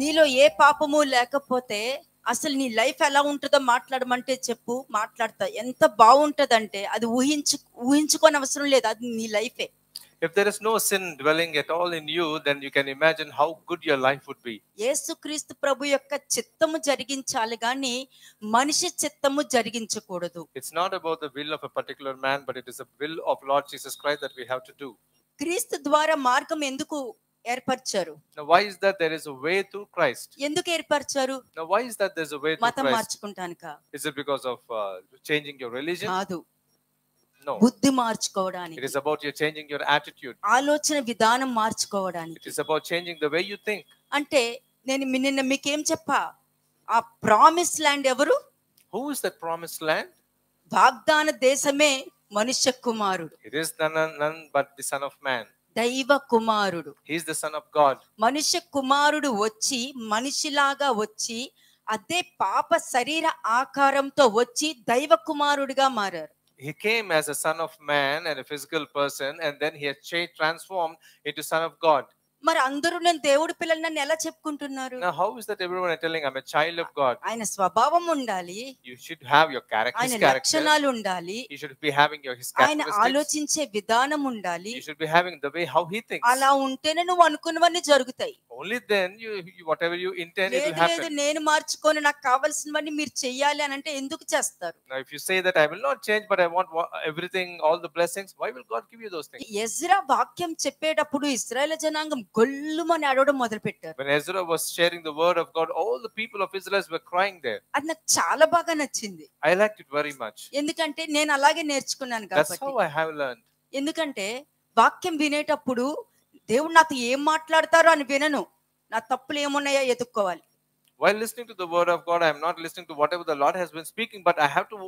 నీలో ఏ పాపము లేకపోతే అసలు నీ లైఫ్ ఎలా ఉంటుందో మాట్లాడమంటే చెప్పు, మాట్లాడతా. ఎంత బాగుంటదంటే అది ఊహించుకోని అవసరం లేదు, అది నీ లైఫే. If there is no sin dwelling at all in you, then you can imagine how good your life would be. యేసుక్రీస్తు ప్రభు యొక్క చిత్తము జరిగించాలి గాని మనిషి చిత్తము జరిగించకూడదు. It's not about the will of a particular man, but it is the will of Lord Jesus Christ that we have to do. క్రీస్తు ద్వారా మార్గం ఎందుకు ఏర్పరిచారు? Now why is that there is a way through Christ? ఎందుకు ఏర్పరిచారు? Now why is that there's a way through మతం Christ? మార్చుకుంటానిక? Is it because of changing your religion? కాదు, No. బుద్ధి మార్చుకోవడానికి. It is about you changing your attitude. ఆలోచన విధానం మార్చుకోవడానికి. It is about changing the way you think. అంటే నేను నిన్న మీకేం చెప్పా, ఆ ప్రామిస్ ల్యాండ్ ఎవరు? Who is that promised land? వాగ్దాన దేశమే మనుష్య కుమారుడు. It is none but the Son of Man. దైవ కుమారుడు. He is the Son of God. మనుష్య కుమారుడు వచ్చి మనిషిలాగా వచ్చి అదే పాప శరీర ఆకారంతో వచ్చి దైవ కుమారుడిగా మారారు. He came as a son of man and a physical person, and then he has transformed into Son of God. మరి అందరూ నేను దేవుడి పిల్లలు నన్ను ఎలా చెప్పుకుంటున్నారు? Now how is that everyone are telling I'm a child of God? ఆయన స్వభావం ఉండాలి, You should have your character. ఆయన లక్షణాలు ఉండాలి, You should be having his ఆయన characteristics. ఆలోచించే విధానం ఉండాలి. You should be having the way how he thinks. అలా ఉంటేనే నువ్వు అనుకున్నవన్నీ జరుగుతాయి. Only then you whatever you intend it will లేదు happen. నేను మార్చుకొని నాకు కావాల్సినవన్నీ మీరు చెయ్యాలి అని అంటే ఎందుకు చేస్తారు? Now if you say that I will not change but I want everything, all the blessings, why will God give you those things? Ezra వాక్యం చెప్పేటప్పుడు ఇశ్రాయేలు జనాంగం గొల్లుమని అడవడం మొదలు పెట్టారు. When Ezra was sharing the word of God, all the people of Israel were crying there. అది నాకు చాలా బాగా నచ్చింది. I liked it very much. ఎందుకంటే నేను అలాగే నేర్చుకున్నాను That's కాబట్టి. how I have learned. ఎందుకంటే వాక్యం వినేటప్పుడు దేవుడు నాతో ఏం మాట్లాడతారో అని వినను, నా తప్పులు ఏమున్నాయో ఎదుక్కోవాలి. While listening to the word of God, I am not listening to whatever the Lord has been speaking, but I have to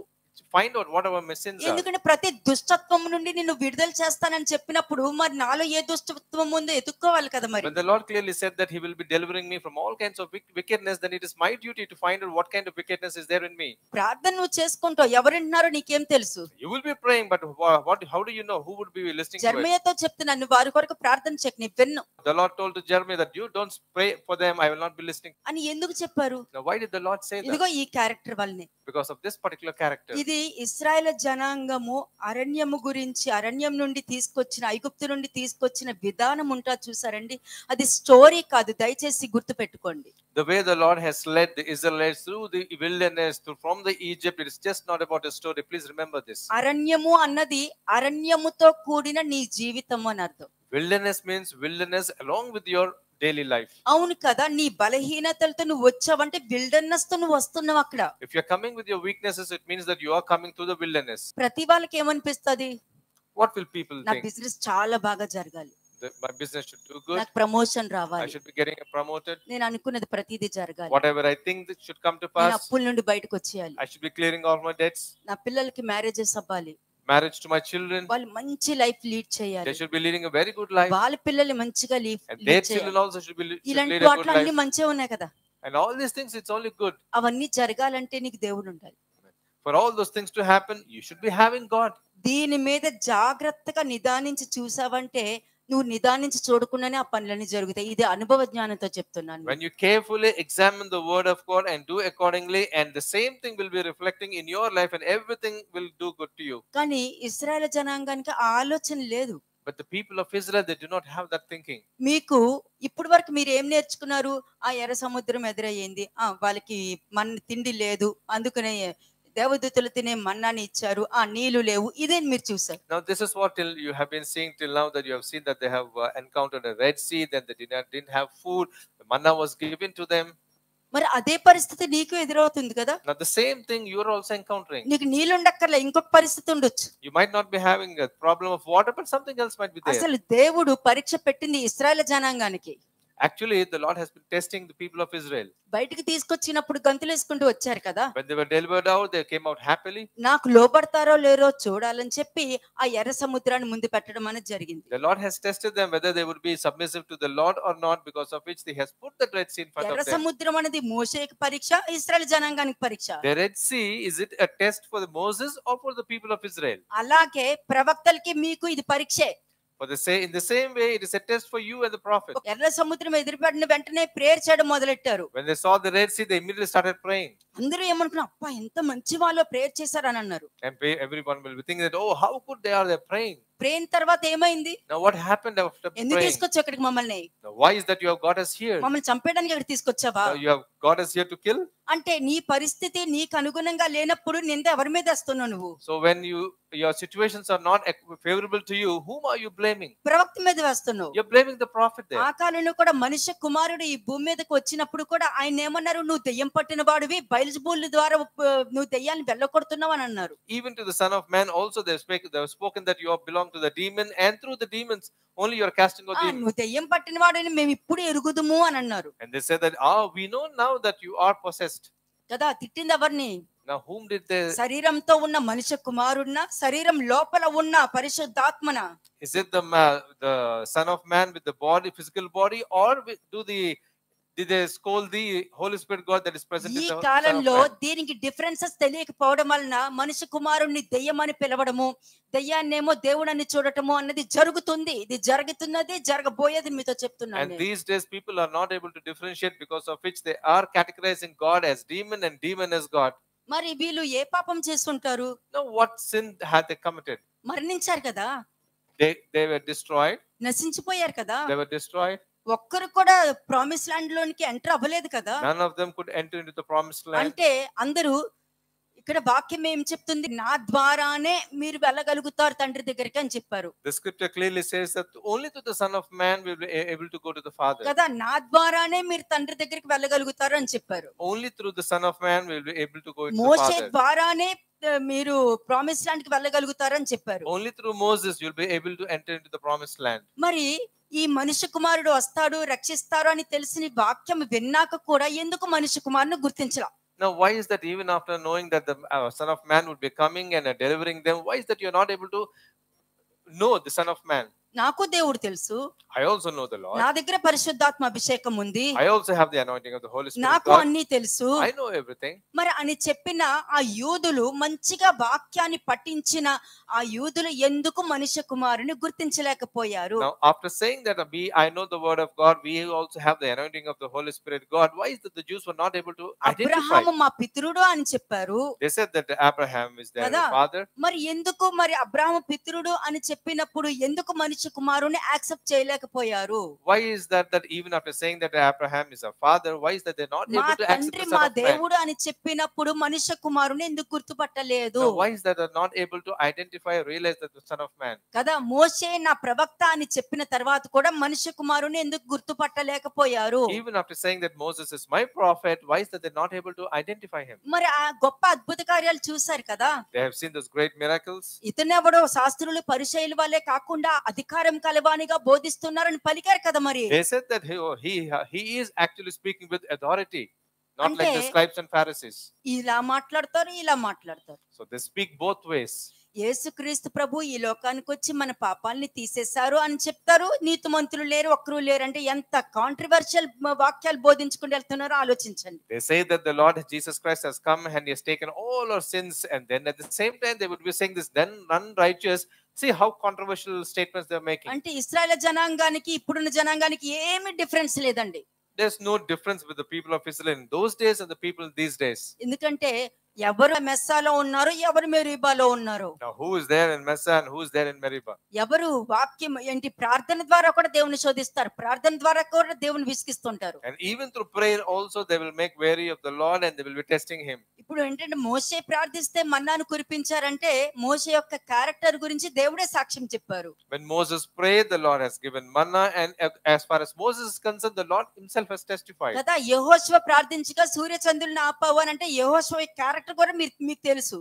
find out whatever my sins are. ఎందుకంటే ప్రతి దుష్టత్వం నుండి నిన్ను విడుదల చేస్తానని చెప్పినప్పుడు మరి నాలో ఏ దుష్టత్వం ఉందో ఎదుక్కోవాలి కదా మరి. When the Lord clearly said that he will be delivering me from all kinds of wickedness, then it is my duty to find out what kind of wickedness is there in me. ప్రార్థన నువ్వు చేసుకుంటావు, ఎవరింటున్నారో నీకేం తెలుసు? You will be praying, but how do you know who would be listening to it? జెర్మయాతో చెప్తున్నాను, వారి కొరకు ప్రార్థన check, నీ విన్ను The Lord told to Jeremiah that you don't pray for them, I will not be listening. అని ఎందుకు చెప్పారు? Now why did the Lord say that? ఇదిగో ఈ క్యారెక్టర్ వల్లనే. Because of this particular character. ఇది ఇశ్రాయేలు జనాంగము అరణ్యము గురించి, అరణ్యం నుండి తీసుకొచ్చిన, ఐగుప్తు నుండి తీసుకొచ్చిన విధానం ఉంటా చూసారండి, అది స్టోరీ కాదు, దయచేసి గుర్తు పెట్టుకోండి. The way the Lord has led the Israelites through the wilderness, from the Egypt, it is just not about a story. Please remember this. అరణ్యము అన్నది అరణ్యముతో కూడిన నీ జీవితం అని అర్థం. Wilderness means wilderness along with your daily life. అవును కదా, నీ బలహీనతలతో నువ్వు వచ్చావంటే విల్డర్నెస్ తో నువ్వు వస్తున్నావు అక్కడ. If you are coming with your weaknesses, it means that you are coming through the wilderness. ప్రతి వాళ్ళకి ఏమనిపిస్తది? What will people నా think? బిజినెస్ చాలా బాగా జరగాలి, My business should do good. నాకు ప్రమోషన్ I రావాలి, should be getting promoted. నేను అనుకున్నది ప్రతిదీ జరగాలి, Whatever I think that should come to నేను pass, అప్పుల నుండి బయటకు వచ్చేయాలి, I should be clearing all my debts. నా పిల్లలకి మ్యారేజెస్ అవ్వాలి, Marriage to my children, వాళ్ళు మంచి లైఫ్ లీడ్ they చేయాలి, should be leading a very good life. వాళ్ళ పిల్లలు మంచిగా And లీడ్ their children చేయాలి. also should lead ఇలాంటి a good వాటిలో అన్ని life. మంచిగా ఉన్నాయి కదా. And all these things, it's only good. అవన్నీ జరగాలంటే నీకు దేవుడు ఉండాలి. For all those things to happen, you should be having God. దీని మీద జాగ్రత్తగా నిదానించి చూసావంటే నువ్వు నిదానించి చూడకుండానే ఆ పనులన్నీ జరుగుతాయి. ఇది అనుభవ జ్ఞానంతో చెప్తున్నాను. When you carefully examine the word of God and do accordingly, and the same thing will be reflecting in your life, and everything will do good to you. కానీ ఇశ్రాయేలు జనాంగానికి ఆ ఆలోచన లేదు. But the people of Israel, they do not have that thinking. మీకు ఇప్పుడు వరకు మీరు ఏం నేర్చుకున్నారు? ఆ ఎర్ర సముద్రం ఎదురయ్యింది, వాళ్ళకి మన తిండి లేదు, అందుకనే దేవదూతలు తినే మన్నాని ఇచ్చారు, ఆ నీళ్లు లేవు, ఇదే మీరు చూసారు. Now this is what till you have been seeing till now, that you have seen that they have encountered a Red Sea, then they didn't have food, the manna was given to them. మరి అదే పరిస్థితి నీకు ఎదురవుతుంది కదా. Now the same thing you are also encountering. నీకు నీళ్ళు ఉండక్కర్లే, ఇంకొక పరిస్థితి ఉండొచ్చు. You might not be having a problem of water, but something else might be there. అసలు దేవుడు పరీక్ష పెట్టింది ఇశ్రాయేలు జనాంగానికి. Actually, the Lord has been testing the people of Israel. బయటికి తీసుకొచ్చినప్పుడు గంతులు వేసుకుంటూ వచ్చారు కదా. When they were delivered out, they came out happily. నాకు లోబడతారో లేరో చూడాలని చెప్పి ఆ ఎర్ర సముద్రాన్ని ముందు పెట్టడం అనేది జరిగింది. The Lord has tested them whether they would be submissive to the Lord or not, because of which He has put the Red Sea in front ఎర్ర of them. సముద్రం అనేది మోషేకి పరీక్ష, ఇశ్రాయేలు జనాంగానికి పరీక్ష. The Red Sea, is it a test for Moses or for the people of Israel? అలాగే ప్రవక్తలకి మీకు ఇది పరీక్షే. in the same way, it is a test for you and the prophet. ఎర్ర సముద్రం ఎదురుపడిన వెంటనే ప్రేయర్ చేయడం మొదలెట్టారు. When they saw the Red Sea, they immediately started praying. అందరూ ఏమనుకున్నారు, అప్పా ఎంత మంచి వాళ్ళు ప్రేయర్ చేశారని అన్నారు. And everyone will be thinking that, oh, how good they are, they're praying. Prayer తర్వాత ఏమైంది? Now what happened after ఎందుకు praying? తీసుకొచ్చావు ఇక్కడికి మమ్మల్ని? Now why is that you have got us here? మమ్మల్ని చంపేయడానికి ఇక్కడ తీసుకొచ్చావా? Now you have got us here to kill? అంటే నీ పరిస్థితి నీకు అనుగుణంగా లేనప్పుడు నింద ఎవరి మీద వేస్తున్నావు నువ్వు? So when your situations are not favorable to you, whom are you blaming? ప్రవక్త మీద వేస్తున్నావు. You're blaming the prophet there. ఆ కాలంలో కూడా మనుష్య కుమారుడు ఈ భూమి మీదకి వచ్చినప్పుడు కూడా ఆయన ఏమన్నారు, నువ్వు దెయ్యం పట్టిన వాడివి, బయల్జెబూల్ ద్వారా నువ్వు దెయ్యాన్ని వెళ్ళగొడుతున్నావు అని అన్నారు. Even to the Son of Man also they have spoken that you belong to the demon, and through the demons only you are casting out demons. నువ్వు దెయ్యం పట్టిన వాడిని మేము ఇప్పుడు ఎరుగుదుము అని అన్నారు. And they said that, we know now that you are possessed. కదా, తిట్టింది ఎవరిని? Now whom did they? శరీరంతో ఉన్న మనుష్య కుమారుడినా, శరీరం లోపల ఉన్న పరిశుద్ధాత్మనా? Is it the Son of Man with the body, physical body, or did they scold the Holy Spirit God that is present in ఈ the Son of కాలంలో Man? దీనికి differences తెలియకపోవడం వలన మనుష్య కుమారుణ్ణి దెయ్యమని పిలవడము, దెయ్యాన్నేమో దేవుడని చూడటము అన్నది జరుగుతుంది. ఇది జరుగుతున్నది, జరగబోయేది మీతో చెప్తున్నాను. And these days people are not able to differentiate, because of which they are categorizing God as demon and demon as God. మరి వీళ్ళు ఏ పాపం చేస్తుంటారు? Now what sin had they committed? మరణించారు కదా, They were destroyed. నశించిపోయారు కదా. They were destroyed. ఒక్కరు కూడా promise land లోనికి ఎంటర్ అవ్వలేదు కదా. None of them could enter into the promised land. అంటే అందరూ ఇక్కడ వాక్యం ఏం చెప్తుంది, నా ద్వారానే మీరు వెళ్ళగలుగుతారు తండ్రి దగ్గరికి అని చెప్పారు. The scripture clearly says that only through the Son of Man will be able to go to the Father. కదా, నా ద్వారానే మీరు తండ్రి దగ్గరికి వెళ్ళగలుగుతారు అని చెప్పారు. Only through the Son of Man will be able to go to the Moshe Father. ద్వారానే మీరు ప్రామిస్ ల్యాండ్ కి వెళ్ళగలుగుతారు అని చెప్పారు. Only through Moses you'll be able to enter into the promised land. మరి ఈ మనుష్య కుమారుడు వస్తాడు, రక్షిస్తారు అని తెలిసిన వాక్యం విన్నాక కూడా ఎందుకు మనుష్య కుమారుని గుర్తించలా? Now why is that even after knowing that the Son of Man would be coming and delivering them, why is that you're not able to know the Son of Man? నాకు దేవుడు తెలుసు, I also know the Lord. నా దగ్గర పరిశుద్ధాత్మ అభిషేకం ఉంది, I also have the anointing of the Holy Spirit. నాకు అన్ని తెలుసు. I know everything. మరి అని చెప్పిన ఆ యూదులు, మంచిగా వాక్యాన్ని పఠించిన ఆ యూదులు ఎందుకు మనుష్య కుమారుని గుర్తించలేకపోయారు? Now after saying that I know the word of God, we also have the anointing of the Holy Spirit God, why is that the Jews were not able to identify? Abraham మా పితరుడు అని చెప్పారు. They said that Abraham is their కదా, father. మరి ఎందుకు మరి అబ్రహాము పితరుడు అని చెప్పినప్పుడు ఎందుకు మనుష్య కుమారుని యాక్సెప్ట్ చేయలేకపోయారు? Why is that even after saying that Abraham is a father, why is that they're not మా able to accept తండ్రి the మా Son of Man? దేవుడు అని చెప్పినప్పుడు మనుష్య కుమారుని ఎందుకు గుర్తుపట్టలేదు? Now, why is that they're not able to identify or realize that the Son of Man? కదా, మోషే నా ప్రవక్త అని చెప్పిన తర్వాత కూడా మనుష్య కుమారుని ఎందుకు గుర్తుపట్టలేకపోయారు? Even after saying that Moses is my prophet, why is that they're not able to identify him? మరి ఆ గొప్ప అద్భుత కార్యాలు చూశారు కదా. They have seen those great miracles. ఇతనెవడో శాస్త్రులు పరిచయుల వల్లే కాకుండా అధికారం కలవానిగా బోధిస్తున్నారని పలికారు కదా. మరి They said that he is actually speaking with authority, not like the అంటే scribes and Pharisees. ఇలా మాట్లాడతారు, ఇలా మాట్లాడతారు. So they speak both ways. యేసుక్రీస్తు ప్రభు ఈ లోకానికి వచ్చి మన పాపాలని తీసేశారు అని చెప్తారు, నీతిమంతులు లేరు, ఒక్కరు లేరు. అంటే ఎంత కాంట్రవర్షియల్ వాక్యాలు బోధించుకుంటూ వెళ్తున్నారో ఆలోచించండి. They say that the Lord Jesus Christ has come and he has taken all our sins, and then at the same time they would be saying this, then unrighteous. See how controversial statements they are making. అంటే ఇశ్రాయేలు జనాంగానికి ఇప్పుడున్న జనాంగానికి ఏమీ difference లేదండి. There's no difference with the people of Israel in those days and the people these days. ఎందుకంటే ఎవరు మెస్సాలో ఉన్నారు, ఎవరు మెరీబాలో ఉన్నారు. Now who is there in Massa and who is there in Meribah? ఎవరు వాక్యం ఏంటి ప్రార్థన ద్వారా కూడా దేవుని శోధిస్తారు, ప్రార్థన ద్వారా కూడా దేవుని విసిగిస్తుంటారు. And even through prayer also they will make weary of the Lord and they will be testing him. ఇప్పుడు ఏంటంటే మోషే ప్రార్థిస్తే మన్నాను కురిపించారంటే మోషే యొక్క క్యారెక్టర్ గురించి దేవుడే సాక్ష్యం చెప్పారు. When Moses prayed, the Lord has given manna, and as far as Moses is concerned, the Lord himself has testified. కదా, యెహోషువ ప్రార్థించగా సూర్య చంద్రులను ఆపావు అని అంటే యెహోషువ క్యారెక్టర్ కూడా మీకు తెలుసు.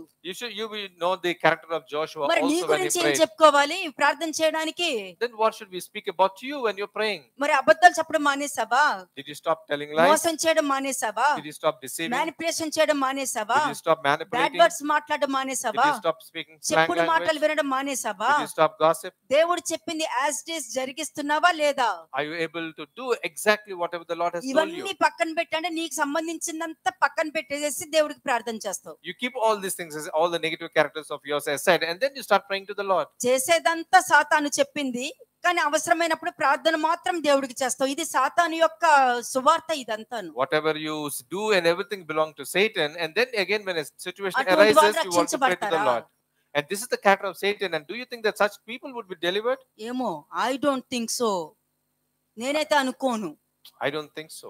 You will know the character of Joshua మరి నీ also when he గురించి ఏం prayed. చెప్పుకోవాలి ప్రార్థన చేయడానికి? Then what should we speak about you when you're praying? మరి అబద్ధాలు చెప్పడం మానేసావా? Did you stop telling lies? మోసం చేయడం మానేసావా? Did you stop deceiving? Manipulation చేయడం మానేసావా? Did you stop bad manipulating? Words మాట్లాడడం మానేసావా? Did you stop speaking slang చెప్పుడు మాటలు language? వినడం మానేసావా? Did you stop gossip? దేవుడు చెప్పింది యాజ్ ఇట్ ఈస్ జరిగిస్తున్నావా లేదా? Are you able to do exactly whatever the Lord has told you? ఇవన్నీ పక్కన పెట్టండి, నీకు సంబంధించినంత పక్కన పెట్టేసి దేవుడికి ప్రార్థన చేస్తావు. You keep all these things, all the negative characters of yours aside, and then you start praying to the Lord. చేసేదంతా సాతాను చెప్పింది, కానీ అవసరమైనప్పుడు ప్రార్థన మాత్రం దేవుడికి చేస్తావు. ఇది సాతాను యొక్క సువార్త ఇదంతాను. Whatever you do and everything belong to Satan, and then again when a situation అటువంటి వాళ్ళు arises, you want to pray to the రక్షించబడతారా? Lord. And this is the character of Satan. And do you think that such people would be delivered? ఏమో, I don't think so. నేనైతే అనుకోను. I don't think so.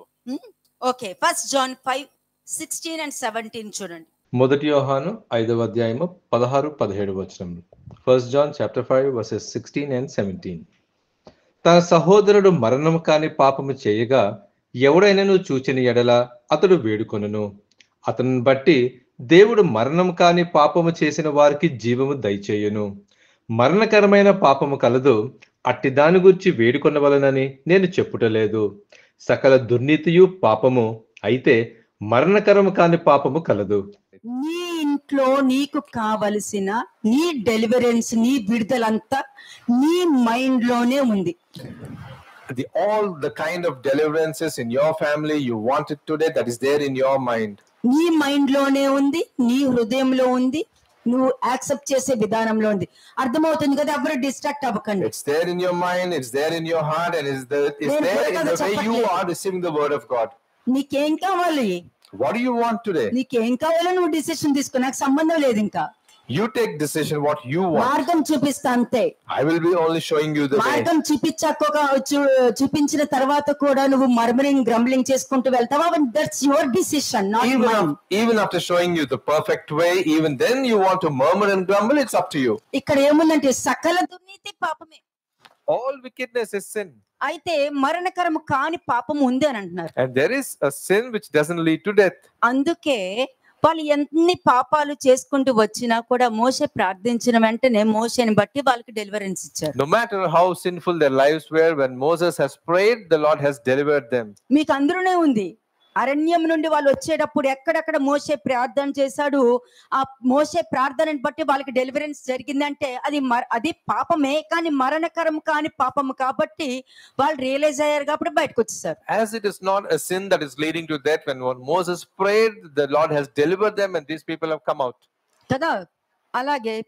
Okay, 1 John 5:16 and 17 చూడండి. మొదటి యోహాను 5వ అధ్యాయము 16-17 వచనములు. 1 John chapter 5 verses 16 and 17. తన సహోదరుడు మరణము కాని పాపము చేయగా ఎవడైనను చూచిన ఎడల అతడు వేడుకొనును. అతనిని బట్టి దేవుడు మరణం కాని పాపము చేసిన వారికి జీవము దయచేయును. మరణకరమైన పాపము కలదు, అట్టి దాని గురించి వేడుకొనవలనని నేను చెప్పుటలేదు. సకల దుర్నీతియు పాపము, అయితే మరణకరము కాని పాపము కలదు. నీ ఇంట్లో నీకు కావలసిన నీ డెలివరెన్స్, నీ విడుదలంతా నీ మైండ్ లోనే ఉంది. All the kind of deliverances in your family you wanted today, that is there in your mind. నీ మైండ్ లోనే ఉంది, నీ హృదయంలో ఉంది, నువ్వు యాక్సెప్ట్ చేసే విధానంలో ఉంది. అర్థమవుతుంది కదా? ఎవరు డిస్ట్రాక్ట్ అవ్వకండి. It's there in your mind, it's there in your heart, and it's there in the way you are receiving the word of God. నీకేం కావాలి? What do you want today? నీకేం కావాలో నువ్వు డిసిషన్ తీసుకో, నాకు సంబంధం లేదు. ఇంకా You take decision what you want. మార్గం చూపిస్తా అంతే. I will be only showing you the way. మార్గం చూపించిన తర్వాత కూడా నువ్వు మర్మరింగ్ గ్రంబ్లింగ్ చేసుకుంటూ వెళ్తావా? That's your decision, not mine. Even after showing you the perfect way, even then you want to murmur and grumble, it's up to you. ఇక్కడ ఏముందంటే సకల దుర్నీతి పాపమే. All wickedness is sin. అయితే మరణకరము కాని పాపం ఉంది అని అంటున్నారు. And there is a sin which doesn't lead to death. అందుకే వాళ్ళు ఎన్ని పాపాలు చేసుకుంటూ వచ్చినా కూడా మోషే ప్రార్థించిన వెంటనే మోషేని బట్టి వాళ్ళకి డెలివరెన్స్ ఇచ్చారు. No matter how sinful their lives were, when Moses has prayed, the Lord has delivered them. మీకు అందులోనే ఉంది. అరణ్యం నుండి వాళ్ళు వచ్చేటప్పుడు ఎక్కడెక్కడ మోషే ప్రార్థన చేశాడు, ఆ మోషే ప్రార్థనని బట్టి వాళ్ళకి డెలివరెన్స్ జరిగిందంటే అది పాపమే, కానీ మరణకరం కాని పాపము కాబట్టి వాళ్ళు రియలైజ్ అయ్యారు కాబట్టి బయటకు వచ్చేసారు. As it is not a sin that is leading to death, when Moses prayed, the Lord has delivered them and these people have come out. కదా? అలాగే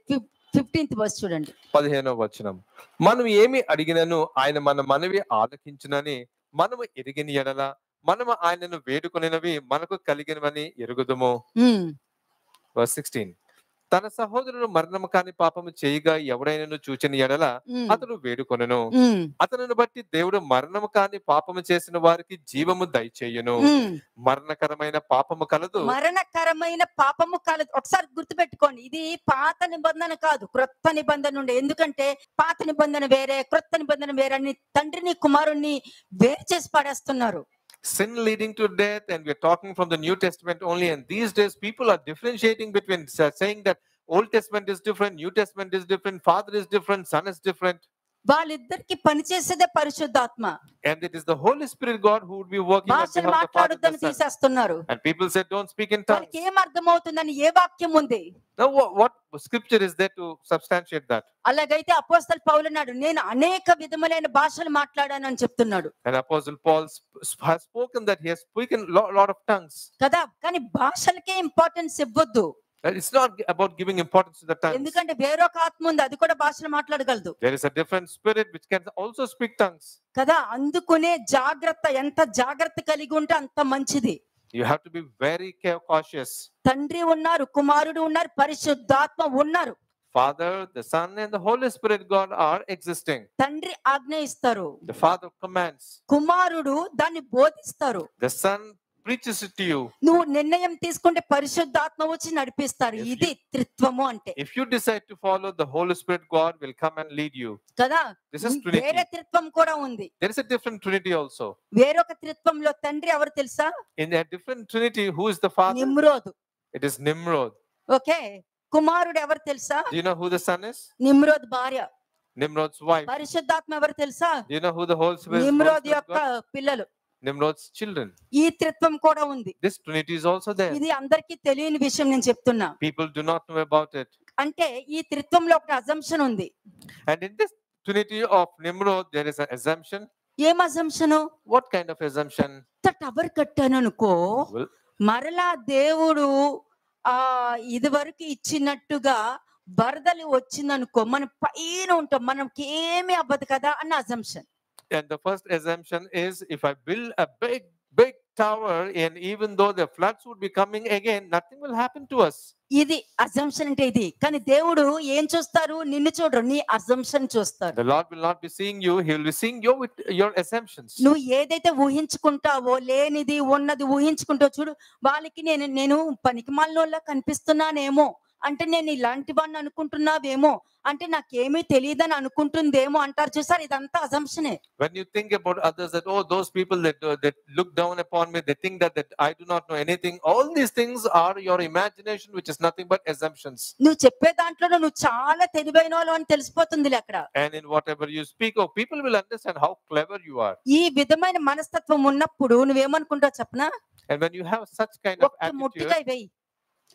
15th verse చూడండి. 15వ వచనం. మనం ఏమి అడిగినను ఆయన మన మనవి ఆలకించునని మనము ఎరిగిన ఎడల మనము ఆయనను వేడుకొనినవి మనకు కలిగినవని ఎరుగుదుము. Verse 16. తన సహోదరుడు మరణము కాని పాపము చేయగా ఎవడైనను చూచిన ఎడల అతడు వేడుకొనును. అతనిని బట్టి దేవుడు మరణము కాని పాపము చేసిన వారికి జీవము దయచేయును. మరణకరమైన పాపము కలదు, మరణకరమైన పాపము కలదు. ఒకసారి గుర్తుపెట్టుకోండి, ఇది పాత నిబంధన కాదు, క్రొత్త నిబంధన ఉండే. ఎందుకంటే పాత నిబంధన వేరే, క్రొత్త నిబంధన వేరే అని తండ్రిని కుమారుణ్ణి వేరు చేసి పడేస్తున్నారు. Sin leading to death, and we're talking from the New Testament only, and these days people are differentiating between saying that Old Testament is different, New Testament is different, Father is different, Son is different. వాళ్ళిద్దరికి పనిచేసేదే పరిశుద్ధాత్మ. And it is the Holy Spirit God who would be working on behalf of the Father and the Son. తీసేస్తున్నారు. And people said don't speak in tongues. వాళ్ళకి ఏం అర్థమవుతుందని ఏ వాక్యం ఉంది? Now what scripture is there to substantiate that? అలాగైతే అపోస్తలుడు పౌలు అన్నాడు, నేను అనేక విధములైన భాషలు మాట్లాడాను అని చెప్తున్నాడు. And Apostle Paul has spoken that he has spoken lot of tongues. కదా? కానీ భాషలకే ఇంపార్టెన్స్ ఇవ్వద్దు. It's not about giving importance to the tongues. ఎందుకంటే వేరొక ఆత్మ ఉంది, అది కూడా భాషలు మాట్లాడగలదు. There is a different spirit which can also speak tongues. కదా? అందుకునే జాగ్రత్త, ఎంత జాగ్రత్త కలిగి ఉంటే అంత మంచిది. You have to be very cautious. తండ్రి ఉన్నారు, కుమారుడు ఉన్నారు, పరిశుద్ధాత్మ ఉన్నారు. Father, the Son, and the Holy Spirit God are existing. తండ్రి ఆజ్ఞ ఇస్తారు, The Father commands, కుమారుడు దాన్ని బోధిస్తారు, the Son preaches it to you. నువ్వు నిర్ణయం తీసుకుంటే పరిశుద్ధాత్మ వచ్చి నడిపిస్తారు. ఇది త్రిత్వము అంటే. If you decide to follow, the Holy Spirit God will come and lead you. కదా? This is Trinity. వేరే త్రిత్వం కూడా ఉంది. There is a different Trinity also. వేరొక త్రిత్వంలో తండ్రి ఎవరు తెలుసా? In a different Trinity, who is the Father? నిమ్రోదు. It is Nimrod. Okay. కుమారుడు ఎవరు తెలుసా? Do you know who the Son is? Nimrod భార్య. Nimrod's wife. పరిశుద్ధాత్మ ఎవరు తెలుసా? Do you know who the Holy Spirit is? Nimrod యొక్క పిల్లలు. Nimrod's children. ఈ త్రిత్వం కూడా ఉంది. This Trinity is also there. ఇది అందరికీ తెలియని విషయం నేను చెప్తున్నా. People do not know about it. అంటే ఈ త్రిత్వంలో ఒక అజంప్షన్ ఉంది. And in this Trinity of Nimrod, there is an assumption. ఏం assumption? What kind of assumption? Tower కట్టాను అనుకో, మరలా దేవుడు ఇది వరకు ఇచ్చినట్టుగా వరదలు వచ్చిందనుకో మనం పైన ఉంటాం, మనకి ఏమీ అవ్వదు కదా అన్న assumption. And the first assumption is, if I build a big tower, and even though the floods would be coming again, nothing will happen to us. ఇది అజంప్షన్ అంటే ఇది. కానీ దేవుడు ఏం చూస్తారు? నిన్ను చూడరు, నీ అజంప్షన్ చూస్తారు. The Lord will not be seeing you, He will be seeing you with your assumptions. నువ్వు ఏదైతే ఊహించుకుంటావో, లేనిది ఉన్నది ఊహించుకుంటావు చూడు, వాళ్ళకి నేను పనికిమాలినోళ్ళ కనిపిస్తున్నానేమో, అంటే నేను ఇలాంటి వాడిని అనుకుంటున్నావేమో, అంటే నాకేమీ తెలియదని అనుకుంటుందేమో అంటారు చూసారు. ఇదంతా అజంప్షనే. When you think about others, that oh, those people that look down upon me, they think that I do not know anything. All these things are your imagination, which is nothing but assumptions. నువ్వు చెప్పే దాంట్లో నువ్వు చాలా తెలివైన వాళ్ళు అని తెలిసిపోతుంది అక్కడ. And in whatever you speak of, people will understand how clever you are. ఈ విధమైన మనస్తత్వం ఉన్నప్పుడు నువ్వేమనుకుంటావు చెప్పనా? And when you have such kind of ఒక్క attitude, మొట్టికాయ వేయి,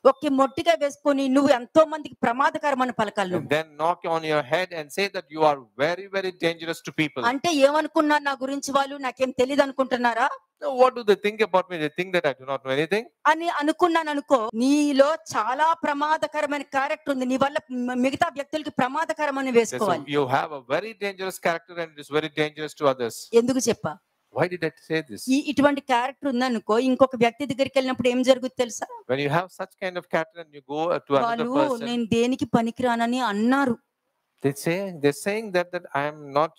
ఒక్క మొట్టికాయ వేసుకొని నువ్వు ఎంతో మందికి ప్రమాదకరమైన పలకాలు. and then knock on your head and say that you are very, very dangerous to people. అంటే ఏమనుకున్నారు నా గురించి వాళ్ళు? నాకేం తెలియదు అనుకుంటున్నారా? Now, what do they think about me? They think that I do not know anything. అని అనుకున్నాను అనుకో, నీలో చాలా ప్రమాదకరమైన క్యారెక్టర్ ఉంది. నీ వల్ల మిగతా వ్యక్తులకి ప్రమాదకరమని So వేసుకోవాలి. you have a very dangerous character, and it is very dangerous to others. ఎందుకు చెప్పా? Why did I say this? ఇటువంటి క్యారెక్టర్ ఉందనుకో, ఇంకొక వ్యక్తి దగ్గరికి వెళ్ళినప్పుడు ఏం జరుగుతుంది తెలుసా? When you have such kind of character and you go to another వాళ్ళు person, నేను దేనికి పనికిరానని అన్నారు. they're saying that I am not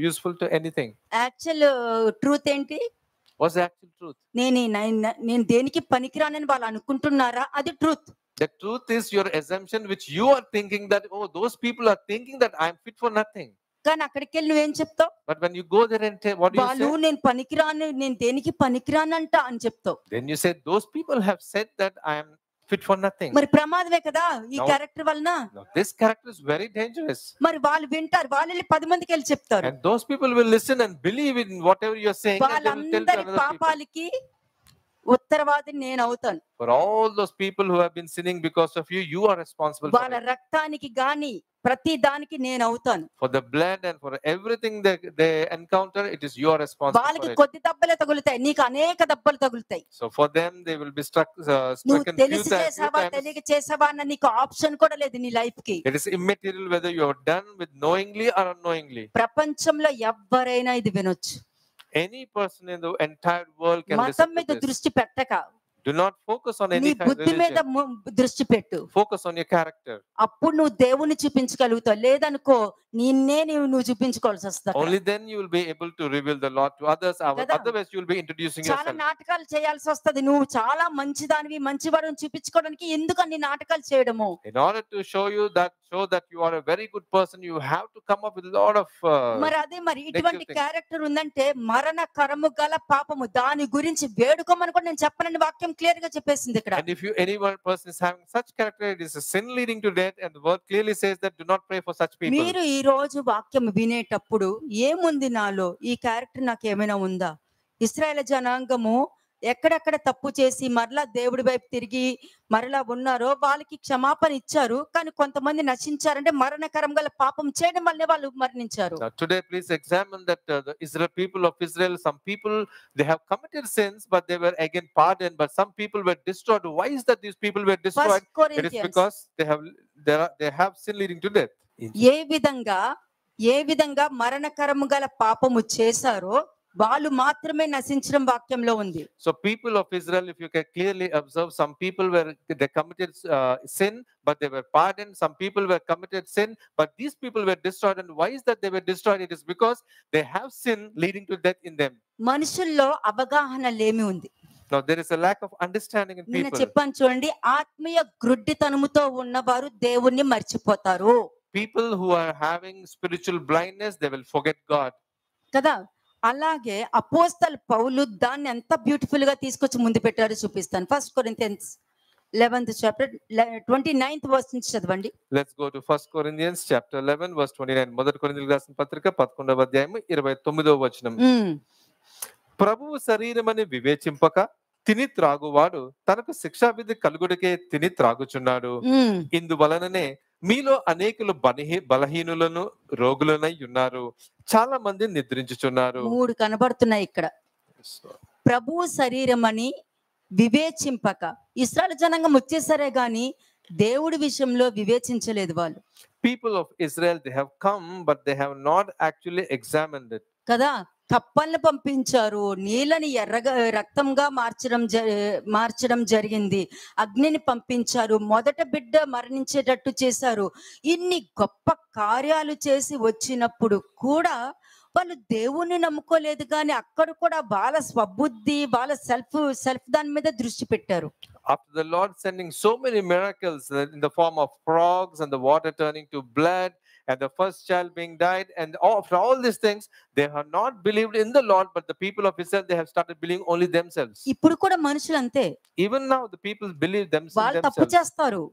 useful to anything. Actual truth ఏంటి? What's the actual truth? నేను దేనికి పనికిరానని వాళ్ళు అనుకుంటున్నారా? అది truth. The truth is your assumption, which you are thinking that oh, those people are thinking that I am fit for nothing. కానీ అక్కడికి వెళ్ళి నువ్వేం చెప్తావు? But when you go there and what do you వాళ్ళు say? నేను పనికిరాను, నేను దేనికి పనికిరానంట అని చెప్తావు. Then you say those people have said that I am fit for nothing. మరి ప్రమాదమే కదా ఈ No. క్యారెక్టర్ వలన. Now, this character is very dangerous. మరి వాళ్ళు వింటారు, వాళ్ళు వెళ్ళి 10 మందికి వెళ్ళి చెప్తారు. And those people will listen and believe in whatever you are saying, and they will tell to వాళ్ళందరి another people. పాపాలకి ఉత్తరవాదిని నేను అవుతాను. For all those people who have been sinning because of you, you are responsible for వాళ్ళ it. రక్తానికి గాని ప్రతి దానికి నేను అవుతాను. For the blood and for everything they encounter, it is your responsibility వాళ్ళకి for it. కొద్ది దెబ్బలే తగులుతాయి, నీకు అనేక దెబ్బలు తగులుతాయి. So for them, they will be నువ్వు stricken few తెలిసి చేసావా times. తెలియక చేసావా అన్న నీకు ఆప్షన్ కూడా లేదు నీ లైఫ్ కి. It is immaterial whether you have done with knowingly or unknowingly. ప్రపంచంలో ఎవ్వరైనా ఇది వినొచ్చు. Any person in the entire world can మతం listen మీద to this. దృష్టి పెట్టక Do not focus on నీ any kind of బుద్ధి మీద religion. దృష్టి పెట్టు. Focus on your character. అప్పుడు నువ్వు దేవుని చూపించగలుగుతావు. లేదనుకో నిన్నే నువ్వు చూపించుకోవాల్సి వస్తుంది. Only then you will be able to reveal the Lord to others. కదా? Otherwise, you will be introducing చాలా yourself. నాటకాలు చేయాల్సి వస్తది. నువ్వు చాలా మంచిదానివి, మంచివాడిని చూపించుకోవడానికి ఎందుకు అన్ని నాటకాలు చేయడము? In order to show that you are a very good person, you have to come up with a lot of మరి అదే మరి ఇటువంటి things. క్యారెక్టర్ ఉందంటే మరణకరము గల పాపము, దాని గురించి వేడుకోమని కూడా నేను చెప్పనని వాక్యం క్లియర్ గా చెప్పేసింది ఇక్కడ. And if any one person is having such character, it is a sin leading to death, and the word clearly says that do not pray for such people. మీరు ఈ రోజు వాక్యం వినేటప్పుడు ఏముంది నాలో, ఈ క్యారెక్టర్ నాకు ఏమైనా ఉందా? ఇశ్రాయేలు జనాంగము ఎక్కడెక్కడ తప్పు చేసి మరలా దేవుడి వైపు తిరిగి మరలా ఉన్నారో వాళ్ళకి క్షమాపణ ఇచ్చారు. కానీ కొంతమంది నశించారంటే మరణకరం గల పాపం చేయడం వల్లే వాళ్ళు మరణించారు. Now today, please examine that the people of Israel, some people, they have committed sins, but they were again pardoned, but some people were destroyed. Why is that these people were destroyed? First It is Corinthians because they have sin leading to death. ఏ విధంగా మరణకరము గల పాపము చేశారో వాళ్ళు మాత్రమే నశించడం వాక్యంలో ఉంది. So people of Israel, if you can clearly observe, some people they committed sin, but they were pardoned. Some people were committed sin, but these people were destroyed. And why is that they were destroyed? It is because they have sin leading to death in them. మనుషుల్లో అవగాహన లేమి ఉంది. Now there is a lack of understanding in నిన్న people. చెప్పాను చూడండి, ఆత్మీయ గ్రుడ్డితనముతో ఉన్నవారు దేవుణ్ణి మర్చిపోతారు. People who are having spiritual blindness, they will forget God. కదా? అలాగే అపోస్తలు పౌలు దాన్ని ఎంత బ్యూటిఫుల్ గా తీసుకొచ్చి ముందు పెట్టారో చూపిస్తాను. 1 Corinthians 11th chapter 29th verse నుంచి చదవండి. Let's go to 1 Corinthians chapter 11 verse 29. మొదటి కొరింథీయులకు రాసిన పత్రిక 11వ అధ్యాయం 29వ వచనం. ప్రభువు శరీరమని వివేచింపక తిని త్రాగువాడు తనకు శిక్షావిధి కలుగుడికే తిని త్రాగుచున్నాడు. ఇందువలననే మీలో అనేకులు బలహీనులను రోగులనై ఉన్నారు, చాలా మంది నిద్రించుచున్నారు. 3 కనబడుతున్నాయి ఇక్కడ. ప్రభువు శరీరం అని వివేచింపక, ఇశ్రాయేలు జనాంగం వచ్చేసరే గాని దేవుడి విషయంలో వివేచించలేదు వాళ్ళు People of Israel, they have come, but they have not actually examined it. కదా. కప్పల్ని పంపించారు, నీళ్ళని ఎర్రగా రక్తంగా మార్చడం జరిగింది, అగ్నిని పంపించారు, మొదట బిడ్డ మరణించేటట్టు చేశారు. ఇన్ని గొప్ప కార్యాలు చేసి వచ్చినప్పుడు కూడా వాళ్ళు దేవుణ్ణి నమ్ముకోలేదు. కానీ అక్కడ కూడా వాళ్ళ స్వబుద్ధి, వాళ్ళ సెల్ఫ్ దాని మీద దృష్టి పెట్టారు. After the Lord sending so many miracles in the form of frogs and the water turning to blood and the first child being died, and after all these things, they have not believed in the Lord, but the people of Israel, they have started believing only themselves. ఇప్పుడు కూడా మనుషులు అంతే, Even now, the people believe వాళ్ళు తప్పు themselves. చేస్తారు,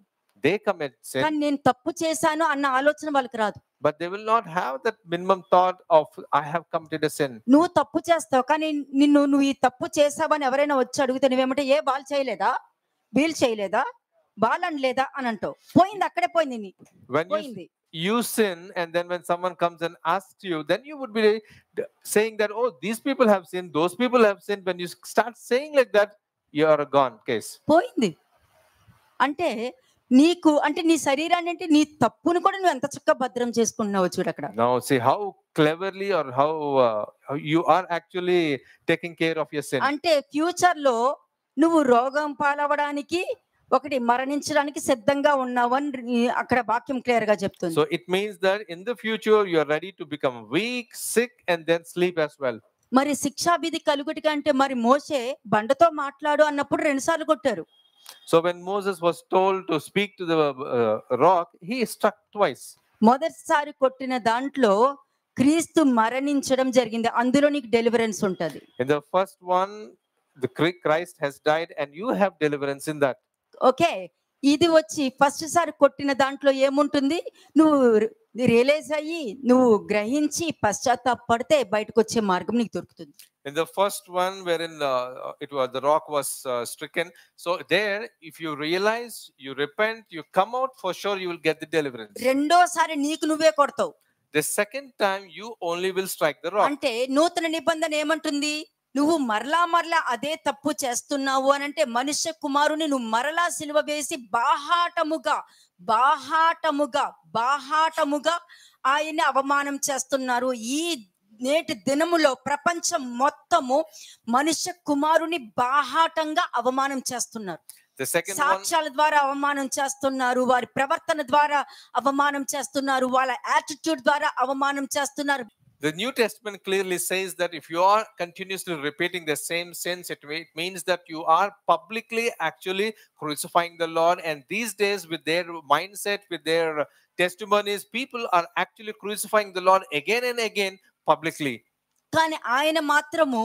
They commit sin, కానీ నేను తప్పు చేశాను అన్న ఆలోచన వాళ్ళకి రాదు. but they will not have that minimum thought of, I have committed a sin. నువ్వు తప్పు చేస్తావు, కానీ నువ్వు ఈ తప్పు చేసావని ఎవరైనా వచ్చి అడిగితే నువ్వేమంటే, ఏ వాళ్ళు చేయలేదా, వీళ్ళు చేయలేదా, వాళ్ళు అనలేదా అని అంటావు. పోయింది, అక్కడే పోయింది, When పోయింది. you sin, and then when someone comes and asks you, then you would be saying that, oh, these people have sinned, those people have sinned. When you start saying like that, you are a gone case. పోయింది అంటే నీకు, అంటే నీ శరీరాన్ని, అంటే నీ తప్పును కూడా నువ్వు ఎంత చక్కగా భద్రం చేసుకుంటున్నావు చూడు అక్కడ. Now see how cleverly or how you are actually taking care of your sin. అంటే ఫ్యూచర్ లో నువ్వు రోగం పాలవడానికి, ఒకటి మరణించడానికి సిద్ధంగా ఉన్నావు అని అక్కడ వాక్యం క్లియర్ గా చెప్తుంది. So it means that in the future you are ready to become weak, sick, and then sleep as well. మరి శిక్షావిధి కలుగుటి కంటే మరి మోషే బండతో మాట్లాడు అన్నప్పుడు 2 సార్లు కొట్టారు. So when Moses was told to speak to the rock, he struck twice. మొదటిసారి కొట్టిన దాంట్లో క్రీస్తు మరణించడం జరిగింది, అందులో నీకు డెలివరెన్స్ ఉంటది. In the first one, the Christ has died, and you have deliverance in that. Okay, ఇది వచ్చి ఫస్ట్ సారి కొట్టిన దాంట్లో ఏముంటుంది, నువ్వు రియలైజ్ అయ్యి నువ్వు గ్రహించి పశ్చాత్తాపడితే బయటకు వచ్చే మార్గం నీకు దొరుకుతుంది. In the first one, wherein the rock was stricken, so there, if you realize, you repent, you come out, for sure you will get the deliverance. రెండోసారి నీకు నువ్వే కొడతావు. The second time, you only will strike the rock. అంటే నూతన నిబంధన ఏమంటుంది, నువ్వు మరలా అదే తప్పు చేస్తున్నావు అని అంటే, మనుష్య కుమారుని నువ్వు మరలా సిలువ వేసి బాహాటముగా ఆయన్ని అవమానం చేస్తున్నారు. ఈ నేటి దినములో ప్రపంచం మొత్తము మనుష్య కుమారుని బాహాటంగా అవమానం చేస్తున్నారు. The second one, సాక్ష్యాల ద్వారా అవమానం చేస్తున్నారు, వారి ప్రవర్తన ద్వారా అవమానం చేస్తున్నారు, వాళ్ళ యాటిట్యూడ్ ద్వారా అవమానం చేస్తున్నారు. the New Testament clearly says that if you are continuously repeating the same sins, it means that you are publicly actually crucifying the Lord. And these days, with their mindset, with their testimonies, people are actually crucifying the Lord again and again publicly. కానీ ఆయన మాత్రము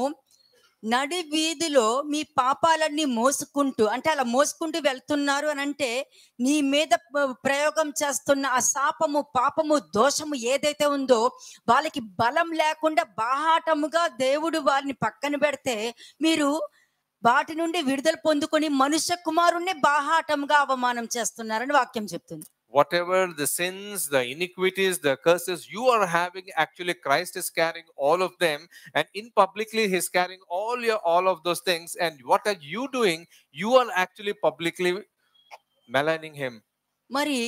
నడి వీధిలో మీ పాపాలన్నీ మోసుకుంటూ, అంటే అలా మోసుకుంటూ వెళ్తున్నారు అని అంటే, నీ మీద ప్రయోగం చేస్తున్న ఆ శాపము, పాపము, దోషము ఏదైతే ఉందో వాళ్ళకి బలం లేకుండా బాహాటముగా దేవుడు వారిని పక్కన పెడితే, మీరు వాటి నుండి విడుదల పొందుకొని మనుష్య కుమారుణ్ణి బాహాటముగా అవమానం చేస్తున్నారని వాక్యం చెప్తుంది. Whatever the sins, the iniquities, the curses you are having, actually Christ is carrying all of them, and in publicly he's carrying all of those things. And what are you doing? You are actually publicly maligning him. మరి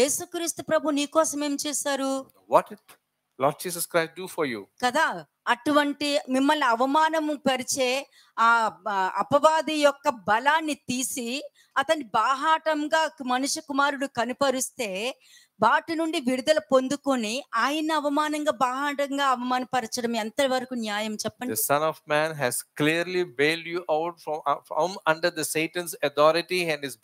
యేసుక్రీస్తు ప్రభు నీ కోసం ఏం చేశారు? What did Lord Jesus Christ do for you? కదా, అటువంటి మిమ్మల్ని అవమానము పరిచే ఆ అపవాది యొక్క బలాన్ని తీసి అతని బాహాటంగా మనుష్య కుమారుడు కనుపరుస్తే, వాటి నుండి విడుదల పొందుకొని ఆయన అవమానంగా బాహాటంగా అవమానపరచడం ఎంతవరకు న్యాయం చెప్పండి? The Son of Man has clearly bailed you out from under the Satan's authority and is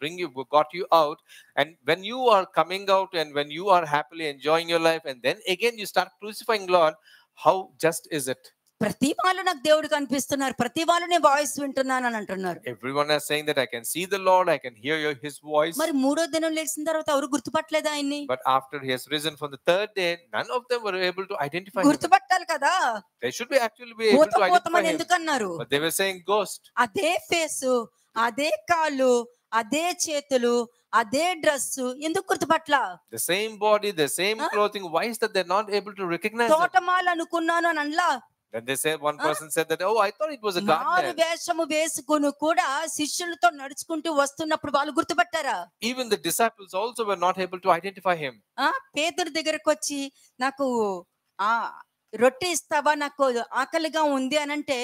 got you out. And when you are coming out and when you are happily enjoying your life, and then again you start crucifying Lord, how just is it? ప్రతి వాళ్ళు నాకు దేవుడు కనిపిస్తున్నారు, ప్రతి వాళ్ళు నేను voice వింటున్నాను అని అంటున్నారు. Everyone is saying that I can see the Lord, I can hear his voice. మరి మూడో దినం లేచిన తర్వాత ఎవరు గుర్తుపట్టలేదు ఆయన్ని? But after he has risen from the third day, none of them were able to identify him. గుర్తుపట్టాలి కదా, They should be actually be able to identify him. ఎందుకన్నారు? But they were saying ghost. అదే face, అదే కాళ్ళు, అదే చేతులు, అదే dress, ఎందుకు గుర్తుపట్ల? The same body, the same clothing. Why is that they're not able to recognize it? తోటమాల అనుకున్నాను అని అనలా. Then they said, one person said that, oh, I thought it was a మారు gardener. వేషము వేసుకుని కూడా శిష్యులతో నడుచుకుంటూ వస్తున్నప్పుడు వాళ్ళు గుర్తుపట్టారా? Even the disciples also were not able to identify him. పేతురు దగ్గరకు వచ్చి నాకు ఆ రొట్టె ఇస్తావా, నాకు ఆకలిగా ఉంది అని అంటే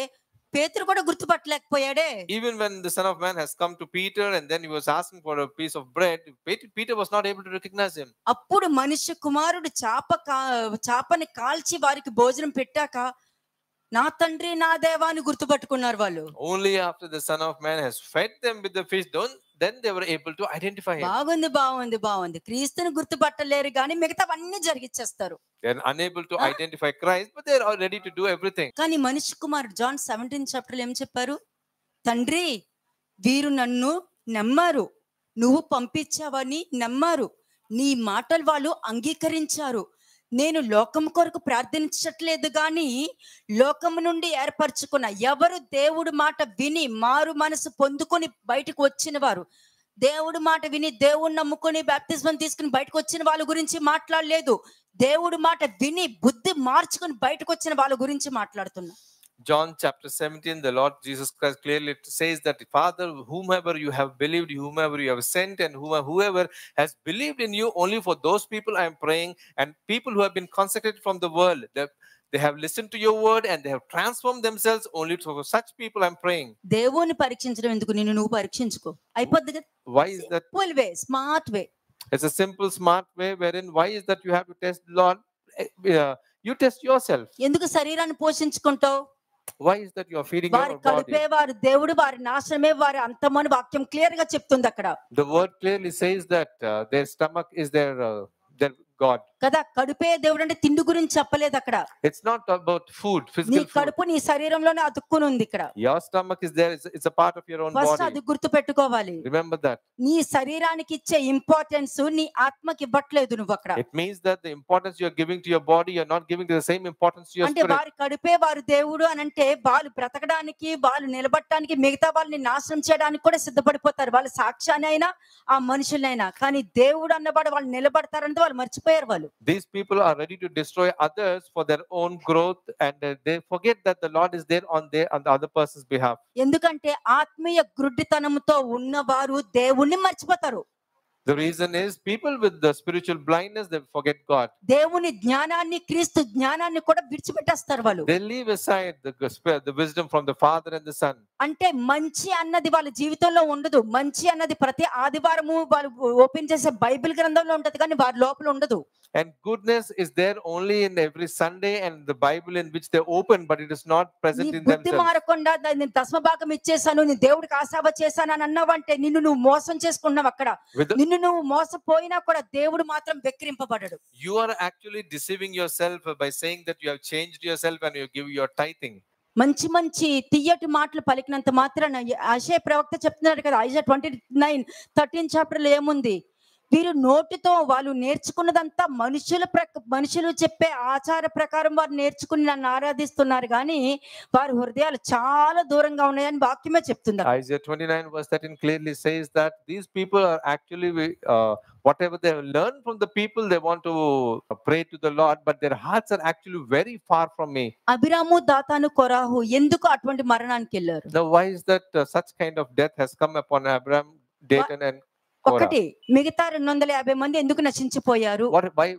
పేతురు కూడా గుర్తుపట్టలేకపోయాడే. Even when the Son of Man has come to Peter and then he was asking for a piece of bread, Peter was not able to recognize him. అప్పుడు మనుష్య కుమారుడు చాపని కాల్చి వారికి భోజనం పెట్టాక నా తండ్రి నా దేవా అని గుర్తుపట్టుకున్నారు వాళ్ళు. Only after the Son of Man has fed them with the fish, then they were able to identify him. బాగుంది. క్రీస్తుని గుర్తుపట్టలేరు కానీ మిగతావన్నీ జరిగిచ్చేస్తారు. They are unable to identify Christ, but they are ready to do everything. కానీ మనుష్య కుమారుడు John 17 చాప్టర్లో ఏం చెప్పారు? తండ్రి వీరు నన్ను నమ్మారు, నువ్వు పంపించావని నమ్మారు, నీ మాటలు వాళ్ళు అంగీకరించారు. నేను లోకం కొరకు ప్రార్థించట్లేదు గాని లోకము నుండి ఏర్పరచుకున్న ఎవరు దేవుడి మాట విని మారు మనసు పొందుకొని బయటకు వచ్చిన వారు, దేవుడి మాట విని దేవుడిని నమ్ముకొని బాప్తిస్మం తీసుకుని బయటకు వచ్చిన వాళ్ళ గురించి మాట్లాడలేదు. దేవుడి మాట విని బుద్ధి మార్చుకొని బయటకు వచ్చిన వాళ్ళ గురించి మాట్లాడుతున్నా. John chapter 17, the Lord Jesus Christ clearly says that, Father, whomever you have believed, whomever you have sent, and whoever has believed in you, only for those people I am praying, and people who have been consecrated from the world, they have listened to your word and they have transformed themselves, only for such people I am praying. దేవుని పరీక్షించడం ఎందుకు? నువ్వు పరీక్షించుకో, అయిపోద్ది కదా. Why is that? Simple way, smart way. It's a simple, smart way wherein why is that you have to test Lord? You test yourself. ఎందుకు శరీరాన్ని పోషించుకుంటావు? Why is that you are feeding your body? కడుపే వారు దేవుడు, వారి నాశనమే వారి అంతమని వాక్యం clear గా చెప్తుంది అక్కడ. The word clearly says that their stomach is their God. కదా, కడుపే దేవుడు అంటే తిండి గురించి చెప్పలేదు అక్కడ. It's not about food, physical food. నీ కడుపు నీ శరీరంలోనే అతుక్కుని ఉంది ఇక్కడ. Your stomach is there, it's a part of your own body. First అది గుర్తు పెట్టుకోవాలి. Remember that. నీ శరీరానికి ఇచ్చే ఇంపార్టెన్స్ నీ ఆత్మకి ఇవ్వట్లేదు నువ్వు అక్కడ. It means that the importance you are giving to your body, you are not giving the same importance to your అంటే spirit. వారి కడుపే వారు దేవుడు అని అంటే వాళ్ళు బ్రతకడానికి, వాళ్ళు నిలబడటానికి, మిగతా వాళ్ళని నాశనం చేయడానికి కూడా సిద్ధపడిపోతారు. వాళ్ళ సాక్ష్యాన్ని అయినా ఆ మనుషులైనా. కానీ దేవుడు అన్నవాడు వాళ్ళు నిలబడతారంటే వాళ్ళు మర్చిపోయారు. వాళ్ళు These people are ready to destroy others for their own growth, and they forget that the Lord is there on the other person's behalf. ఎందుకంటే ఆత్మీయ గుడ్డితనంతో ఉన్నవారు దేవుణ్ణి మర్చిపోతారు. The reason is people with the spiritual blindness, they forget God. దేవుని జ్ఞానాన్ని, క్రీస్తు జ్ఞానాన్ని కూడా విడిచిపెట్టేస్తారు వాళ్ళు. They leave aside the wisdom from the Father and the Son. అంటే మంచి అన్నది వాళ్ళ జీవితంలో ఉండదు. మంచి అన్నది ప్రతి ఆదివారము వాళ్ళు ఓపెన్ చేసే బైబిల్ గ్రంథంలో ఉంటది కానీ వారి లోపల ఉండదు. And goodness is there only in every Sunday and the Bible in which they open, but it is not present in బుద్ధి themselves. మారకుండా నేను దశమభాగం ఇచ్చేసాను, నీ దేవుడికి ఆశావ చేశాను అని అన్నావంటే నువ్వు మోసం చేసుకున్నావు అక్కడ. నిన్ను నువ్వు మోసపోయినా కూడా దేవుడు మాత్రం వెక్కిరింపబడడు. You are actually deceiving yourself by saying that you have changed yourself and you give your tithing. మంచి తీయటి మాటలు పలికినంత మాత్రాన యెషయా ప్రవక్త చెప్తున్నాడు కదా, యెషయా 29:13 చాప్టర్లో ఏముంది? వీరు నోటితో వాళ్ళు నేర్చుకున్నదంతా మనుషులు చెప్పే ఆచార ప్రకారం వారు నేర్చుకుని నన్ను ఆరాధిస్తున్నారు కానీ వారి హృదయాలు చాలా దూరంగా ఉన్నాయని వాక్యమే చెప్తుంది. Isaiah 29:13 clearly says that these people are actually whatever they have learned from the people, they want to pray to the Lord, but their hearts are actually very far from me. అబిరాము, దాతాను, కొరాహు ఎందుకు అటువంటి మరణానికి వెళ్ళారు? Now why is that such kind of death has come upon Abraham, Dathan and ఒకటి, మిగతా 250 మంది ఎందుకు నశించిపోయారు?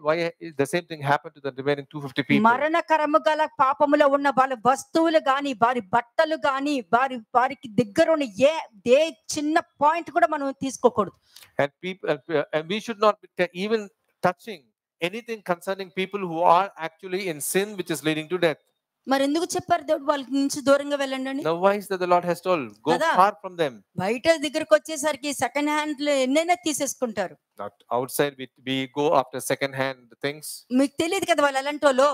Why the same thing happened to the remaining 250 people? మరణకరము గల పాపములో ఉన్న వాళ్ళ వస్తువులు గాని, వారి బట్టలు గాని, వారికి దగ్గర ఉన్న ఏ చిన్న పాయింట్ కూడా మనం తీసుకోకూడదు. And we should not be even touching anything concerning people who are actually in sin which is leading to death. మరి ఎందుకు చెప్పారు దేవుడు వాళ్ళ నుంచి దూరంగా వెళ్ళండి? Now why is that the Lord has told go far from them? బయట దగ్గరకు వచ్చేసరికి సెకండ్ హ్యాండ్ లో ఎన్నైనా తీసేసుకుంటారు. Not outside we go after second hand things. మీకు తెలియదు కదా వాళ్ళు ఎలాంటి వాళ్ళు.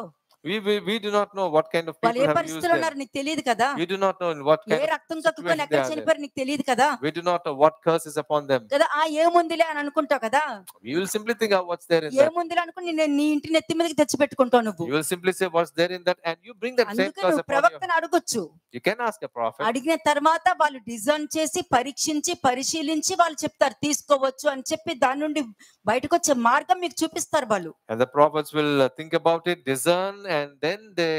We do not know what kind of people have used them. నీకు తెలియదు కదా. We do not know in what kind ఏ రక్తం కక్కుకొని ఎక్కడ చనిపోయారు నీకు తెలియదు కదా. We do not know what curse is upon them. కదా ఏముందిలే అని అనుకుంటావు కదా. We will simply think of what's there in that. ఏముందిలే అనుకుని నీ ఇంటి నెత్తి మీదకి తెచ్చి పెట్టుకుంటావు నువ్వు. You will simply say what's there in that and you bring that same curse upon you. ప్రవక్తను అడగొచ్చు. You can ask a prophet. అడిగిన తర్వాత వాళ్ళు డిజైన్ చేసి పరీక్షించి పరిశీలించి వాళ్ళు చెప్తారు తీసుకోవచ్చు అని చెప్పి దాని నుండి బయటకు వచ్చే మార్గం మీకు చూపిస్తారు వాళ్ళు. And the prophets will think about it, discern, and then they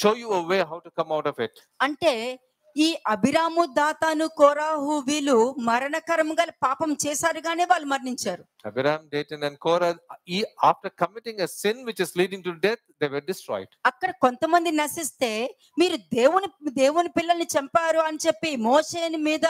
show you a way how to come out of it. అంటే ఈ అభిరాము దాతాను కోరాహు వీళ్ళు మరణకరముగా పాపం చేశారు గానే వాళ్ళు మరణించారు. Abiram, Dathan and Korah, after committing a sin which is leading to death, they were destroyed. అక్కడ కొంతమంది నశిస్తే మీరు దేవుని పిల్లల్ని చంపారు అని చెప్పి మోషేని మీద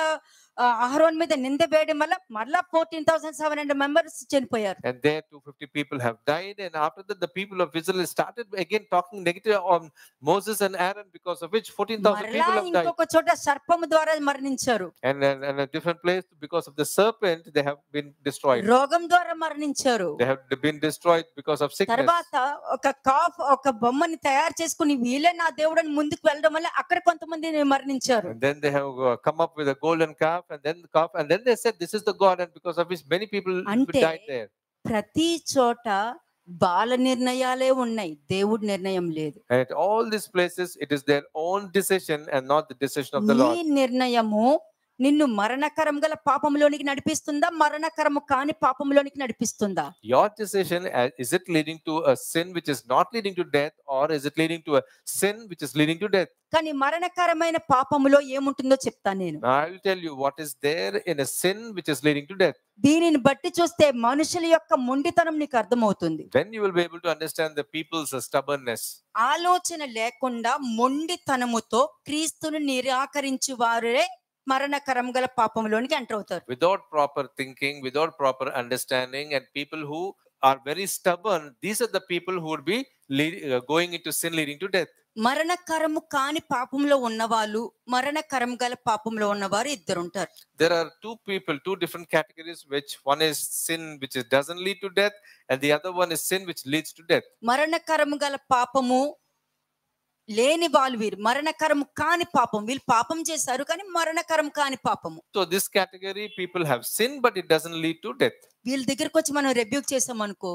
అహరోన్ మీద నింద వేయడం వల్ల మరలా 14,700 members చనిపోయారు. And there 250 people have died, and after that the people of Israel started again talking negative on Moses and Aaron, because of which 14,000 people have died. ఇంకొక చోట సర్పము ద్వారా మరణించారు. And a different place, because of the serpent, they have been destroyed. రోగం ద్వారా మరణించారు. They have been destroyed because of sickness. తర్వాత ఒక బొమ్మని తయారు చేసుకుని వీళ్ళే నా దేవుడని ముందుకు వెళ్ళడం వల్ల అక్కడ కొంతమంది మరణించారు. And then they have come up with a golden calf, and then they said this is the God, and because of which many people died there. ప్రతి చోట బాల నిర్ణయాలే ఉన్నాయి, దేవుడి నిర్ణయం లేదు. And at all these places it is their own decision and not the decision of the Lord. నీ నిర్ణయము నిన్ను మరణకరం గల పాపంలోనికి నడిపిస్తుందా, మరణకరము కాని పాపంలోనికి నడిపిస్తుందా? Your decision, is it leading to a sin which is not leading to death, or is it leading to a sin which is leading to death? కానీ మరణకరమైన పాపములో ఏముంటుందో చెప్తాను నేను. I will tell you what is there in a sin which is leading to death. దీనిని బట్టి చూస్తే మనుషుల యొక్క మొండితనం నీకు అర్థమవుతుంది. Then you will be able to understand the people's stubbornness. ఆలోచన లేకుండా మొండితనముతో క్రీస్తును నిరాకరించు వారే మరణకరం గల పాపంలోనికి ఎంటర్ అవుతారు. Without proper thinking, without proper understanding, and people who are very stubborn, these are the people who would be going into sin leading to death. మరణకరము కాని పాపంలో ఉన్నవాళ్ళు, మరణకరం గల పాపంలో ఉన్నవారు ఇద్దరు ఉంటారు. There are two different categories, which one is sin which doesn't lead to death, and the other one is sin which leads to death. మరణకరము గల పాపము లేని వాళ్ళు వీరు, మరణకరము కాని పాపం, వీళ్ళు పాపం చేశారు కానీ మరణకరం కాని పాపము. So this category people have sin, but it doesn't lead to death. వీళ్ళ దగ్గరకు వచ్చి మనం రెబ్యూక్ చేసాం అనుకో,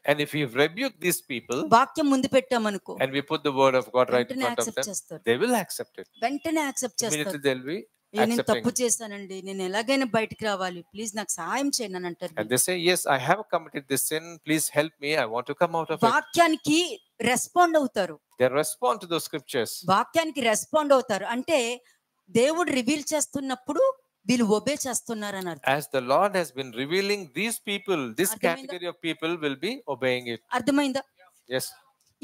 and if we rebuke these people, వాక్యం ముందు పెట్టామనుకో, and we put the word of God right in front of them, they will accept it. వెంటనే accept చేస్తారు. Immediately they'll be నేను accepting. తప్పు చేశానండి, నేను ఎలాగైనా బయటికి రావాలి, ప్లీజ్ నాకు సహాయం చేయండి అని అంటారు. And they say, yes, I have committed this sin, please help me, I want to come out of it. వాక్యానికి రెస్పాండ్ అవుతారు. They respond to those scriptures. వాక్యానికి రెస్పాండ్ అవుతారు అంటే దేవుడు రివీల్ చేస్తున్నప్పుడు వీళ్ళు ఒబే చేస్తున్నారు అని అర్థం. As the Lord has been revealing, these people, this category of people will be obeying it. అర్థమైందా? Yes.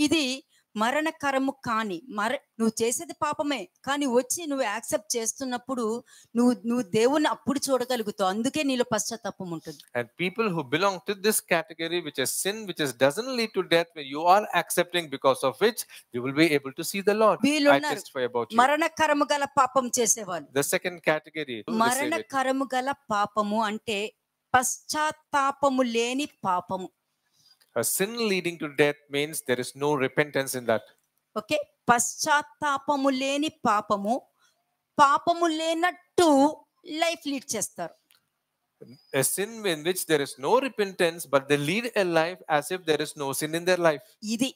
ఇది మరణకరము కాని నువ్వు చేసేది పాపమే, కానీ వచ్చి నువ్వు యాక్సెప్ట్ చేస్తున్నప్పుడు నువ్వు దేవుణ్ణి అప్పుడు చూడగలుగుతావు. అందుకే నీలో పశ్చాత్తాపం ఉంటుంది. And people who belong to this category, which is sin, which doesn't lead to death, when you are accepting, because of which you will be able to see the Lord. I testify about you. మరణకరము గల పాపం చేసేవాళ్ళు. The second category, మరణకరము గల పాపము అంటే పశ్చాత్తాపము లేని పాపము. A sin leading to death means there is no repentance in that. Okay, పశ్చాత్తాపము లేని పాపము, పాపము లేనట్టు లైఫ్ లీడ్ చేస్తారు. A sin in which there is no repentance, but they lead a life as if there is no sin in their life. ఇది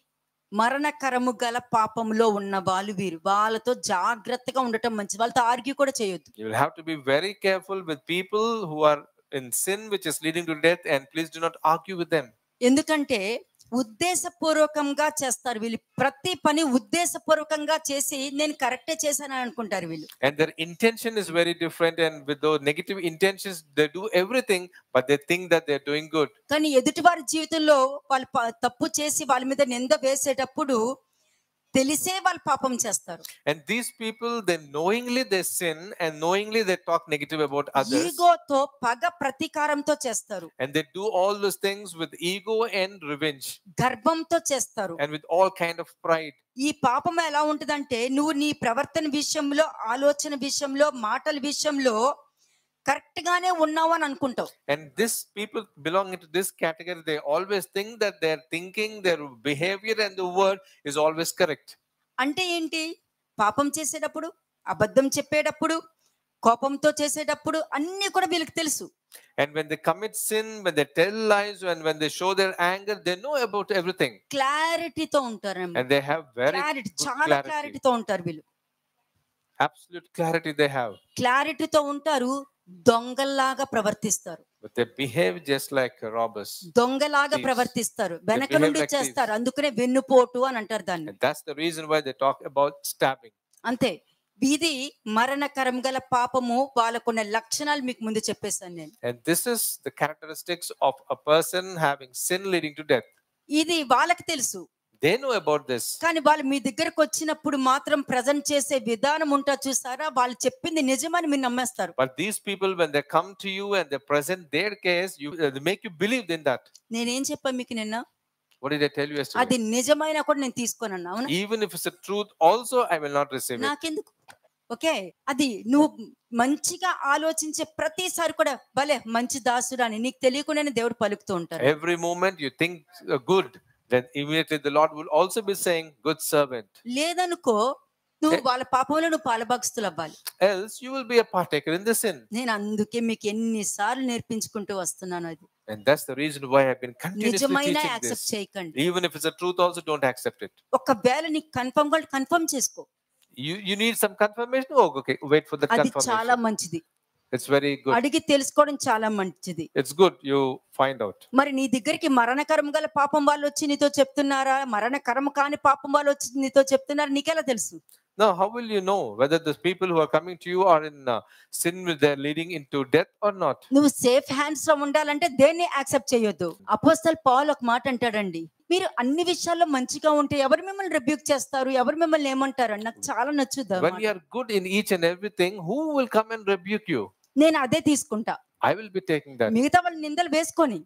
మరణకరము గల పాపంలో ఉన్న వాళ్ళు వీరు. వాళ్ళతో జాగ్రత్తగా ఉండటం మంచిది. వాళ్ళతో ఆర్గ్యూ కూడా చేయొద్దు. You will have to be very careful with people who are in sin which is leading to death, and please do not argue with them. ఎందుకంటే ఉద్దేశపూర్వకంగా చేస్తారు వీళ్ళు. ప్రతి పని ఉద్దేశపూర్వకంగా చేసి నేను కరెక్టే చేశాను అనుకుంటారు వీళ్ళు. And their intention is very different, and with those negative intentions they do everything, but they think that they are doing good. కానీ ఎదుటివారి జీవితంలో వాళ్ళు తప్పు చేసి వాళ్ళ మీద నింద వేసేటప్పుడు తెలిసే వాళ్ళు పాపం చేస్తారు. And these people, they knowingly they sin, and knowingly they talk negative about others. ఈగోతో పగ ప్రతీకారంతో చేస్తారు. And they do all those things with ego and revenge. గర్వంతో చేస్తారు. And with all kind of pride. ఈ పాపం ఎలా ఉంటదంటే నువ్వు నీ ప్రవర్తన విషయంలో, ఆలోచన విషయంలో, మాటల విషయంలో కరెక్ట్ గానే ఉన్నావు అని అనుకుంటావు. And this people belonging to this category, they always think that their thinking, their behavior and the word is always correct. అంటే ఏంటి? పాపం చేసేటప్పుడు, అబద్ధం చెప్పేటప్పుడు, కోపంతో చేసేటప్పుడు అన్ని కూడా వీళ్ళకి తెలుసు. And when they commit sin, when they tell lies, and when they show their anger, they know about everything. క్లారిటీతో ఉంటారు. And they have very చాలా క్లారిటీతో ఉంటారు వీళ్ళు. Absolute clarity they have. క్లారిటీతో ఉంటారు, దొంగల్లాగా ప్రవర్తిస్తారు. But they behave just like robbers. దొంగలాగా Thieves. ప్రవర్తిస్తారు, వెనక behave నుండి like చేస్తారు, thieves. అందుకనే వెన్నుపోటు అని అంటారు దాన్ని. And that's the reason why they talk about stabbing. అంతే. ఇది మరణకరం గల పాపము. వాళ్ళకున్న లక్షణాలు మీకు ముందు చెప్పేశాను నేను. And this is the characteristics of a person having sin leading to death. ఇది వాళ్ళకి తెలుసు. They know about this. కానీ వాళ్ళు మీ దగ్గరకు వచ్చినప్పుడు మాత్రం ప్రజెంట్ చేసే విధానం ఉంటా చూసారా, వాళ్ళు చెప్పింది నిజమని మీరు నమ్మేస్తారు. But these people, when they come to you and they present their case, they make you believe in that. నేనేం చెప్పాను మీకు నిన్న? What did I tell you yesterday? అది నిజమైనా కూడా నేను తీసుకోనన్నా, అవునా? Even if it's a truth also, I will not receive it. నాకెందుకు? ఓకే, అది నువ్వు మంచిగా ఆలోచించే ప్రతిసారి కూడా భలే మంచి దాసుడు అని నీకు తెలియకుండానే దేవుడు పలుకుతూ ఉంటారు. Every moment you think good, then immediately the Lord will also be saying, good servant. లేదనుకో, నువ్వు వాళ్ళ పాపంలో నువ్వు పాలభాగస్తులు అవ్వాలి. Else you will be a partaker in the sin. నేను అందుకే మీకు ఎన్నిసార్లు నేర్పించుకుంటూ వస్తున్నాను అది. And that's the reason why I've been continuously నిజమైన teaching యాక్సెప్ట్ this. చేయకండి. Even if it's a truth also, don't accept it. ఒకవేళ నీకు కన్ఫర్మ్ చేసుకో. You need some confirmation. Oh, okay, wait for the అది చాలా confirmation. మంచిది. It's very good. అడిగి తెలుసుకోవడం చాలా మంచిది. It's good you find out. మరి నీ దగ్గరికి మరణకరం గల పాపం వాళ్ళు వచ్చి నీతో చెప్తున్నారా, మరణకరం కాని పాపం వాళ్ళు వచ్చి నీతో చెప్తున్నారా, నీకెలా తెలుసు? Now, how will you know whether the people who are coming to you are in sin, they're leading into death or not? నువ్వు సేఫ్ హ్యాండ్స్ లో ఉండాలంటే దేన్ని యాక్సెప్ట్ చేయొద్దు. అపోస్తల్ పౌలు ఒక మాట అంటాడండి, మీరు అన్ని విషయాల్లో మంచిగా ఉంటే ఎవరు మిమ్మల్ని రిబ్యూక్ చేస్తారు, ఎవరు మిమ్మల్ని ఏమంటారు అని. నాకు చాలా నచ్చుద్ది. When you are good in each and everything, who will come and rebuke you? నేను అదే తీసుకుంటా. I will be taking that. మిగతా వాళ్ళు నిందలు వేసుకొని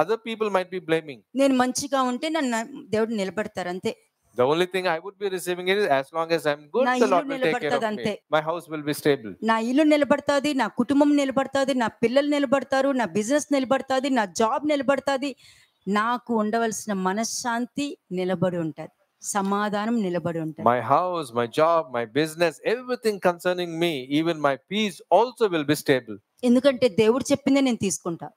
Other people might be blaming. నేను మంచిగా ఉంటే నన్ను దేవుడు నిలబెడతారు అంతే. The only thing I would be receiving it is as long as I'm good, నా the ఇల్లు Lord will take care of నిలబడతది me. My house will be stable. నా ఇల్లు నిలబడతాది, నా కుటుంబం నిలబడతాది, నా పిల్లలు నిలబడతారు, నా బిజినెస్ నిలబడతాది, నా జాబ్ నిలబడతాది, నాకు ఉండవలసిన మనశ్శాంతి నిలబడి ఉంటది, సమాధానం నిలబడి ఉంటది. My house, my job, my business, everything concerning me, even my peace also will be stable. ఎందుకంటే దేవుడు చెప్పిందే నేను తీసుకుంటా.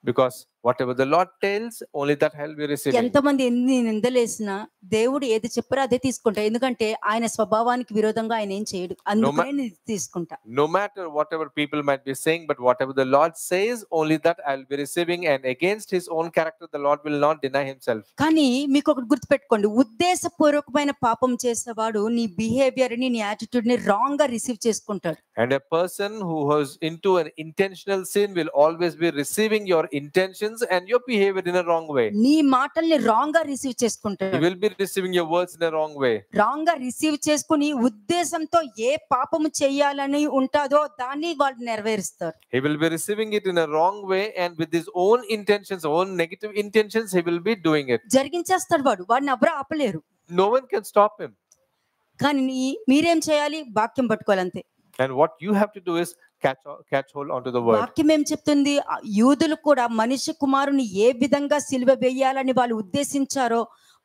Because whatever the Lord tells, only that I will be receiving. ఎంతమంది ఎన్ని నిందలేసినా దేవుడు ఏది చెప్పారో అదే తీసుకుంటా. ఎందుకంటే ఆయన స్వభావానికి విరోధంగా ఆయన ఏం చేయడు, అందుకనే నేను తీసుకుంటా. No matter whatever people might be saying, but whatever the Lord says, only that I will be receiving. And against his own character, the Lord will not deny himself. కానీ మీకు ఒకటి గుర్తుపెట్టుకోండి, ఉద్దేశపూర్వకమైన పాపం చేసేవాడు నీ బిహేవియర్ ని, నీ యాటిట్యూడ్ ని రాంగ్ గా రిసీవ్ చేసుకుంటాడు. And a person who was into an intentional sin will always be receiving your intentions and your behavior in a wrong way. నీ మాటల్ని రాంగ్ గా రిసీవ్ చేసుకుంటాడు. He will be receiving your words in a wrong way. Wrong గా receive చేసుకుని ఉద్దేశంతో ఏ పాపము చేయాలని ఉంటుందో దాన్ని వాళ్ళు నెరవేరుస్తారు. He will be receiving it in a wrong way, and with his own intentions, own negative intentions, he will be doing it. జరిగించేస్తాడు వాడు, వాడిని ఎవరు ఆపలేరు. No one can stop him. కానీ మీరేం చేయాలి? వాక్యం పట్టుకోవాలి అంతే. And what you have to do is catch hold onto the word. వాక్యం ఏం చెప్తుంది? యూదులు కూడా మనిషి కుమారుని ఏ విధంగా సిలువ వేయాలని వాళ్ళు ఉద్దేశించారో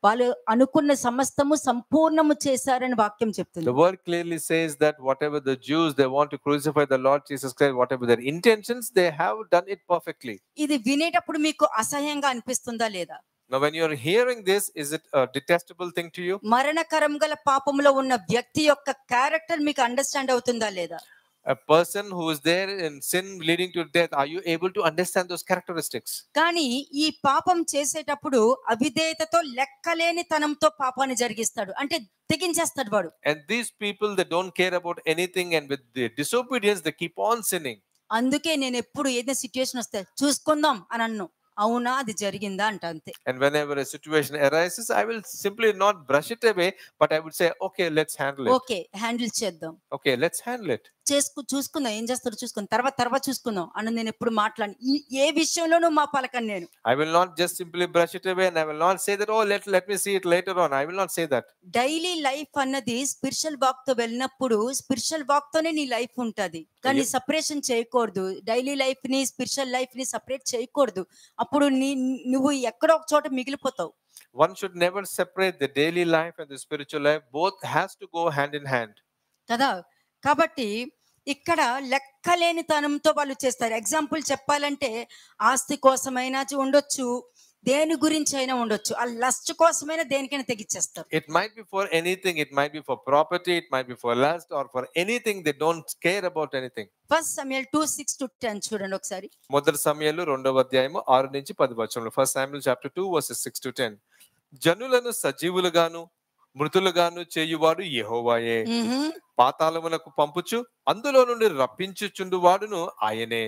వాళ్ళు అనుకున్న సమస్తము సంపూర్ణము చేశారని వాక్యం చెప్తుంది. The word clearly says that whatever the Jews, they want to crucify the Lord Jesus Christ, whatever their intentions, they have done it perfectly. ఇది వినేటప్పుడు మీకు అసహ్యంగా అనిపిస్తుందా లేదా? Now when you are hearing this, is it a detestable thing to you? మరణకరం గల పాపంలో ఉన్న వ్యక్తి యొక్క క్యారెక్టర్ మీకు అండర్స్టాండ్ అవుతుందా లేదా? A person who is there in sin leading to death, are you able to understand those characteristics? కానీ ఈ పాపం చేసేటప్పుడు అవిధేయతతో లెక్కలేని తనంతో పాపాన్ని జరిగిస్తాడు, అంటే తెగించేస్తాడు వాడు. And these people, they don't care about anything, and with the disobedience they keep on sinning. అందుకే నేను ఎప్పుడు ఏదైనా సిచ్యుయేషన్ వస్తే చూసుకుందాం అని అన్ను, అవునా అది జరిగిందా అంట అంతే. And whenever a situation arises, I will simply not brush it away, but I would say, okay, let's handle it. Okay handle చేద్దాం, Okay, let's handle it. చూసుకుందాం, ఏం చేస్తారో చూసుకుందాం, తర్వాత చూసుకుందాం అని నేను ఎప్పుడు మాట్లాడి ఏ విషయంలోనూ మా పలకని నేను. I will not just simply brush it away, and I will not say that, oh, let me see it later on. I will not say that. Daily life అన్నది స్పిరిచువల్ వాక్ తో వెళ్ళినప్పుడు స్పిరిచువల్ వాక్ తోనే నీ life ఉంటది, కానీ separation చేయకూడదు. Daily life ని spiritual life ని సపరేట్ చేయకూడదు. అప్పుడు నువ్వు ఎక్కడో ఒక చోట మిగిలిపోతావు. One should never separate the daily life and the spiritual life. Both has to go hand in hand. కదా, కాబట్టి ఇక్కడ లెక్కలేని తనంతో వాళ్ళు చేస్తారు. ఎగ్జాంపుల్ చెప్పాలంటే ఆస్తి కోసమైనా ఉండొచ్చు, దేని గురించి అయినా ఉండొచ్చు, ఆ లస్ట్ కోసమైనా దేనికైనా తెగిచ్చేస్తారు. It might be for anything. It might be for property. It might be for lust or for anything. They don't care about anything. 1 Samuel 2:6-10 చూడండి ఒకసారి. మొదటి సమయాలు 2వ అధ్యాయము 6 నుంచి 10 వచనములు. 1 Samuel chapter 2 verses 6 to 10. జనులను సజీవులుగాను మృతులుగాను చేయువాడు యెహోవాయే. పాతాళమునకు పంపుచు అందులో నుండి రప్పించుచుండు వాడును ఆయనే.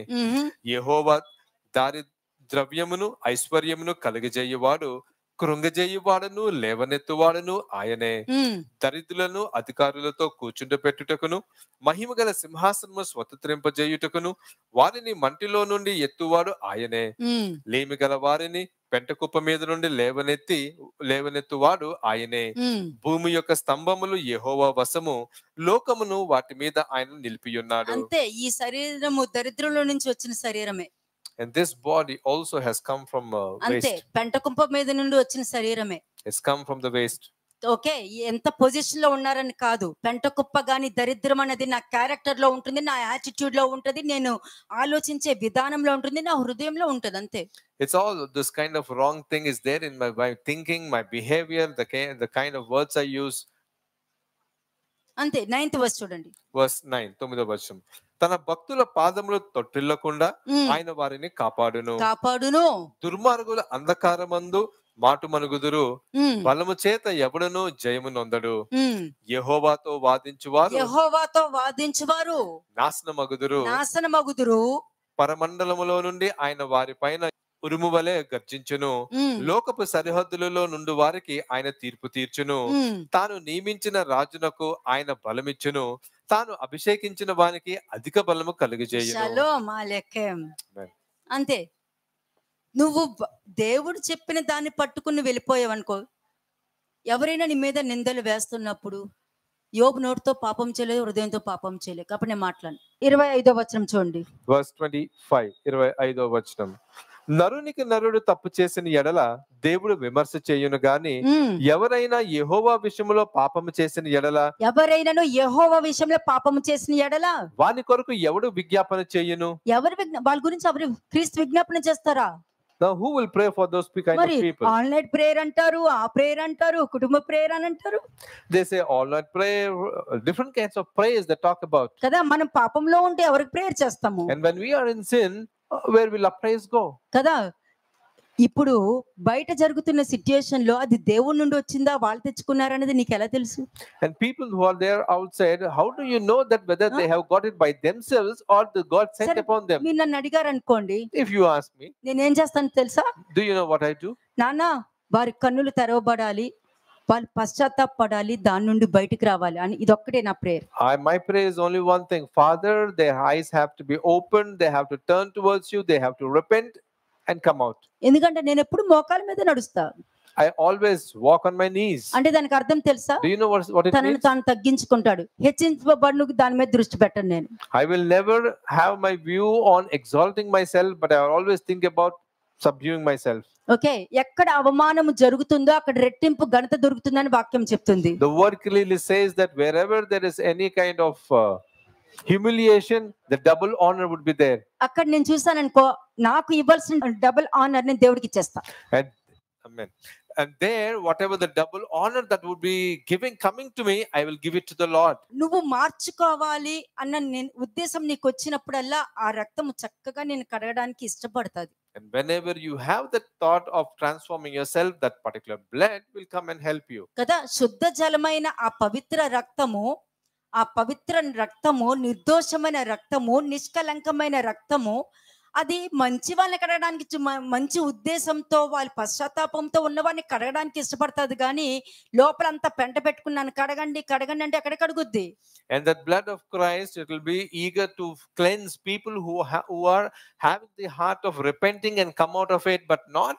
యెహోవా దారి ద్రవ్యమును ఐశ్వర్యమును కలుగజేయువాడు, కృంగజేయువాడును లేవనెత్తువాడును ఆయనే. దరిద్రులను అధికారులతో కూర్చుండపెట్టుటకును మహిమగల సింహాసనము స్వతంత్రింపజేయుటకును వారిని మంటిలో నుండి ఎత్తువాడు ఆయనే. లేమిగల వారిని పెంట కుప్ప మీద నుండి లేవనెత్తువాడు ఆయనే. భూమి యొక్క స్తంభములు యెహోవా వశము, లోకమును వాటి మీద ఆయన నిలిపియున్నాడు. అంతే, ఈ శరీరము దరిద్రంలో నుంచి వచ్చిన శరీరమే. And this body also has come from అంతే, waste. పెంట కుంప మీద నుండి వచ్చిన శరీరమే. It's come from the waste. Okay, ఎంత పొజిషన్ లో ఉన్నారని కాదు, పెంట కుప్ప గాని దరిద్రం అనేది నా క్యారెక్టర్ లో ఉంటుంది, నా యాటిట్యూడ్ లో ఉంటుంది, నేను ఆలోచించే విధానంలో ఉంటుంది, నా హృదయంలో ఉంటుంది. అంతే. It's all this kind of wrong thing is there in my thinking, my behavior, the kind of words I use. అంతే. 9th verse చూడండి. Verse 9, 9వ వచనం. తన భక్తుల పాదములు తొట్టిల్లకుండా ఆయన వారిని కాపాడును. దుర్మార్గుల అంధకారమందు మాటు మనుగుదురు, బలము చేత ఎవడును జయము నొందడు. యెహోవాతో వాదించువారు నాశనమగుదురు. పరమండలములో నుండి ఆయన వారి పైన ఉరుము వలె గర్జించును. లోకపు సరిహద్దులలో నుండి వారికి ఆయన తీర్పు తీర్చును. తాను నియమించిన రాజునకు ఆయన బలమిచ్చును. తాను అభిషేకించిన వానికి అధిక బలము కలుగజేయును. అంతే. నువ్వు దేవుడు చెప్పిన దాన్ని పట్టుకుని వెళ్ళిపోయావనుకో, ఎవరైనా నీ మీద నిందలు వేస్తున్నప్పుడు, యోబు నోటితో పాపం చేయలేదు, హృదయంతో పాపం చేయలేదు కాబట్టి నేను మాట్లాడను. 25వ వచనం చూడండి. Verse 25, 25వ వచనం. నరునికి నరుడు తప్పు చేసిన ఎడల దేవుడు విమర్శ చేయును గాని, ఎవరైనా యెహోవా విషయంలో పాపము చేసిన ఎడల వాని కొరకు ఎవడు విజ్ఞాపన చేయును? వాళ్ళ గురించి ఎవరు క్రీస్తు విజ్ఞాపన చేస్తారా? Now who will pray for those kind of people? Online prayer అంటారు, ఆ ప్రేయర్ అంటారు, కుటుంబ ప్రేయర్ అని అంటారు. They say all night prayer, different kinds of prayers they talk about. కదా, మనం పాపంలో ఉంటే ఎవరికి ప్రేయర్ చేస్తాము? And when we are in sin, where will our praise go? కదా, ఇప్పుడు బయట జరుగుతున్న సిట్యుయేషన్ లో అది దేవుడి నుండి వచ్చిందా వాళ్ళు తెచ్చుకున్నారనేది నీకు ఎలా తెలుసు? And people who are there outside, how do you know that whether they have got it by themselves or the God sent upon them? మీరు నన్ను అడిగారు అనుకోండి, if you ask me, నేనేం చేస్తాను తెలుసా? do you know what I do? నాన్న, వారి కన్నులు తెరవబడాలి, వాళ్ళు పశ్చాత్తాపడాలి, దాని నుండి బయటికి రావాలి అని, ఇదొక్కటే నా prayer. My prayer is only one thing. Father, their eyes have to be opened, they have to turn towards you, they have to repent and come out. ఎందుకంటే నేను ఎప్పుడు మోకాళ్ళ మీద నడుస్తా. I always walk on my knees. అంటే దానికి అర్థం తెలుసా? Do you know what it తనను తాను తగ్గించుకుంటాడు. హెచ్చించబడును దాని మీద దృష్టి పెట్టను నేను. I will never have my view on exalting myself, but I always think about subduing myself. Okay, ఎక్కడ అవమానము జరుగుతుందో అక్కడ రెట్టింపు ఘనత దొరుకుతుందని వాక్యం చెప్తుంది. The word clearly says that wherever there is any kind of humiliation, the double honor would be there. అక్కడ నేను చూసాను అనుకో, నాకు ఇవ్వాల్సిన డబుల్ ఆనర్ నేను దేవుడికి ఇచ్చేస్తా. And amen. And there, whatever the double honor that would be coming to me, I will give it to the Lord. నువ్వు మార్చుకోవాలి అన్న ఉద్దేశం నీకు వచ్చినప్పుడల్లా ఆ రక్తము చక్కగా నేను కడగడానికి ఇష్టపడుతుంది. And whenever you have the thought of transforming yourself, that particular blood will come and help you. కదా, శుద్ధ జలమైన ఆ పవిత్ర రక్తము, ఆ పవిత్ర రక్తము, నిర్దోషమైన రక్తము, నిష్కలంకమైన రక్తము, అది మంచి వాళ్ళని కడగడానికి, మంచి ఉద్దేశంతో వాళ్ళ పశ్చాత్తాపంతో ఉన్న వాడిని కడగడానికి ఇష్టపడుతుంది కానీ లోపలంతా పెంట పెట్టుకున్నాను కడగండి కడగండి అంటే ఎక్కడ కడుగుద్ది? And that blood of Christ, it will be eager to cleanse people who are having the heart of repenting and come out of it, but not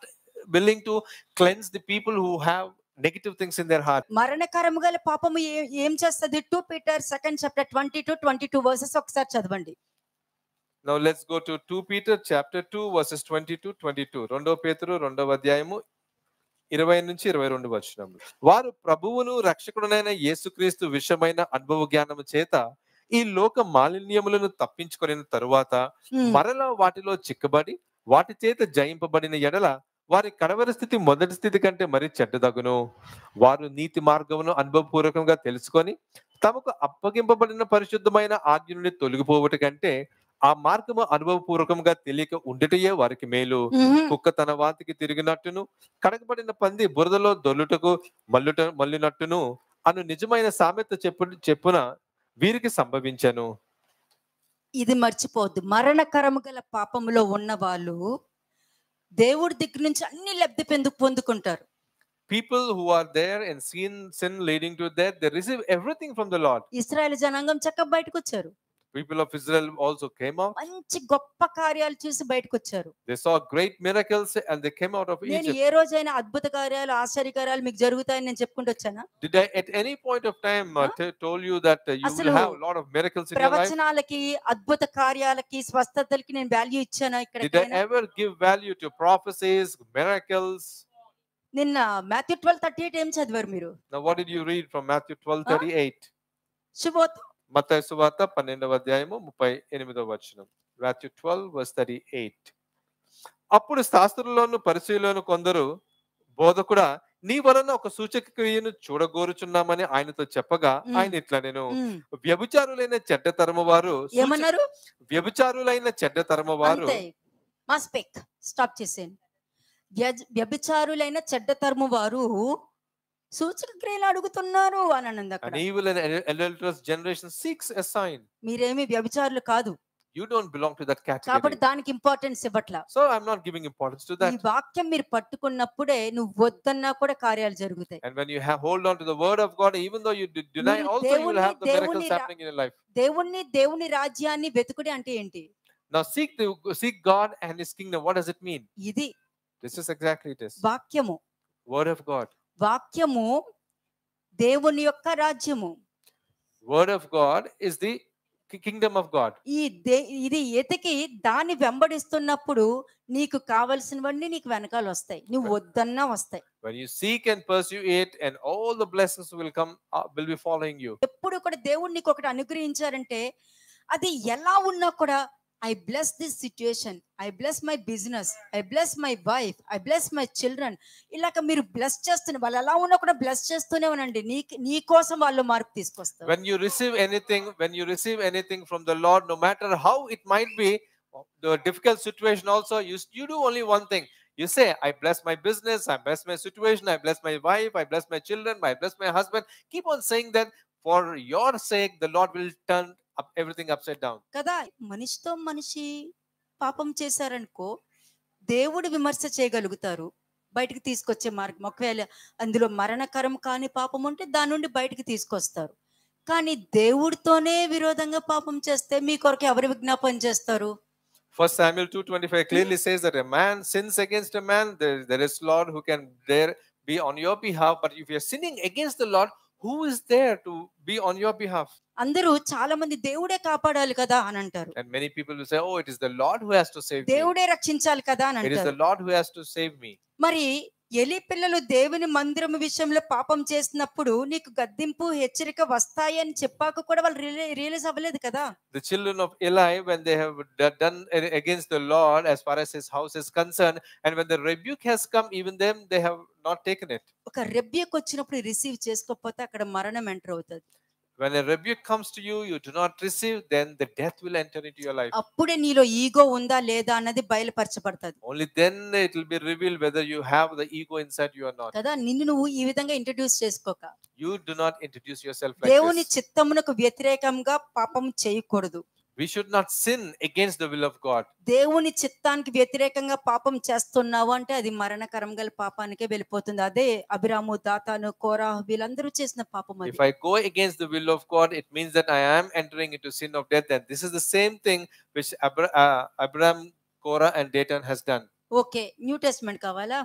willing to cleanse the people who have negative things in their heart. మరణకరము గల పాపము ఏం చేస్తుంది? 2 Peter 2nd chapter 20-22 verses ఒకసారి చదవండి. Now let's go to 2 Peter chapter 2 verses 20-22. 2 పేతురు 2వ అధ్యాయము 20 నుంచి 22 వచనములు. వారు ప్రభువును రక్షకుడునైన యేసుక్రీస్తు విషయమైన అనుభవ జ్ఞానము చేత ఈ లోక మాలిన్యములను తప్పించుకొనిన తరువాత మరలా వాటిలో చిక్కబడి వాటి చేత జయింపబడిన ఎడల వారి కడవరి స్థితి మొదటి స్థితి కంటే మరి చెడ్డదగును. వారు నీతి మార్గమును అనుభవపూర్వకంగా తెలుసుకొని తమకు అప్పగింపబడిన పరిశుద్ధమైన ఆజ్ఞ నుండి తొలగిపోవట కంటే ఆ మార్గము అనుభవపూర్వకంగా తెలియక ఉండటయే వారికి మేలు. కుక్క తన వాతికి తిరిగినట్టును కడగబడిన పంది బురదలో దొల్లుటకు మల్లినట్టును అను నిజమైన సామెత చెప్పున వీరికి సంభవించెను. ఇది మర్చిపోవద్దు. మరణకరము గల పాపములో ఉన్న వాళ్ళు దేవుడి దగ్గర నుంచి అన్ని లబ్ధి పొందుకుంటారు. People who are there and sin leading to death, they receive everything from the Lord. ఇశ్రాయేలు జనాంగం చక్కగా బయటకు వచ్చారు. People of Israel also came out. మంచి గొప్ప కార్యాలు చూసి బయటకు వచ్చారు. They saw great miracles and they came out of నేను Egypt. ఏ రోజైనా అద్భుత కార్యాలు ఆశ్చర్య కార్యాలు మీకు జరుగుతాయని నేను చెప్పుకుంటూ వచ్చానా? Did I at any point of time told you that you will అసలు have a lot of miracles in your life? ప్రవచనాలకి, అద్భుత కార్యాలకి, స్వస్థతలకి నేను వాల్యూ ఇచ్చానా ఇక్కడ? Did I ever give value to prophecies, miracles? నిన్న మాథ్యూ 12:38 ఏం చదివారు మీరు? Now what did you read from Matthew 12:38? శుభోత్ మత్తయి సువార్త 12వ అధ్యాయము 38వ వచనం. Matthew 12:38. అప్పుడు శాస్త్రుల్లోను పరిసయ్యుల్లోను కొందరు, బోధకుడా, నీ వలన ఒక సూచక క్రియను చూడగోరుచున్నామని ఆయనతో చెప్పగా ఆయన ఇట్లా నేను వ్యభిచారులైన చెడ్డ తరము వారు ఏమన్నారు? వ్యభిచారులైన చెడ్డ తరము వారు స్టాప్ చేసేయండి. వ్యభిచారులైన చెడ్డ తరము వారు సూచక క్రియలు అడుగుతున్నారు అని అన్నది అక్కడ. An evil and adulterous generation seeks a sign. మీరేమి వ్యభిచారులు కాదు. You don't belong to that కాబట్టి category. దానికి importance ఇవ్వట్లా. So I'm not giving importance to ఈ that. వాక్యం మీరు పట్టుకున్నప్పుడే నువ్వు వద్దన్నా కూడా కార్యాలు జరుగుతాయి. And when you hold on to the word of God, even though you deny, మీరు also you will have the miracles happening in your life. దేవుని రాజ్యాన్ని వెతుకుడి అంటే ఏంటి? Now seek God and His kingdom. What does it mean? ఇది This is exactly it is. వాక్యము. Word of God. వాక్యము దేవుని యొక్క రాజ్యము. Word of God is the kingdom of God. ఇది ఎతికి దాన్ని వెంబడిస్తున్నప్పుడు నీకు కావలసినవన్నీ నీకు వెనకాల వస్తాయి. నువ్వు వద్దన్నా వస్తాయి. When you seek and pursue it, and all the blessings will come, will be following you. ఎప్పుడు కూడా దేవుడు నీకు ఒకటి అనుగ్రహించారంటే అది ఎలా ఉన్నా కూడా I bless this situation, I bless my business, I bless my wife, I bless my children. ఇలాగ మీరు బ్లెస్ చేస్తున్న వాళ్ళు ఎలా ఉన్నా కూడా బ్లెస్ చేస్తూనే ఉండండి. నీ కోసం వాళ్ళు మార్పు తీసుకొస్తారు. When you receive anything from the Lord, no matter how it might be, the difficult situation also, you do only one thing. You say, I bless my business, I bless my situation, I bless my wife, I bless my children, I bless my husband. Keep on saying that. For your sake, the Lord will turn everything upside down. కదా, మనిషితో మనిషి పాపం చేశారనుకో దేవుడు విమర్శ చేయగలుగుతారు, బయటికి తీసుకొచ్చే మార్గం. ఒకవేళ అందులో మరణకరం కాని పాపం ఉంటే దాని నుండి బయటికి తీసుకొస్తారు. కానీ దేవుడితోనే విరోధంగా పాపం చేస్తే మీ కొరకు ఎవరు విజ్ఞాపన చేస్తారు? 1 Samuel 2:25 clearly says that a man sins against a man, there is Lord who can there be on your behalf. But if you are sinning against the Lord, who is there to be on your behalf? అందరూ చాలా మంది దేవుడే కాపాడాలి కదా అని అంటారు. And many people will say, oh, it is the Lord who has to save me. దేవుడే రక్షించాలి కదా అని It is the అంటారు. Lord who has to save me. మరి ఎలి పిల్లలు దేవుని మందిరం విషయంలో పాపం చేసినప్పుడు నీకు గద్దింపు హెచ్చరిక వస్తాయి అని చెప్పాక కూడా వాళ్ళు రియలైజ్ అవ్వలేదు కదా. The children of Eli, when they have done against the Lord as far as his house is concerned, and when the rebuke has come, even them they have not taken it. ఒక rebuke వచ్చినప్పుడు receive చేసుకోకపోతే అక్కడ మరణం enter అవుతుంది. When a rebuke comes to you, you do not receive, then the death will enter into your life. అప్పుడే నీలో ego ఉందా లేదా అన్నది బయలుపరచబడుతుంది. Only then it will be revealed whether you have the ego inside you or not. కదా, నిన్ను నువ్వు ఈ విధంగా ఇంట్రడ్యూస్ చేసుకోక. You do not introduce yourself like దేవుని this. చిత్తమునకు వ్యతిరేకంగా పాపం చేయకూడదు. We should not sin against the will of God. దేవుని చిత్తానికి వ్యతిరేకంగా పాపం చేస్తున్నావు అంటే అది మరణకరం గల పాపానికే వెళ్ళిపోతుంది. అదే అభిరాము, దాతాను, కోరాహు వీళ్ళందరూ చేసిన పాపం అది. If I go against the will of God, it means that I am entering into sin of death. And this is the same thing which Abraham, Korah and Dathan has done. Okay, new testament కావాలా?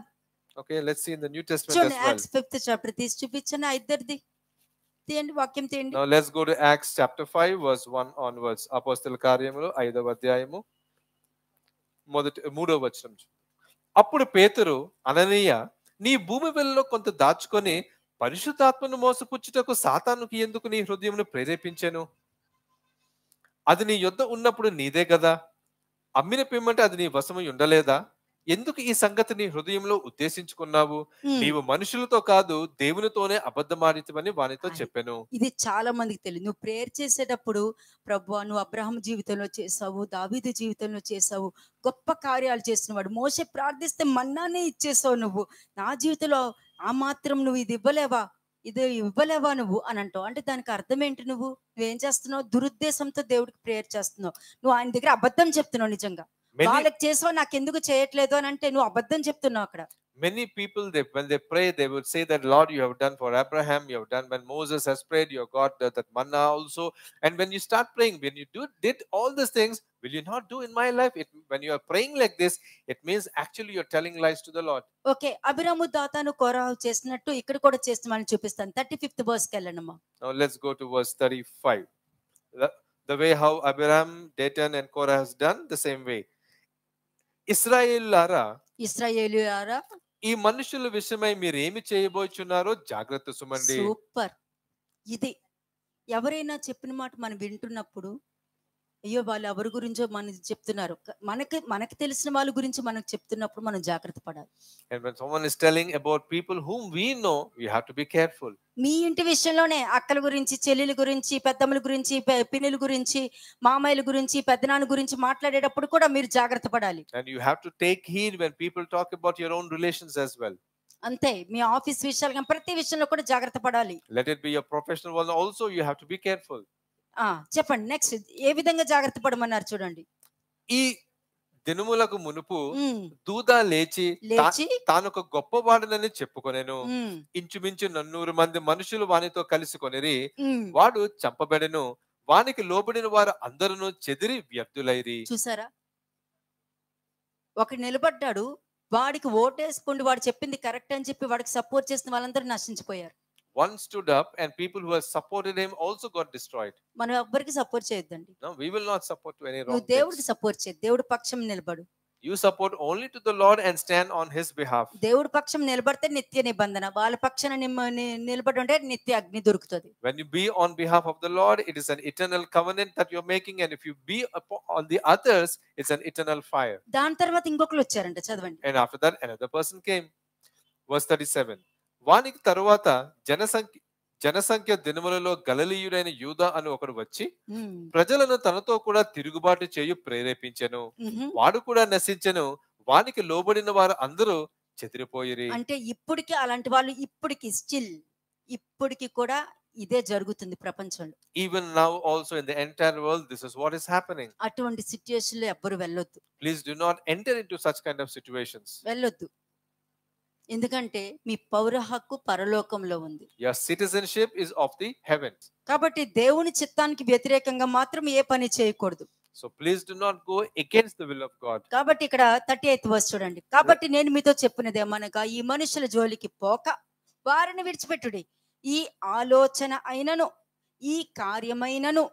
Okay, let's see in the New Testament చూడండి, as well. Acts 5th chapter తీసి చూపించండి. ఇద్దరిది తీయండి, వాక్యం తీయండి. Now let's go to Acts chapter 5 verse 1 onwards. అపోస్తల కార్యములు 5వ అధ్యాయము 3వ వచనం. అప్పుడు పేతురు, అననీయ, నీ భూమి వెల్లో కొంత దాచుకొని పరిశుద్ధాత్మను మోసపుచ్చుటకు సాతానుకి ఎందుకు నీ హృదయమును ప్రేరేపించెను? అది నీ యొద్ద ఉన్నప్పుడు నీదే కదా. అమ్మిన పిమ్మంటే అది నీ వశమై ఉండలేదా? ఎందుకు ఈ సంగతిని హృదయంలో ఉద్దేశించుకున్నావు? ఉమ్. నీవు మనుషులతో కాదు దేవునితోనే అబద్ధమాడితివని వానితో అది. చెప్పెను. ఇది చాలా మందికి తెలియదు. నువ్వు ప్రేయర్ చేసేటప్పుడు ప్రభువా నువ్వు అబ్రహాం జీవితంలో చేసావు, దావీదు జీవితంలో చేసావు, గొప్ప కార్యాలు చేసినవాడు. మోషే ప్రార్థిస్తే మన్నానే ఇచ్చేసావు నువ్వు. నా జీవితంలో ఆ మాత్రం నువ్వు ఇది ఇవ్వలేవా నువ్వు అని అంటావు. అంటే దానికి అర్థం ఏంటి? నువ్వేం చేస్తున్నావు? దురుద్దేశంతో దేవుడికి ప్రేయర్ చేస్తున్నావు. నువ్వు ఆయన దగ్గర అబద్ధం చెప్తున్నావు. నిజంగా Many, వాళ్ళకి చేసావు, నాకెందుకు చేయట్లేదు అని అంటే నువ్వు అబద్ధం చెప్తున్నావు అక్కడ. many people, when they pray, they would say that, Lord, you have done for Abraham, you have done when Moses has prayed, you have got that manna also. And when you start praying, when you did all these things, will you not do in my life? When you are praying like this, it means actually you're telling lies to the Lord. Okay, అభిరాము దాతాను కోరాహు చేసినట్టు ఇక్కడ కూడా చేస్తున్నామని చూపిస్తాను. 35th verse కి వెళ్ళండమ్మా. Now let's go to verse 35. The way how Abiram, Dathan and Korah has done, the same way. ఇశ్రాయేలులారా, ఇశ్రాయేలులారా, ఈ మనుషుల విషయమై మీరు ఏమి చేయబోచున్నారో జాగ్రత్త సుమండి. సూపర్. ఇది ఎవరైనా చెప్పిన మాట మనం వింటున్నప్పుడు, అయ్యో వాళ్ళు ఎవరి గురించో మనకి చెప్తున్నారు, మనకి తెలిసిన వాళ్ళ గురించి మనకు చెప్తున్నప్పుడు మనం జాగ్రత్త పడాలి. And when someone is telling about people whom we know, we have to be careful. మీ ఇంటి విషయంలోనే అక్కల గురించి, చెల్లెల గురించి, పెద్దమ్మల గురించి, పిన్నుల గురించి, మామయ్యల గురించి, పెద్దనాన్న గురించి మాట్లాడేటప్పుడు కూడా మీరు జాగ్రత్త పడాలి. And you have to take heed when people talk about your own relations as well. అంతే, మీ ఆఫీస్ విషయాలు కానీ ప్రతి విషయంలో కూడా జాగ్రత్త పడాలి. Let it be your professional one also, you have to be careful. చెప్పండి నెక్స్ట్ ఏ విధంగా జాగ్రత్త పడమన్నారు చూడండి. ఈ దినములకు మునుపు దూదా లేచి తానొక గొప్పవాడునని చెప్పుకొనెను. ఇంచుమించు 900 మంది మనుషులు వానితో కలుసుకొనిరి. వాడు చంపబడెను. వానికి లోబడిన వారు అందరూ చెదిరి వ్యర్థులైరి. చూసారా, ఒకడు నిలబడ్డాడు, వాడికి ఓటేసుకోండి, వాడు చెప్పింది కరెక్ట్ అని చెప్పి వాడికి సపోర్ట్ చేసిన వాళ్ళందరూ నశించిపోయారు. One stood up and people who have supported him also got destroyed. మనం ఎవ్వరికి సపోర్ట్ చేయొద్దండి. No, we will not support to any wrong. నువ్వు దేవుడికి సపోర్ట్ చేయి, దేవుడి పక్షం నిలబడు. You support only to the Lord and stand on his behalf. దేవుడి పక్షం నిలబడితే నిత్య నిబంధన, వాళ్ళ పక్షాన నిలబడి ఉంటే నిత్య అగ్ని దొరుకుతుంది. When you be on behalf of the Lord, it is an eternal covenant that you're making, and if you be on the others, it's an eternal fire. దాని తర్వాత ఇంకొకరు వచ్చారంట, చదవండి. And after that another person came. Verse 37. వానికి తరువాత జనసంఖ్య దినములలో గలిలయుడైన యూదా అని ఒకడు వచ్చి ప్రజలను తనతో కూడా తిరుగుబాటు చేయు ప్రేరేపించెను. వాడు కూడా నశించెను. వానికి లోబడిన వారు అందరూ చెదిరిపోయిరి. అంటే ఇప్పటికి అలాంటి వాళ్ళు ఇప్పటికి కూడా ఇదే జరుగుతుంది ప్రపంచంలో. Even now also in the entire world, this is what is happening. అటువంటి సిచ్యుయేషన్ లో ఎవ్వరు వెళ్ళొద్దు. Please do not enter into such kind of situations. వెళ్ళొద్దు. ఎందుకంటే మీ పౌర హక్కు పరలోకంలో ఉంది. Your citizenship is of the heavens. కాబట్టి దేవుని చిత్తానికి వ్యతిరేకంగా మాత్రం ఏ పని చేయకూడదు. So please do not go against the will of God. కాబట్టి ఇక్కడ 38th verse చూడండి. కాబట్టి నేను మీతో చెప్పినది ఏమనగా, ఈ మనుషుల జోలికి పోక వారిని విడిచిపెట్టుడి. ఈ ఆలోచన అయినను ఈ కార్యమైనను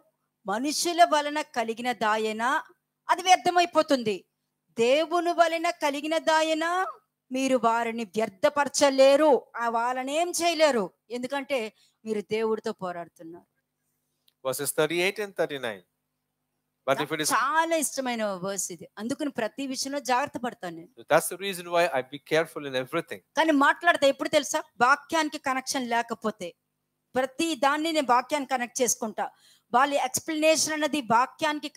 మనుషుల వలన కలిగిన దాయనా అది వ్యర్థమైపోతుంది. దేవుని వలన కలిగిన దాయనా మీరు వారిని వ్యర్థపరచలేరు, వాళ్ళనేం చేయలేరు. ఎందుకంటే మీరు దేవుడితో పోరాడుతున్నారు. Verses 38 and 39. But if it is, చాలా ఇష్టమైన వర్స్ ఇది, అందుకని ప్రతి విషయంలో జాగ్రత్త పడతాను నేను. That's the reason why I be careful in everything. కానీ మాట్లాడతా ఎప్పుడు తెలుసా, వాక్యానికి కనెక్షన్ లేకపోతే ప్రతి దాన్ని నేను వాక్యాన్ని కనెక్ట్ చేసుకుంటా. వాళ్ళ ఎక్స్ప్లెనేషన్ అన్నది వాక్యానికి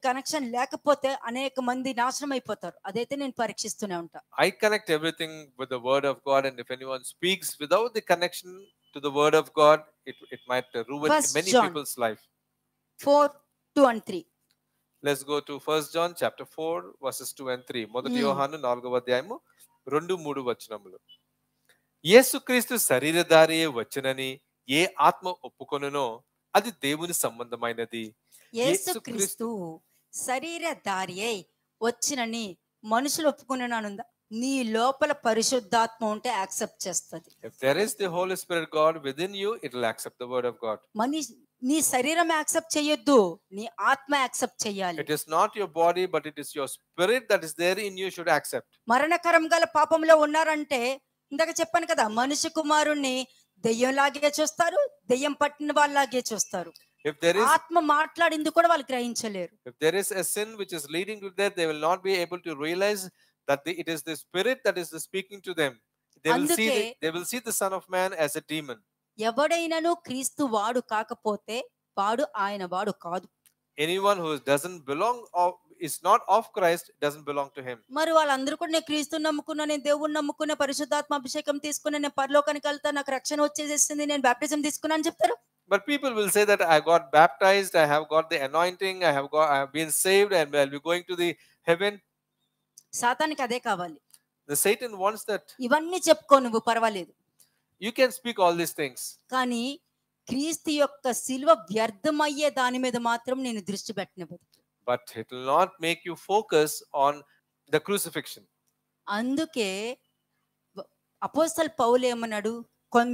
కనెక్షన్ లేకపోతే అనేక మంది నాశనం అయిపోతారు. అదైతే నేను పరీక్షిస్తూనే ఉంటా. I connect everything with the word of God, and if anyone speaks without the connection to the word of God, it might ruin many people's life. 4:2 and 3. Let's go to 1 John chapter 4 verses 2 and 3. మొదటి యోహాను 4వ అధ్యాయము 2-3 వచనములు. యేసుక్రీస్తు శరీరధారియే వచ్చునని ఏ ఆత్మ ఒప్పుకొనునో అది దేవుని సంబంధమైనది. యేసుక్రీస్తు శరీరధారియే వచ్చినని మనుషులు ఒప్పుకున్నానుందా? నీ లోపల పరిశుద్ధాత్మ ఉంటే యాక్సెప్ట్ చేస్తుంది. If there is the Holy Spirit God within you, it will accept the word of God. నీ శరీరం యాక్సెప్ట్ చేయొద్దు, నీ ఆత్మ యాక్సెప్ట్ చేయాలి. It is not your body, but it is your spirit that is there in you should accept. మరణకరం గల పాపంలో ఉన్నారంటే ఇందాక చెప్పాను కదా, మనిషి కుమారుణ్ణి దెయ్యంలాగే చూస్తారు, దెయ్యం పట్టిన వాళ్ళలాగే చూస్తారు. ఆత్మ మాట్లాడింది కూడా వాళ్ళు గ్రహించలేరు. If there is a sin which is leading to death, they will not be able to realize that it is the spirit that is speaking to them. They will see the Son of Man as a demon. ఎవడైనను క్రీస్తు వాడు కాకపోతే వాడు ఆయన వాడు కాదు. Anyone who doesn't belong or is not of Christ doesn't belong to him. మరి వాళ్ళందరూ కూడా నేను క్రీస్తుని నమ్ముకున్నా, నేను దేవుణ్ణి నమ్ముకున్నా, పరిశుద్ధాత్మ అభిషేకం తీసుకున్నా, నేను పరలోకానికి వెళ్తా, నాకు రక్షణ వచ్చేసేసింది, నేను బాప్టిజం తీసుకున్నా అని చెప్తారు. But people will say that I got baptized, I have got the anointing, I have been saved, and I'll be going to the heaven. సాతానికి అదే కావాలి. The Satan wants that. ఇవన్నీ చెప్పుకో నువ్వు, పర్వాలేదు. You can speak all these things. కానీ క్రీస్తు యొక్క శిలువ వ్యర్థమయ్యే దాని మీద మాత్రం నేను దృష్టి పెట్టనివ్వదు. But it will not make you focus on the crucifixion. అందుకే అపోస్తలు పౌలు ఏమన్నాడు,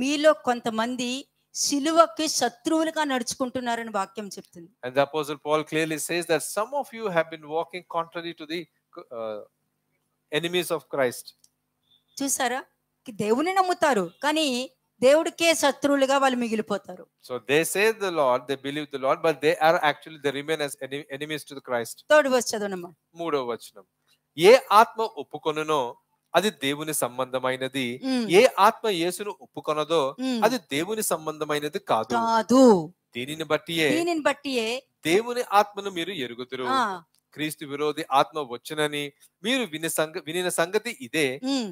మీలో కొంతమంది శిలువకి శత్రువులుగా నడుచుకుంటున్నారని వాక్యం చెప్తుంది. And the apostle Paul clearly says that some of you have been walking contrary to the enemies of Christ. చూసారా, దేవుని నమ్ముతారు కానీ దేవుడికే శత్రువులుగా వాళ్ళు మిగిలిపోతారు. So they say the Lord, they believe the Lord, but they remain as enemies to the Christ. Third verse చదవనమ్మా. 3వ వచనం. ఏ ఆత్మ ఒప్పుకొనునో అది దేవుని సంబంధమైనది, ఏ ఆత్మ యేసును ఒప్పుకొనదో అది దేవుని సంబంధమైనది కాదు. దీనిని బట్టియే దేవుని ఆత్మను మీరు ఎరుగుదురు. క్రీస్తు విరోధి ఆత్మ వచ్చునని మీరు వినిన సంగతి ఇదే,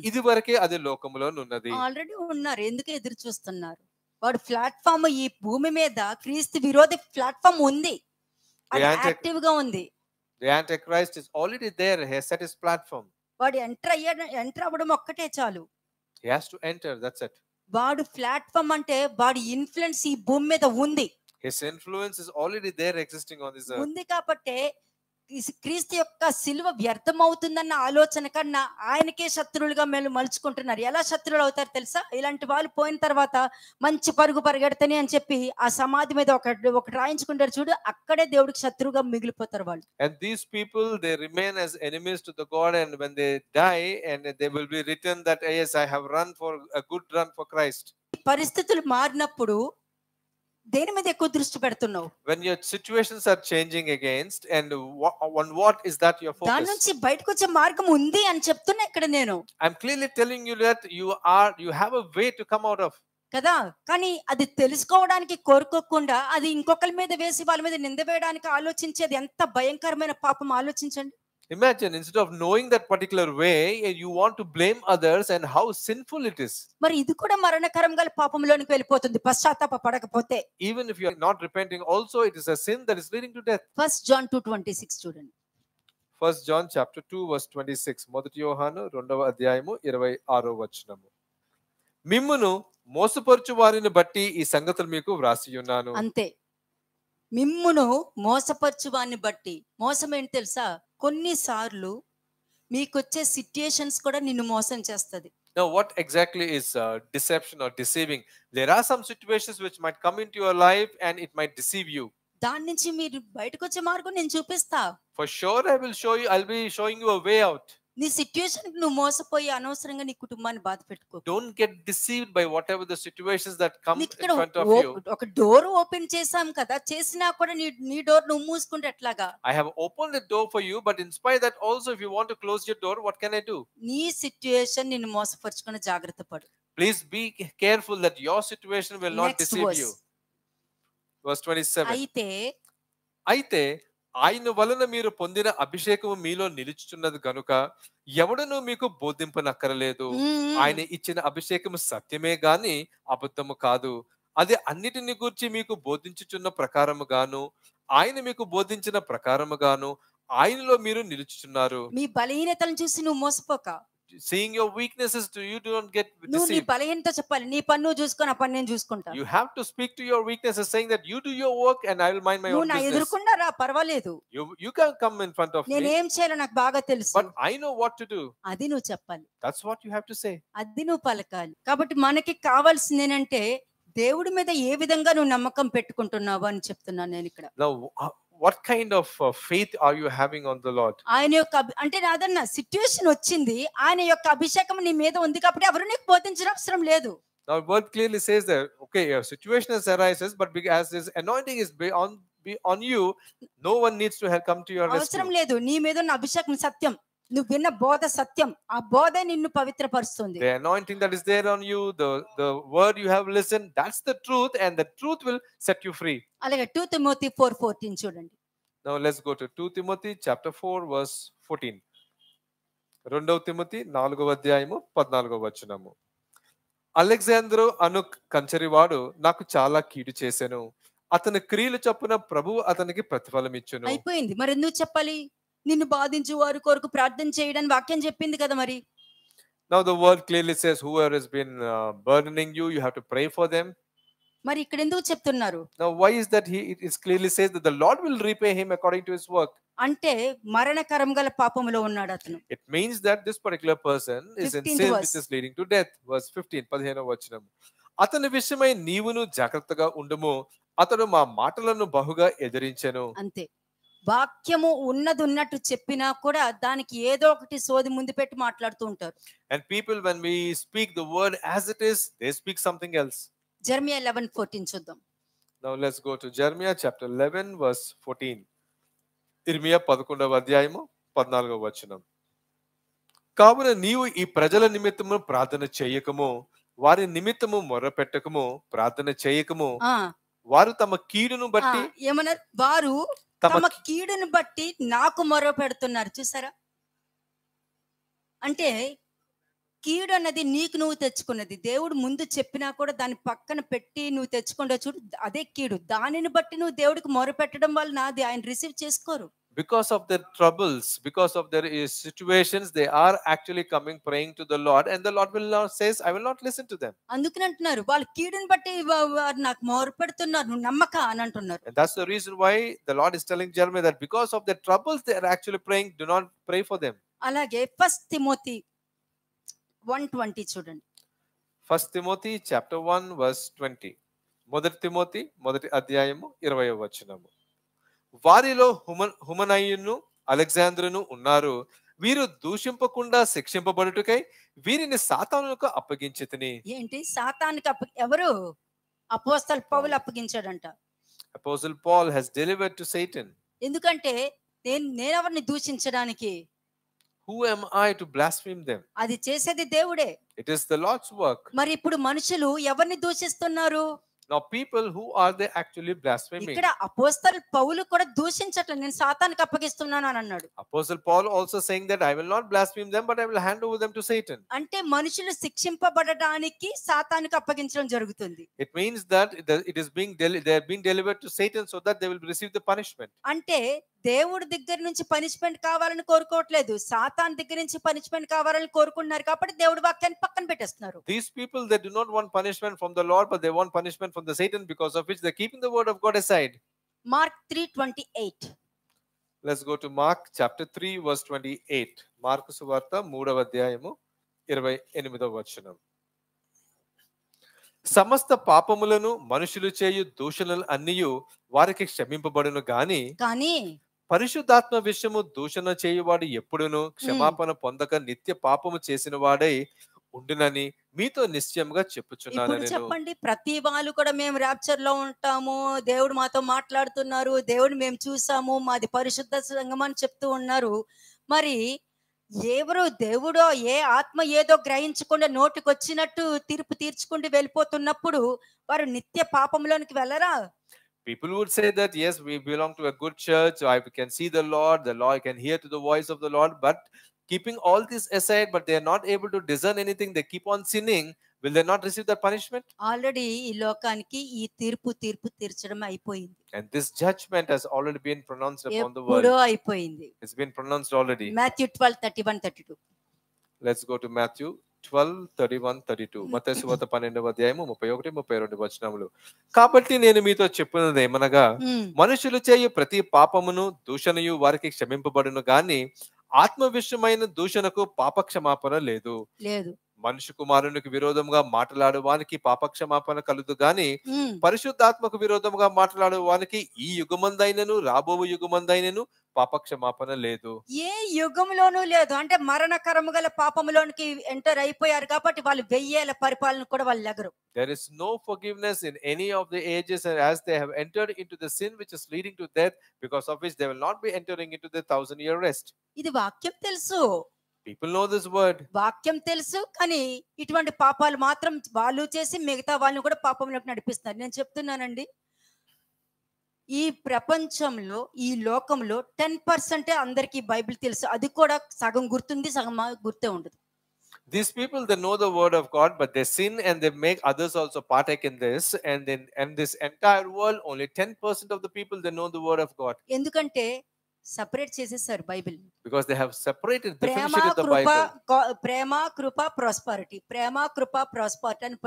ఇది వరకే అది లోకములోనున్నది. ఆల్రెడీ ఉన్నారు, ఎందుకు ఎదురు చూస్తున్నారు? వాడు ప్లాట్ఫామ్, ఈ భూమి మీద క్రీస్తు విరోధి ప్లాట్ఫామ్ ఉంది, యాక్టివ్ గా ఉంది. The Antichrist is already there, he has set his platform. వాడు ఎంటర్ అవ్వడం ఒక్కటే చాలు. He has to enter, that's it. వాడు ప్లాట్ఫామ్ అంటే వాడి ఇన్ఫ్లుయెన్స్ ఈ భూమి మీద ఉంది. His influence is already there, existing on this earth. ఉంది కాబట్టి క్రీస్తు యొక్క శిలువ వ్యర్థం అవుతుందన్న ఆలోచన కన్నా ఆయనకే శత్రువులుగా మలుచుకుంటున్నారు. ఎలా శత్రువులు అవుతారు తెలుసా? ఇలాంటి వాళ్ళు పోయిన తర్వాత మంచి పరుగు పరిగెడతని అని చెప్పి ఆ సమాధి మీద ఒకటి రాయించుకుంటారు చూడు, అక్కడే దేవుడికి శత్రువుగా మిగిలిపోతారు వాళ్ళు. And these people, they remain as enemies to the God, and when they die, and they will be written that yes, I have run for a good run for Christ. పరిస్థితులు మారినప్పుడు దేని మీద ఎక్కువ దృష్టి పెడుతున్నావు? When your situations are changing against, and on what is that your focus? దాని నుంచి బయటకు వచ్చే మార్గం ఉంది అని చెప్తున్నా ఇక్కడ నేను. I'm clearly telling you that you have a way to come out of. కదా, కానీ అది తెలుసుకోవడానికి కోరుకోకుండా అది ఇంకొకరి మీద వేసి వాళ్ళ మీద నింద వేయడానికి ఆలోచించేది ఎంత భయంకరమైన పాపం ఆలోచించండి. Imagine, instead of knowing that particular way, you want to blame others, and how sinful it is. మరి ఇది కూడా మరణకరంగా పాపంలోనికి వెళ్ళిపోతుంది పశ్చాత్తాప పడకపోతే. Even if you are not repenting, also it is a sin that is leading to death. 1 John 2:26 చూడండి. 1 John chapter 2 verse 26. మొదటి యోహాను 2వ అధ్యాయము 26వ వచనము. మిమ్మును మోసపరచు వారిని బట్టి ఈ సంగతులు మీకు వ్రాసి ఉన్నాను. అంతే, మిమ్మును మోసపరచు వారిని బట్టి. మోసం ఏంటి తెలుసా? కొన్నిసార్లు మీకు వచ్చే సిట్యుయేషన్స్ కూడా నిన్ను మోసం చేస్తది. Now what exactly is deception or deceiving? There are some situations which might come into your life and it might deceive you. దాని నుంచి మీరు బయటకు వచ్చే మార్గం నేను చూపిస్తా. For sure I will show you, I'll be showing you a way out. నీ situation కి నువ్వు మోసపోయి అనవసరంగా నీ కుటుంబాన్ని బాధ పెట్టుకో. Don't get deceived by whatever the situations that come in front of you. ఒక డోర్ ఓపెన్ చేసాం కదా, చేసినా కూడా నీ డోర్ నువ్వు మూసుకుంటే ఎట్లాగా? I have opened the door for you, but in spite that also if you want to close your door, what can I do? నీ సిట్యుయేషన్ నిన్ను మోసపరుచుకుని జాగ్రత్త పడు. Please be careful that your situation will not deceive you. Verse 27. అయితే ఆయన వలన మీరు పొందిన అభిషేకము మీలో నిలుచుచున్నది గనుక ఎవడను మీకు బోధింపనక్కరలేదు. ఆయన ఇచ్చిన అభిషేకము సత్యమే గాని అబద్ధము కాదు. అది అన్నిటిని గూర్చి మీకు బోధించుచున్న ప్రకారముగాను ఆయన మీకు బోధించిన ప్రకారముగాను ఆయనలో మీరు నిలుచుచున్నారు. మీ బలహీనతలను చూసి నువ్వు మోసపోక. Seeing your weaknesses, you don't get deceived. నువ్వు నీ బలహీనత చెప్పాలి, నీ పని నువ్వు చూసుకొని ఆ పని నేను చూసుకుంటా. You have to speak to your weaknesses, saying that you do your work and I will mind my own business. నువ్వు నా ఎదురుకుండా రా, పర్వాలేదు. You can come in front of me. నేను ఏం చేయాలో నాకు బాగా తెలుసు. But I know what to do. అది నువ్వు చెప్పాలి. That's what you have to say. అది నువ్వు పలకాలి. కాబట్టి మనకి కావాల్సింది ఏంటంటే దేవుడి మీద ఏ విధంగా నువ్వు నమ్మకం పెట్టుకుంటున్నావు అని చెప్తున్నాను నేను ఇక్కడ. Now what kind of faith are you having on the Lord? ఆయన యొక్క అంటే నాదన్న సిట్యుయేషన్ వచ్చింది, ఆయన యొక్క అభిషేకం నీ మీద ఉంది కాబట్టి ఎవరు నీకు బోధించిన అవసరం లేదు. Now word clearly says that okay, your situation arises, but as this anointing is on you, no one needs to come to your rescue. అవసరం లేదు, నీ మీద ఉన్న అభిషేకం సత్యం. నువ్వు విన్న బోధ సత్యం, ఆ బోధే నిన్ను పవిత్రపరుస్తుంది. The anointing that is there on you, the word you have listened, that's the truth, and the truth will set you free. అలాగే 2 తిమోతి 4:14 చూడండి. Now let's go to 2 Timothy chapter 4 verse 14. 2 Timothy 4వ అధ్యాయము 14వ వచనము. Alexandru అను కంచరివాడు నాకు చాలా కీడు చేసెను, అతని క్రియలు చొప్పున ప్రభువు అతనికి ప్రతిఫలం ఇచ్చును. అయిపోయింది. మరి ఎందుకు చెప్పాలి? నిన్ను బాధించు వారి కొరకు ప్రార్థన చేయడానికి వాక్యం చెప్పింది కదా మరి. Now the word clearly says whoever has been burdening you, you have to pray for them. మరి ఇక్కడ ఎందుకు చెప్తున్నారు? Now why is that it is clearly says that the Lord will repay him according to his work? అంటే మరణకరం గల పాపములో ఉన్నాడు అతను. It means that this particular person is in 15th sin verse. which is leading to death. Verse 15, 15వ వచనం. అతని విషయమై నీవును జాగ్రత్తగా ఉండుము, అతడు మా మాటలను బహుగా ఎదిరించెను. అంతే. వాక్యము ఉన్నది ఉన్నట్టు చెప్పినా కూడా దానికి ఏదో ఒకటి సోది ముందు పెట్టి మాట్లాడుతూ ఉంటారు. And people, when we speak the word as it is, they speak something else. Jeremiah 11:14 చూద్దాం. Now let's go to Jeremiah chapter 11 verse 14. ఇర్మియా 11వ అధ్యాయము 14వ వచనం. కావున నీవు ఈ ప్రజల నిమిత్తము ప్రార్థన చేయకము, వారి నిమిత్తము మొర్రపెట్టకము, ప్రార్థన చేయకము. వారు తమ కీడును బట్టి ఏమన్నారు? వారు తమ కీడును బట్టి నాకు మొర్ర పెడుతున్నారు. చూసారా? అంటే కీడు అన్నది నీకు నువ్వు తెచ్చుకున్నది. దేవుడు ముందు చెప్పినా కూడా దాన్ని పక్కన పెట్టి నువ్వు తెచ్చుకుంటా చూడు, అదే కీడు. దానిని బట్టి నువ్వు దేవుడికి మొర పెట్టడం వల్ల నాది ఆయన రిసీవ్ చేసుకోరు. Because of their troubles, because of their situations, they are actually coming praying to the Lord, and the Lord will not says, I will not listen to them. అందుకని అంటున్నారు వాళ్ళు కీడుని బట్టి వారు నాకు మొర పెడుతున్నారు, నువ్వు నమ్మక అని అంటున్నారు. And that's the reason why the Lord is telling Jeremiah that because of their troubles they are actually praying, do not pray for them. అలాగే 1 తిమోతి 1:20 చూడండి. 1 Timothy chapter 1 verse 20. మొదటి తిమోతి మొదటి అధ్యాయము 20వ వచనము. వారిలో హుమనయును అలెగ్జాంద్రును ఉన్నారు, వీరు దూషింపకుండా శిక్షింపబడుటకై వీరిని సాతానుకు అప్పగించితిని. ఏంటి? సాతానుకి ఎవరు? అపోస్తలు పౌలు అప్పగించాడంట. Apostle Paul has delivered to Satan. ఎందుకంటే నేనెవరిని దూషించడానికి? Who am I to blaspheme them? అది చేసేది దేవుడే. It is the Lord's work. మరి ఇప్పుడు మనుషులు ఎవరిని దూషిస్తున్నారు? Now people, who are they actually blaspheming? ఇక్కడ అపోస్తలు పౌలు కూడా దూషించట్లేదు, నేను సాతానుకి అప్పగిస్తున్నాను అని అన్నాడు. Apostle Paul also saying that I will not blaspheme them, but I will hand over them to Satan. అంటే మనుషులు శిక్షింపబడడానికి సాతానుకి అప్పగించడం జరుగుతుంది. It means that it is being they are being delivered to Satan so that they will receive the punishment. అంటే దేవుడి దగ్గర నుంచి punishment కావాలని కోరుకోవట్లేదు, సాతాన్ దగ్గర నుంచి పనిష్మెంట్ కావాలని కోరుకుంటున్నారు. కాబట్టి దేవుడి వాక్యాన్ని పక్కన పెట్టేస్తున్నారు. These people, they do not want punishment from the Lord, but they want punishment from the Satan, because of which they are keeping the word of God aside. Mark 3:28. Let's go to Mark chapter 3 verse 28. Mark సువార్త 3వ అధ్యాయము 28వ వచనం. సమస్త పాపములను మనుషులు చేయు దూషణలు అన్నియు వారికి క్షమింపబడును గాని పరిశుద్ధాత్మ విషయము దూషణ చేయువాడు ఎప్పుడును క్షమాపణ పొందక నిత్య పాపము చేసిన వాడై ఉండునని మీతో నిశ్చయంగా చెప్పుచున్నాను. చెప్పండి, ప్రతి వాళ్ళు కూడా మేము ర్యాప్చర్ లో ఉంటాము, దేవుడు మాతో మాట్లాడుతున్నారు, దేవుడు మేము చూసాము, మాది పరిశుద్ధ సంఘం అని చెప్తూ ఉన్నారు. మరి ఎవరు దేవుడో ఏ ఆత్మ ఏదో గ్రహించకుండా నోటికి వచ్చినట్టు తీర్పు తీర్చుకుంటూ వెళ్ళిపోతున్నప్పుడు వారు నిత్య పాపంలోనికి వెళ్ళరా? People would say that yes, we belong to a good church, I can see the Lord can hear to the voice of the Lord, but keeping all this aside, but they are not able to discern anything, they keep on sinning, will they not receive that punishment? Already ఈ లోకానికి ఈ తీర్పు తీర్చడం అయిపోయింది. And this judgment has already been pronounced upon the world. ఎప్పుడో అయిపోయింది. It's been pronounced already. Matthew 12:31-32. Let's go to Matthew 12:31-32. మత్తయి సువార్త 12వ అధ్యాయము 31-32 వచనములు. కాబట్టి నేను మీతో చెప్పున్నది ఏమనగా, మనుషులు చేయు ప్రతి పాపమును దూషణయు వారికి క్షమింపబడును గాని ఆత్మ విషయమైన దూషణకు పాప క్షమాపణ లేదు. మనుష్య కుమారునికి విరోధముగా మాట్లాడు వానికి పాపక్షమాపణ కలుదు గాని ఉమ్. పరిశుద్ధాత్మకు విరోధముగా మాట్లాడు వానికి ఈ యుగమందైనను రాబో యుగమందైనను పాపక్షమాపణ లేదు. ఏ యుగంలోనూ లేదు. అంటే మరణకరము గల పాపములోనికి ఎంటర్ అయిపోయారు కాబట్టి వాళ్ళు 1000 ఏళ్ల పరిపాలన కూడా వాళ్ళు లెగరు. There is no forgiveness in any of the ages, and as they have entered into the sin which is leading to death, because of which they will not be entering into the 1000-year rest. ఇది వాక్యం తెలుసు, People know this word. వాక్యం తెలుసు, కానీ ఇటువంటి పాపాలు మాత్రం వాళ్ళు చేసి మిగతా వాళ్ళని కూడా పాపంలోకి నడిపిస్తున్నారు. నేను చెప్తున్నానండి, ఈ ప్రపంచంలో ఈ లోకంలో 10% అందరికీ బైబిల్ తెలుసు. అది కూడా సగం గుర్తుంది, సగం గుర్తే ఉండదు. These people, they know the word of God, but they sin and they make others also partake in this. And in this entire world, only 10% of the people, they know the word of God. ఎందుకంటే separate చేసేసారు Bible. Because they have separated, ప్రేమ differentiated the కృప, Bible. ప్రేమ కృప prosperity, ప్రేమ కృప prosperity అని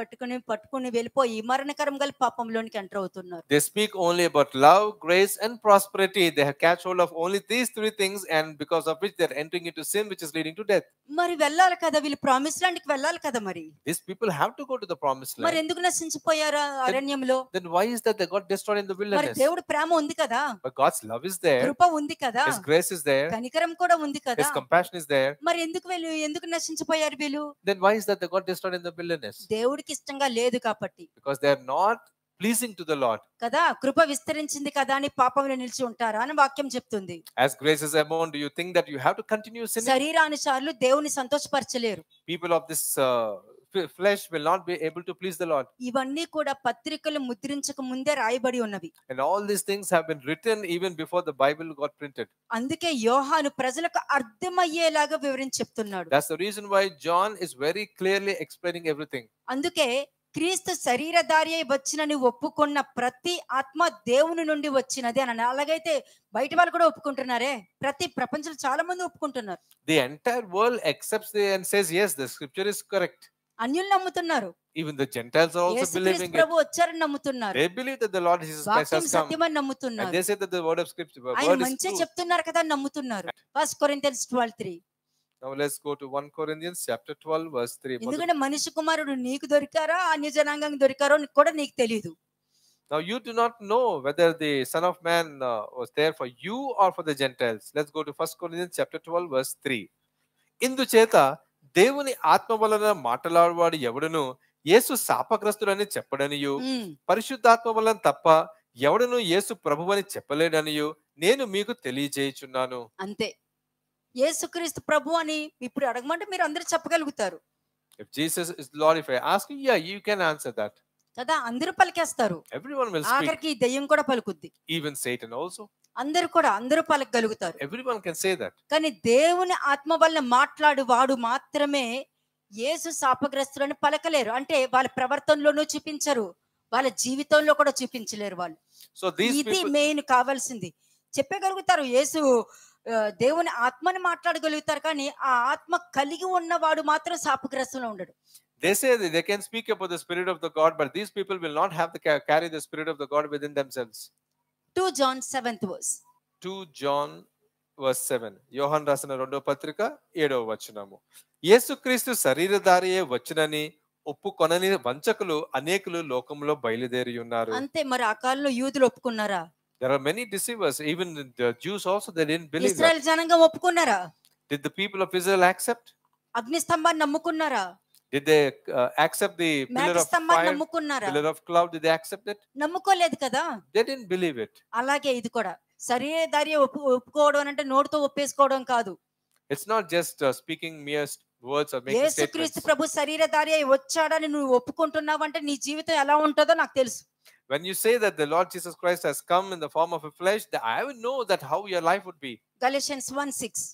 పట్టుకుని వెళ్ళిపోయి మరణకరం గల పాపంలోనికి ఎంటర్ అవుతున్నారు. They speak only about love, grace, and prosperity. They have catch hold of only these three things, and because of which they are entering into sin, which is leading to death. మరి వెళ్ళాలి కదా, వీళ్ళు promise ల్యాండ్కి వెళ్ళాలి కదా. మరి These people have to go to the promised మరి land. ఎందుకు నశించిపోయారు అరణ్యంలో? Then why is that they got destroyed in the మరి wilderness? దేవుడు ప్రేమ ఉంది కదా, But God's love is there. కృప ఉంది కదా, His grace is there. కనికరం కూడా ఉంది కదా. His compassion is there. మరి ఎందుకు నశించిపోయారు వీళ్ళు? Then why is that they got destroyed in the wilderness? దేవుడికి ఇష్టంగా లేదు కాబట్టి Because they are not pleasing to the Lord. కదా. కృప విస్తరించింది కదా అని పాపంలో నిలిచి ఉంటారా అని వాక్యం చెప్తుంది. As grace is abound, do you think that you have to continue sinning? శరీరానుసారులు దేవుని సంతోషపరచలేరు. People of this flesh will not be able to please the Lord. ఇవన్నీ కూడా పత్రికలు ముద్రించక ముందే రాయబడి ఉన్నవి. And all these things have been written even before the Bible got printed. అందుకే యోహాను ప్రజలకు అర్థమయ్యేలాగా వివరించి చెప్తున్నాడు. That's the reason why John is very clearly explaining everything. అందుకే క్రీస్తు శరీరధారి అయి వచ్చినని ఒప్పుకున్న ప్రతి ఆత్మ దేవుని నుండి వచ్చినది అని. అలాగైతే బయట వాళ్ళు కూడా ఒప్పుకుంటున్నారే, ప్రతి ప్రపంచంలో చాలా మంది ఒప్పుకుంటున్నారు. The entire world accepts and says, yes, the scripture is correct. అన్యులు నమ్ముతున్నారు, Even the Gentiles are also యేసుక్రీస్తు believing it. ప్రభు వచ్చారని నమ్ముతున్నారు, They believe that the Lord Jesus Christ వాక్యం has come. సత్యమని And నమ్ముతున్నారు, they say that the word of scripture, ఆయన word is మంచిగా true. చెప్తున్నారు కదా అని నమ్ముతున్నారు. 1 Corinthians 12:3. Now let's go to 1 Corinthians chapter 12 verse 3. ఎందుకంటే మనిషి కుమారుడు నీకు దొరికారా అన్య జనాంగం దొరికారో కూడా నీకు తెలియదు. Now you do not know whether the Son of Man was there for you or for the Gentiles. Let's go to 1 Corinthians chapter 12 verse 3. ఇందుచేత దేవుని ఆత్మ వలన మాట్లాడువాడు ఎవడును యేసు శాపగ్రస్తుడని చెప్పడనియు పరిశుద్ధాత్మ వలన తప్ప ఎవడును యేసు ప్రభువని చెప్పలేడనియు నేను మీకు తెలియజేయుచున్నాను. అంతే. యేసుక్రీస్తు ప్రభు అని ఇప్పుడు అడగమంటే మీరు అందరూ చెప్పగలుగుతారు If Jesus is Lord, if I ask you, yeah, you can answer that. కదా. అందరూ పలికేస్తారు, Everyone will speak. ఆఖరికి దెయ్యం కూడా పలుకుద్ది. Even Satan also. అందరూ పలకగలుగుతారు. Everyone can say that. కానీ దేవుని ఆత్మ వల్ల మాట్లాడు వాడు మాత్రమే యేసు శాపగ్రస్తులని పలకలేరు. అంటే వాళ్ళ ప్రవర్తనలోనూ చూపించరు, వాళ్ళ జీవితంలో కూడా చూపించలేరు వాళ్ళు. So these ఇది people, మెయిన్ కావాల్సింది. చెప్పగలుగుతారు, యేసు దేవుని ఆత్మని మాట్లాడగలుగుతారు, కానీ ఆ ఆత్మ కలిగి ఉన్నవాడు మాత్రం శాపగ్రస్తులో ఉండడు. they say that they can speak about the spirit of the God, but these people will not have the carry the spirit of the God within themselves. 2 John 7th verse. 2 John verse 7. యోహాను రాసిన 2వ పత్రిక 7వ వచనము. యేసుక్రీస్తు శరీరధారియే వచ్చునని ఒప్పుకొనని వంచకులు అనేకులు లోకంలో బయలుదేరి ఉన్నారు. అంతే. మరి ఆ కాలంలో యూదులు ఒప్పుకున్నారా? There are many deceivers. Even the Jews also, they didn't believe that. Israel జనాంగం ఒప్పుకున్నారా? Did the people of Israel accept? అగ్ని స్తంభాన్ని నమ్ముకున్నారా? Did they accept the pillar Megha of స్తంభాన్ని fire, నమ్ముకున్నారా? pillar of cloud? Did they accept it? నమ్ముకోలేదు కదా. They didn't believe it. అలాగే ఇది కూడా శరీరధారి ఒప్పుకోవడం అంటే నోటితో ఒప్పేసుకోవడం కాదు. It's not just speaking mere words or making యేసుక్రీస్తు statements. ప్రభు శరీరధారి అయి వచ్చాడని నువ్వు ఒప్పుకుంటున్నావంటే నీ జీవితం ఎలా ఉంటుందో నాకు తెలుసు. When you say that the Lord Jesus Christ has come in the form of a flesh, I will know that how your life would be. Galatians 1:6.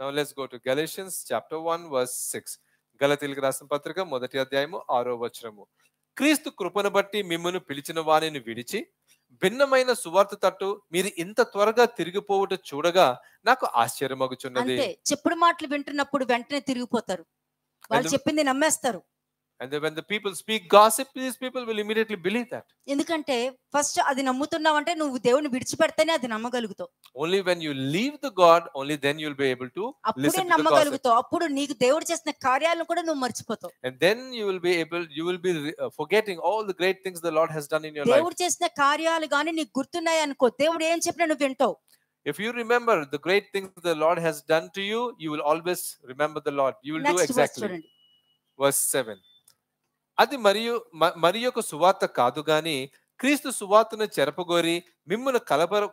Now let's go to Galatians chapter 1 verse 6. గలతీయులకు రాసిన పత్రిక 1వ అధ్యాయము 6వ వచనము. క్రీస్తు కృపను బట్టి మిమ్మును పిలిచిన వానిని విడిచి భిన్నమైన సువార్త తట్టు మీరు ఇంత త్వరగా తిరిగిపోవుట చూడగా నాకు ఆశ్చర్యమగుచున్నది. అంతే. చెప్పుడు మాటలు వింటున్నప్పుడు వెంటనే తిరిగిపోతారు, వాళ్ళు చెప్పింది నమ్మేస్తారు. And then when the people speak gossip, these people will immediately believe that. ఎందుకంటే ఫస్ట్ అది నమ్ముతున్నావంటే నువ్వు దేవుని విడిచిపెడితేనే అది నమ్మగలుగుతావు. Only when you leave the God, only then you'll be able to అప్పుడే listen to the gossip. నమ్మగలుగుతావు. అప్పుడు నీకు దేవుడు చేసిన కార్యాలను కూడా నువ్వు మర్చిపోతావు. And then you will be forgetting all the great things the Lord has done in your life. దేవుడు చేసిన కార్యాలు గాని నీకు గుర్తున్నాయి అనుకో, దేవుడు ఏం చెప్పినా నువ్వు వింటావు. If you remember the great things the Lord has done to you, you will always remember the Lord. You will do exactly. చూడండి. Verse 7. అది మరి యొక్క సువార్త కాదు గాని క్రీస్తు సువార్తను చెరపగోరి మిమ్మును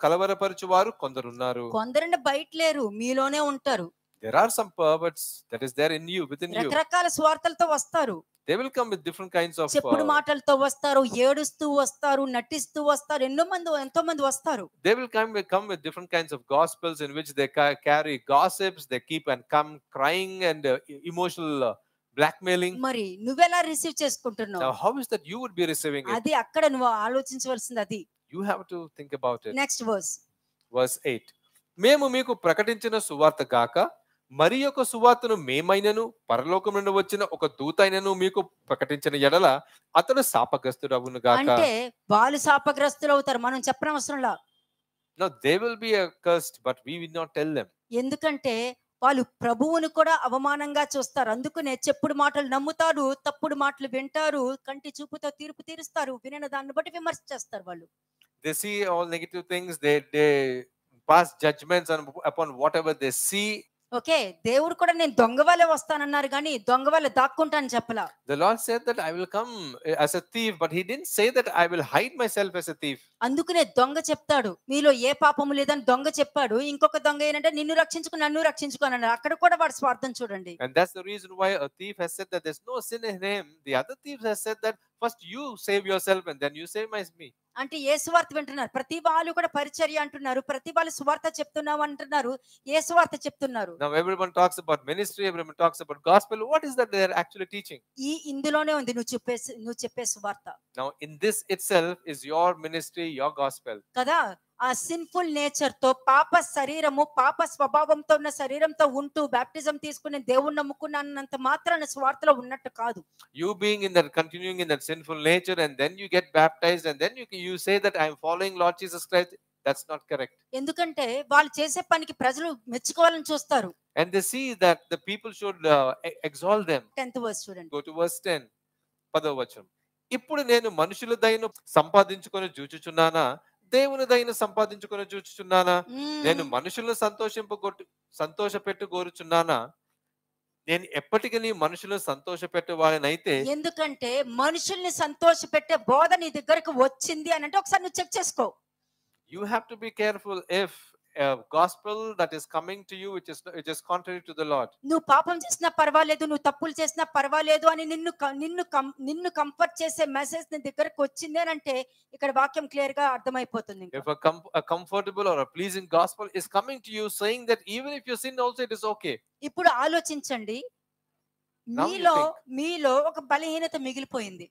కలవరపరచువారు కొందరున్నారు. కొందరంటే బయట లేరు, మీలోనే ఉంటారు. There are some perverts that is there in you, within you. రకరకాల స్వార్థాలతో వస్తారు. They will come with different kinds of చెప్పుడు మాటలతో వస్తారు, ఏడుస్తూ వస్తారు, నటిస్తూ వస్తారు, ఎంతో మంది వస్తారు. They will come with different kinds of gospels in which they carry gossips, they keep and come crying and emotional blackmailing. మరి నువ్వెలా రిసీవ్ చేసుకుంటున్నావు? Now how is that you would be receiving it? అది అక్కడ నువ్వు ఆలోచించవలసింది అది. You have to think about it. Next verse 8. మేము మీకు ప్రకటించిన సువార్త గాక మరి ఒక సువార్తను మేమైనను పరలోకం నుండి వచ్చిన ఒక దూతైనను మీకు ప్రకటించిన ఎడల అతడు శాపగ్రస్తుడు అగును గాక. అంటే వాళ్ళు శాపగ్రస్తులు అవుతారు, మనం చెప్పనవసరంలా. No, they will be accursed, but we will not tell them. ఎందుకంటే వాళ్ళు ప్రభువును కూడా అవమానంగా చూస్తారు. అందుకనే చెప్పుడు మాటలు నమ్ముతారు, తప్పుడు మాటలు వింటారు, కంటి చూపుతో తీర్పు తీరుస్తారు, వినిన దాన్ని బట్టి విమర్శ చేస్తారు వాళ్ళు. They see all negative things, they pass judgments upon whatever they see. Okay, దేవుడు కూడా నేను దొంగ వలె వస్తానన్నారు కానీ దొంగ వలె దాక్కుంటాను చెప్పలా. The Lord said that I will come as a thief, but he didn't say that I will hide myself as a thief. అందుకనే దొంగ చెప్తాడు, మీలో ఏ పాపము లేదని దొంగ చెప్పాడు. ఇంకొక దొంగ ఏంటంటే నిన్ను రక్షించుకు నన్ను రక్షించుకు అన్నాడు. అక్కడ కూడా వాడు స్వార్థం చూడండి. And that's the reason why a thief has said that there's no sin in him. The other thief has said that first you save yourself and then you save me. అంటే ఏ సువార్త వింటున్నారు? ప్రతి వాళ్ళు కూడా పరిచర్య అంటున్నారు, ప్రతి వాళ్ళు సువార్త చెప్తున్నావు అంటున్నారు. ఏ సువార్త చెప్తున్నారు? Now everyone talks about ministry, everyone talks about gospel. What is that they are actually teaching? ఇందులోనే ఉంది నువ్వు చెప్పే సువార్త. Now in this itself is your ministry, your gospel. కదా, ఆ సిన్ఫుల్ నేచర్ తో పాప శరీరము, పాప స్వభావంతో ఉన్న శరీరంతో ఉంటూ బాప్టిజం తీసుకుని దేవుణ్ణి నమ్ముకున్నంత మాత్రాన స్వార్థలో ఉన్నట్టు కాదు. You being in that, continuing in that sinful nature, and then you get baptized, and then you say that I am following Lord Jesus Christ. That's not correct. ఎందుకంటే వాళ్ళు చేసే పనికి ప్రజలు మెచ్చుకోవాలని చూస్తారు. And they see that the people should exalt them. 10th verse చూడండి. Go to verse 10. 10వ వచనం. ఇప్పుడు నేను మనుషుల దయను సంపాదించుకొని చూచుచున్నానా, దేవుని దయను సంపాదించుకొని చూచుచున్నానా? నేను మనుషులను సంతోషపెట్టు కోరుచున్నానా? నేను ఎప్పటికీ మనుషులను సంతోషపెట్టే వాడినైతే. ఎందుకంటే మనుషుల్ని సంతోషపెట్టే బోధ నీ దగ్గరకు వచ్చింది అని అంటే ఒకసారి నువ్వు చెక్ చేసుకో. You have to be careful if a gospel that is coming to you which is contrary to the Lord. నువ్వు పాపం చేసినా పర్వాలేదు, నువ్వు తప్పులు చేసినా పర్వాలేదు అని నిన్ను కంఫర్ట్ చేసే మెసేజ్ నీ దగ్గరకు వచ్చింది అని అంటే ఇక్కడ వాక్యం క్లియర్ గా అర్థమైపోతుంది. If a comfortable or a pleasing gospel is coming to you saying that even if you sin also it is okay. ఇప్పుడు ఆలోచించండి, మీలో ఒక బలహీనత మిగిలిపోయింది.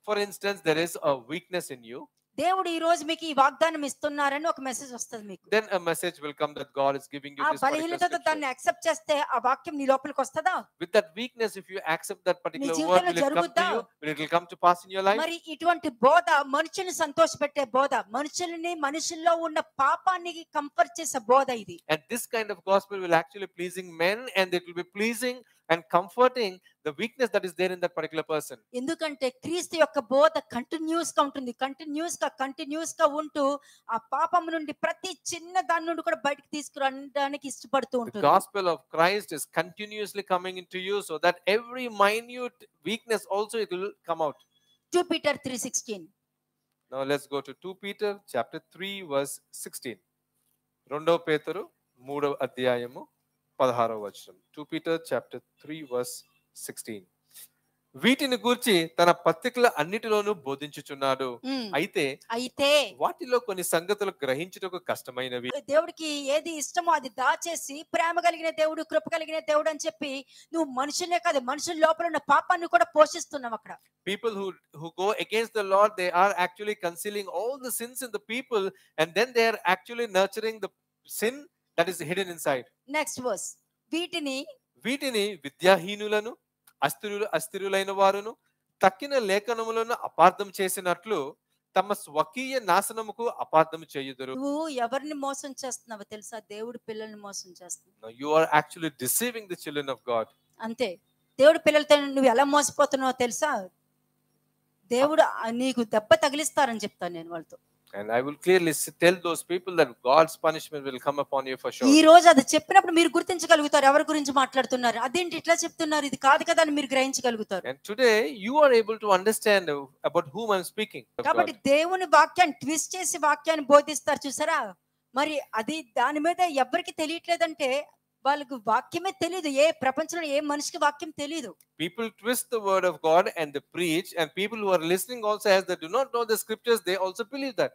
For instance, there is a weakness in you. దేవుడు ఈ రోజు మీకు ఈ వాగ్దానం ఇస్తున్నారని ఒక మెసేజ్ వస్తుంది మీకు. Then a message will come that God is giving you this particular బలహీనతతో దాన్ని యాక్సెప్ట్ చేస్తే ఆ వాక్యం నీ లోపలికి వస్తదా? With that weakness, if you accept that particular word, will it come to you? Will it come to pass in your life? మరి ఇటువంటి బోధ మనుషుల్ని సంతోషపెట్టే బోధ, మనుషుల్లో ఉన్న పాపాన్ని కంఫర్ట్ చేసే బోధ ఇది. And this kind of gospel will actually pleasing men, and it will be pleasing and comforting the weakness that is there in that particular person. ఎందుకంటే క్రీస్తు యొక్క బోధ కంటిన్యూస్ గా ఉంటుంది, కంటిన్యూస్ గా ఉంటూ ఆ పాపం నుండి ప్రతి చిన్న దాని నుండి కూడా బయటికి తీసుకురావడానికి ఇష్టపడుతూ ఉంటుంది. The gospel of Christ is continuously coming into you so that every minute weakness also it will come out. 2 Peter 3:16. Now let's go to 2 Peter chapter 3 verse 16. 2 పేతురు 3వ అధ్యాయము 16వ వచనం. 2 Peter chapter 3 verse 16. వీటిని గూర్చి తన పత్రికల అన్నిటిలోనూ బోధించుచున్నాడు. అయితే వాటిలో కొన్ని సంగతులు గ్రహించుటకు కష్టమైనవి. దేవుడికి ఏది ఇష్టమో అది దాచేసి ప్రేమ కలిగిన దేవుడు, కృప కలిగిన దేవుడు అని చెప్పి నువ్వు మనుషులే కాదు మనుషుల లోపల ఉన్న పాపాన్ని కూడా పోషిస్తున్నావు అక్కడ. People who go against the Lord, they are actually concealing all the sins in the people, and then they are actually nurturing the sin that is hidden inside. Next verse. వీటిని విద్యాహీనులను, అస్థిరులైన వారును, తక్కిన లేఖనములను అపార్థం చేసినట్లు తమ స్వకీయ నాశనముకు అపార్థం చేయుదురు. నువ్వు ఎవరిని మోసం చేస్తున్నావో తెలుసా? దేవుడి పిల్లల్ని మోసం చేస్తున్నావు. Now you are actually deceiving the children of God. అంతే. దేవుడి పిల్లలతో నువ్వు ఎలా మోసపోతున్నావో తెలుసా? దేవుడు నీకు దెబ్బ తగిలిస్తారని చెప్తాను నేను వాళ్ళతో. And I will clearly tell those people that God's punishment will come upon you for sure. ఈ రోజు అది చెప్పినప్పుడు మీరు గుర్తించగలుగుతారు ఎవరి గురించి మాట్లాడుతున్నారు, అదేంటి ఇట్లా చెప్తున్నారు, ఇది కాదు కదా అని మీరు గ్రహించగలుగుతారు. And today you are able to understand about whom I am speaking. కాబట్టి దేవుని వాక్యాన్ని ట్విస్ట్ చేసి వాక్యాన్ని బోధిస్తారు చూసారా, మరి అది దాని మీద ఎవరికి తెలియట్లేదంటే వాళ్ళకి వాక్యమే తెలియదు. ఏ ప్రపంచంలో ఏ మనిషికి వాక్యం తెలియదు. People twist the word of God and they preach, and people who are listening also, as they do not know the scriptures, they also believe that.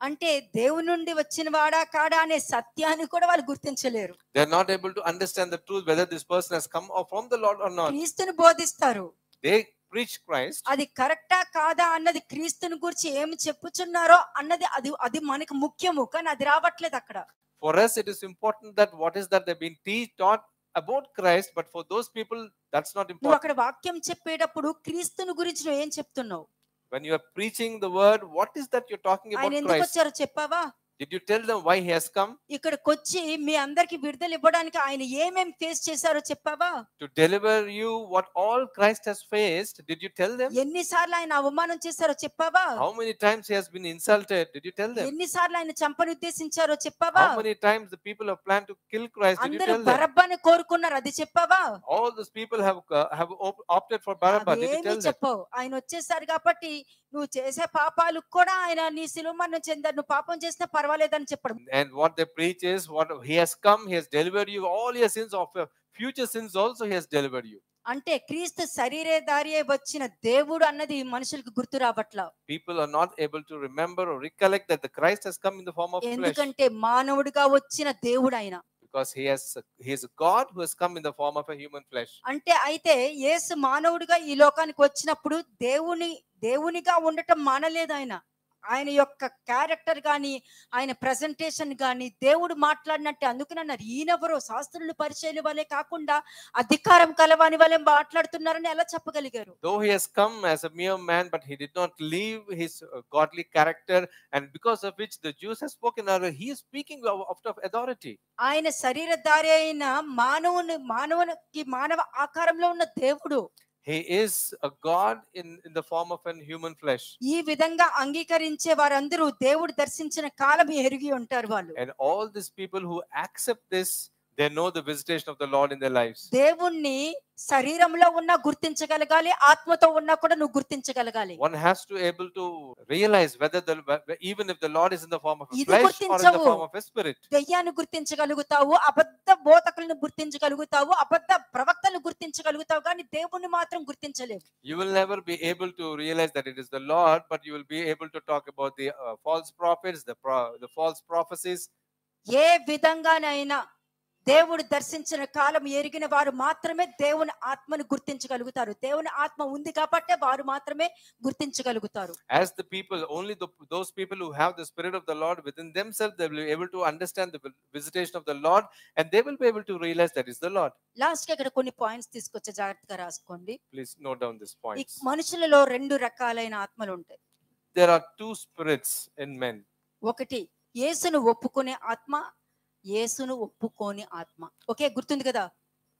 అంటే దేవుని నుండి వచ్చిన వాడా కాడా అనే సత్యాన్ని కూడా వాళ్ళు గుర్తించలేరు. They are not able to understand the truth whether this person has come from the Lord or not. క్రీస్తుని బోధిస్తారు, They preach Christ. అది కరెక్టా కాదా అన్నది, క్రీస్తుని గురించి ఏమి చెప్పుచున్నారో అన్నది అది మనకు ముఖ్యము, కానీ అది రావట్లేదు అక్కడ. For us it is important that what is that they've been taught about Christ, but for those people that's not నువ్వు important. అక్కడ వాక్యం చెప్పేటప్పుడు క్రీస్తుని గురించి నువ్వు ఏం చెప్తున్నావు? When you are preaching the word, what is that you're talking about ఆయన ఎందుకు Christ? వచ్చారో చెప్పావా? Did you tell them why he has come? ఇక్కడికి వచ్చి మీ అందరికి విడుదల ఇవ్వడానికి ఆయన ఏమేమి ఫేస్ చేశారో చెప్పావా? To deliver you what all Christ has faced. Did you tell them? ఎన్నిసార్లు ఆయన అవమానం చేశారో చెప్పావా? How many times he has been insulted? Did you tell them? ఎన్నిసార్లు ఆయన చంపని ఉద్దేశించారో చెప్పావా? How many times the people have planned to kill Christ? Did you అందరూ tell them? బరబ్బని కోరుకున్నారు, అది చెప్పావా? All those people have opted for Barabbas. Did you అదేమీ tell them? చెప్పవు. ఆయన వచ్చేసారు కాబట్టి నువ్వు చేసే పాపాలు కూడా ఆయన నీ శిలువ మరణం చెందారు, నువ్వు పాపం చేసినా పర్వాలేదని చెప్పడం. And what they preach is, what he has come, he has delivered you all your sins, of your future sins also he has delivered you. అంటే క్రీస్తు శరీరధారి అయి వచ్చిన దేవుడు అన్నది మనుషులకు గుర్తు రావట్లా. People are not able to remember or recollect that the Christ has come in the form of flesh, ఎందుకంటే మానవుడిగా వచ్చిన దేవుడు ఆయన. because he is a God who has come in the form of a human flesh. అంటే అయితే యేసు మానవుడిగా ఈ లోకానికి వచ్చినప్పుడు దేవునిగా ఉండటం మానలేదు ఆయన. ఆయన యొక్క క్యారెక్టర్ గాని ఆయన ప్రెజెంటేషన్ గాని దేవుడు మాట్లాడినట్టే. అందుకనన్నారు ఈయనెవరో శాస్త్రులు పరిచయాల వలె కాకుండా అధికారం కలవాని వలె మాట్లాడుతున్నారని ఎలా చెప్పగలిగారు? Though he has come as a mere man, but he did not leave his godly character, and because of which the Jews have spoken, he is speaking out of authority. ఆయన శరీరధారి అయిన మానవునికి మానవ ఆకారంలో ఉన్న దేవుడు. He is a God in the form of a human flesh. ఈ విధంగా అంగీకరించే వారందరూ దేవుడు దర్శించిన కాలం ఎరిగి ఉంటారు వాళ్ళు. And all these people who accept this, they know the visitation of the Lord in their lives. దేవుణ్ణి శరీరంలో ఉన్నా గుర్తించగలగాలి, ఆత్మతో ఉన్నా కూడా నువ్వు గుర్తించగలగాలి. One has to able to realize whether even if the Lord is in the form of a ఇది flesh or in the గుర్తించవు. form of a spirit. దెయ్యాన్ని గుర్తించగలుగుతావు, అబద్ధ బోధకులను గుర్తించగలుగుతావు, అబద్ధ ప్రవక్తలను గుర్తించగలుగుతావు, కానీ దేవుణ్ణి మాత్రం గుర్తించలేవు. You will never be able to realize that it is the Lord, but you will be able to talk about the false prophets, the false prophecies. ఏ విధంగానైనా దేవుడు దర్శించిన కాలం ఎరిగిన వారు మాత్రమే దేవుని ఆత్మను గుర్తించగలుగుతారు. దేవుని ఆత్మ ఉంది కాబట్టి వారు మాత్రమే గుర్తించగలుగుతారు. As the people, only those people who have the Spirit of the Lord within themselves, they will be able to understand the visitation of the Lord, and they will be able to realize that is the Lord. Last కి ఇక్కడ కొన్ని points తీసుకొచ్చే, జాగ్రత్తగా రాసుకోండి. Please note down these ఈ points. మనుషులలో రెండు రకాలైన ఆత్మలు ఉంటాయి. There are two spirits in men. ఒకటి యేసును ఒప్పుకునే ఆత్మ, యేసును ఒప్పుకోని ఆత్మ. ఓకే, గుర్తుంది కదా?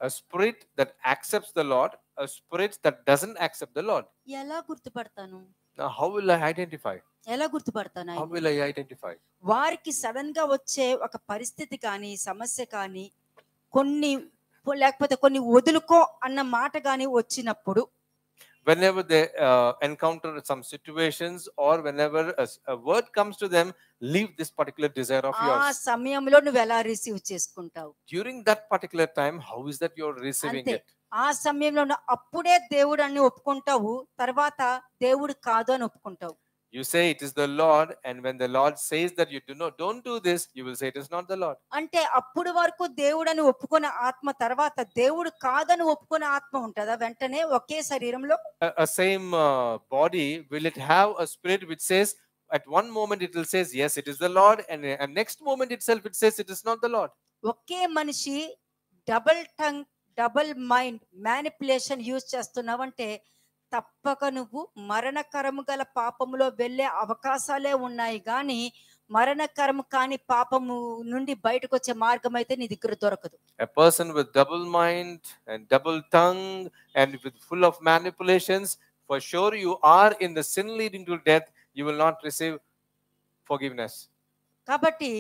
A spirit that accepts the Lord, a spirit that doesn't accept the Lord. ఎలా గుర్తుపడతాను? Now, how will I identify? ఎలా గుర్తుపడతాను? How will I identify? వారికి సడన్ గా వచ్చే ఒక పరిస్థితి కానీ సమస్య కానీ లేకపోతే కొన్ని వదులుకో అన్న మాట కానీ వచ్చినప్పుడు, Whenever they encounter some situations, or whenever a word comes to them, leave this particular desire of ఆ yours. సమయంలో నువ్వు ఎలా రిసీవ్ చేసుకుంటావు? During that particular time, how is that you're receiving అంతే. it? ఆ సమయంలో అప్పుడే దేవుడు అని ఒప్పుకుంటావు, తర్వాత దేవుడు కాదు అని ఒప్పుకుంటావు. You say it is the Lord, and when the Lord says that you don't do this, you will say it is not the Lord. అంటే అప్పుడు వరకు దేవుడని ఒప్పుకున్న ఆత్మ తర్వాత దేవుడు కాదని ఒప్పుకున్న ఆత్మ ఉంటుందా వెంటనే ఒకే శరీరంలో? A same body, will it have a spirit which says at one moment it will says yes it is the Lord, and next moment itself it says it is not the Lord? ఒకే మనిషి double tongue, double mind, manipulation use చేస్తున్నావంటే తప్పక నువ్వు మరణకరము గల పాపములో వెళ్ళే అవకాశాలే ఉన్నాయి గాని మరణకరము కాని పాపము నుండి బయటకు వచ్చే మార్గం అయితే నీ దగ్గర దొరకదు. A person with double mind and double tongue and with full of manipulations, for sure you are in the sin leading to death, you will not receive forgiveness. కాబట్టి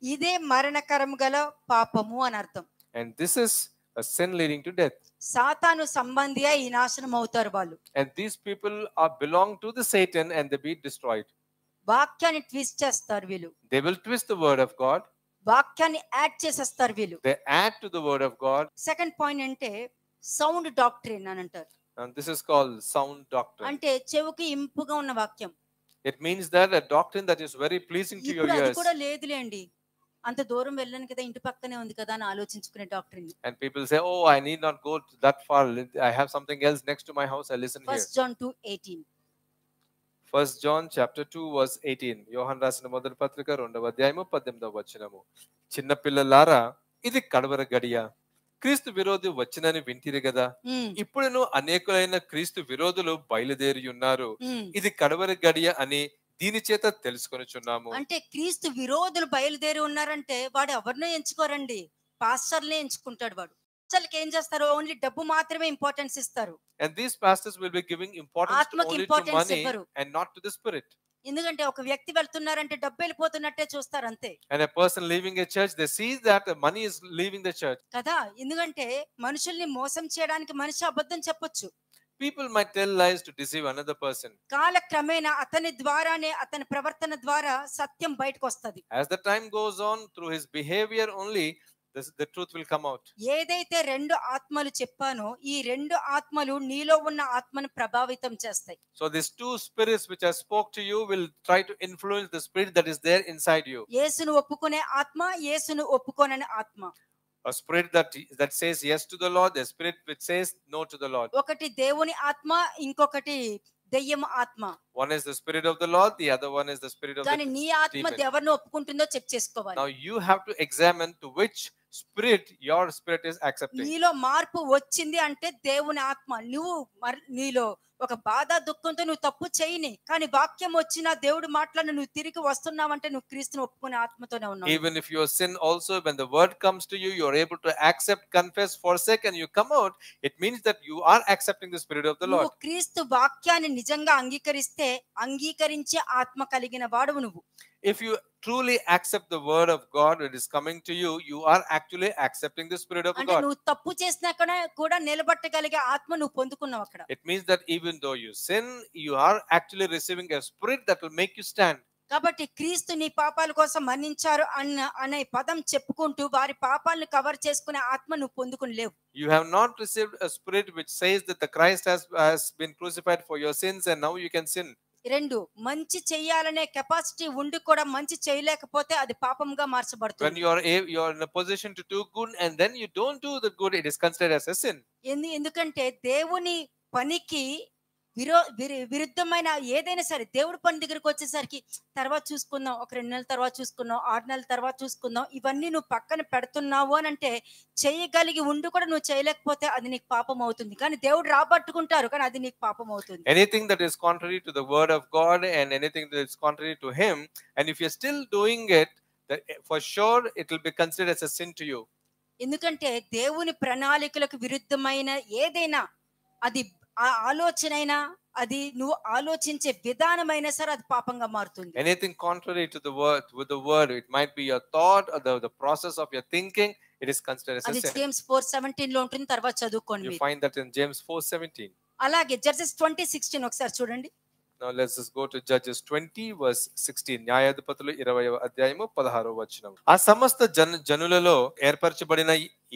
ఇదే మరణకరము గల పాపము అని అర్థం. And this is a sin leading to death. సాతాను సంబంధియే ఈ నాశనం అవుతారు వాళ్ళు. And these people are belong to the Satan and they be destroyed. వాక్యాన్ని ట్విస్ట్ చేస్తారు వీళ్ళు. They will twist the word of God. వాక్యాన్ని యాడ్ చేసేస్తారు వీళ్ళు. They add to the word of God. Second point అంటే సౌండ్ డాక్ట్రిన్ అని అంటారు. And this is called sound doctrine. అంటే చెవుకి ఇంపుగా ఉన్న వాక్యం. It means that a doctrine that is very pleasing to your ఇప్పుడు అది ears. కూడా లేదులేండి, అంత దూరం వెళ్ళను కదా, ఇంటి పక్కనే ఉంది కదా అని ఆలోచించుకునే doctrine. And people say, oh, I need not go that far, I have something else next to my house, I listen here. 1 John 2:18. 1 John chapter 2 verse 18. యోహాను రాసిన మొదటి పత్రిక 2వ అధ్యాయము 18వ వచనము. చిన్న పిల్లలారా, ఇది కడవర గడియ, క్రీస్తు విరోధి వచ్చినని వింటిరి కదా, ఇప్పుడును అనేకులైన క్రీస్తు విరోధులు బయలుదేరి ఉన్నారు, ఇది కడవర గడియ అని దీని చేత తెలుసుకొనుచున్నాము. అంటే క్రీస్తు విరోధులు బయలుదేరి ఉన్నారంటే వాడు ఎవరినో ఎంచుకోరండి, పాస్టర్లే ఎంచుకుంటాడు వాడు. అసలుకి ఏం చేస్తారు, ఓన్లీ డబ్బు మాత్రమే ఇంపార్టెన్స్ ఇస్తారు. And these pastors will be giving importance ఆత్మకి only to ఇంపార్టెన్స్ money ఇవ్వరు. and not to the spirit. ఎందుకంటే ఒక వ్యక్తి వెళ్తున్నారంటే డబ్బు వెళ్ళిపోతున్నట్టే చూస్తారు అంతే And a person leaving a church, they see that the money is leaving the church. కదా. ఎందుకంటే మనుషుల్ని మోసం చేయడానికి మనిషి అబద్ధం చెప్పొచ్చు. People might tell lies to deceive another person. కాలక్రమేణా అతని ద్వారానే, అతని ప్రవర్తన ద్వారా సత్యం బయటకు వస్తది. As the time goes on, through his behavior only, the truth will come out. ఏదైతే రెండు ఆత్మలు చెప్పానో ఈ రెండు ఆత్మలు నీలో ఉన్న ఆత్మను ప్రభావితం చేస్తాయి. So these two spirits which I spoke to you will try to influence the spirit that is there inside you. యేసును ఒప్పుకునే ఆత్మ, యేసును ఒప్పుకోనని ఆత్మ. A spirit that says yes to the Lord, a spirit which says no to the Lord. ఒకటి దేవుని ఆత్మ, ఇంకొకటి దెయ్యం ఆత్మ. One is the spirit of the Lord, the other one is the spirit of కానీ the నీ ఆత్మ demon. ఎవరిని ఒప్పుకుంటుందో చెక్ చేసుకోవాలి. Now you have to examine to which spirit your spirit is accepting. నీలో మార్పు వచ్చింది అంటే దేవుని ఆత్మ. నువ్వు నీలో ఒక బాధ దుఃఖంతో నువ్వు తప్పు చేయని, కానీ వాక్యం వచ్చినా దేవుడు మాట్లాడిన నువ్వు తిరిగి వస్తున్నావంటే నువ్వు క్రీస్తుని ఒప్పుకునే ఆత్మతోనే ఉన్నావు. Even if you sin also, when the word comes to you, you are able to accept, confess, forsake, and you come out, it means that you are accepting the spirit of the Lord. నువ్వు క్రీస్తు వాక్యాన్ని నిజంగా అంగీకరిస్తే అంగీకరించే ఆత్మ కలిగిన వాడువు నువ్వు. If you truly accept the word of God that is coming to you, you are actually accepting the spirit of అంటే God. నువ్వు తప్పు చేసినా కూడా నిలబట్టగలిగే ఆత్మ నువ్వు పొందుకున్నావు అక్కడ. It means that even though you sin, you are actually receiving a spirit that will make you stand. కాబట్టి క్రీస్తు నీ పాపాల కోసం మన్నించారు అనే పదం చెప్పుకుంటూ వారి పాపాలను కవర్ చేసుకునే ఆత్మ నువ్వు పొందుకుని లేవు. You have not received a spirit which says that the Christ has been crucified for your sins and now you can sin. రెండు, మంచి చెయ్యాలనే కెపాసిటీ ఉండి కూడా మంచి చేయలేకపోతే అది పాపంగా When మార్చబడుతుంది. you are in a position to do good and then you don't do the good, it is considered as a sin. ఎందుకంటే దేవుని పనికి విరుద్ధమైన ఏదైనా సరే దేవుడి పని దగ్గరికి వచ్చేసరికి తర్వాత చూసుకుందాం, ఒక 2 నెలల తర్వాత చూసుకుందాం, 6 నెలల తర్వాత చూసుకుందాం, ఇవన్నీ నువ్వు పక్కన పెడుతున్నావు అని అంటే చేయగలిగి ఉండి కూడా నువ్వు చేయలేకపోతే అది నీకు పాపం అవుతుంది. కానీ దేవుడు రాబట్టుకుంటారు, కానీ అది నీకు పాపం అవుతుంది. Anything that is contrary to the word of God and anything that is contrary to him, and if you're still doing it, that for sure it will be considered as a sin to you. ఎందుకంటే దేవుని ప్రణాళికలకు విరుద్ధమైన ఏదైనా, అది ఆలోచనైనా, అది నువ్వు ఆలోచించే విధానమైనా సరే అది పాపంగా మారుతుంది. Anything contrary to the word, with the word, it might be your thought or the process of your thinking, it is considered as a అది sin. జేమ్స్ 4:17 లో ఉంటుంది, తర్వాత చదువుకోండి You మీరు. find that in James 4:17. అలాగే judges 20:16 ఒకసారి చూడండి. Now let's just go to Judges 20 verse 16. న్యాయాధిపతులు 20వ అధ్యాయము 16వ వచనం. ఆ సమస్త జనులలో ఏర్పరచబడిన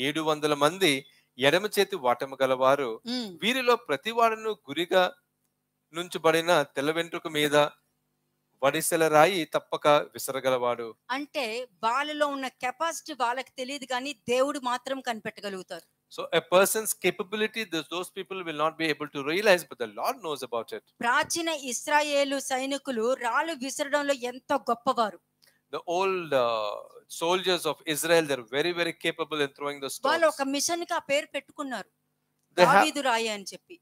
700 మంది ఎడమ చేతి వాటము గలవారు, వీరిలో ప్రతివాడును గురిగా నుంచబడిన తెల్ల వెంట్రుక మీద వడిసెల రాయి తప్పక విసరగలవాడు. అంటే వాళ్ళలో ఉన్న కెపాసిటీ వాళ్ళకి తెలియదు, కానీ దేవుడు మాత్రం కనిపెట్టగలుగుతారు. So a person's capability, those people will not be able to realize, but the Lord knows about it. ప్రాచీన ఇశ్రాయేలు సైనికులు రాళ్ళు విసరడంలో ఎంతో గొప్పవారు. The old soldiers of Israel, they're very, very capable in throwing the stones. వాళ్ళు ఒక machine కి ఆ పేరు పెట్టుకున్నారు, They దావీదు రాయి అని చెప్పి.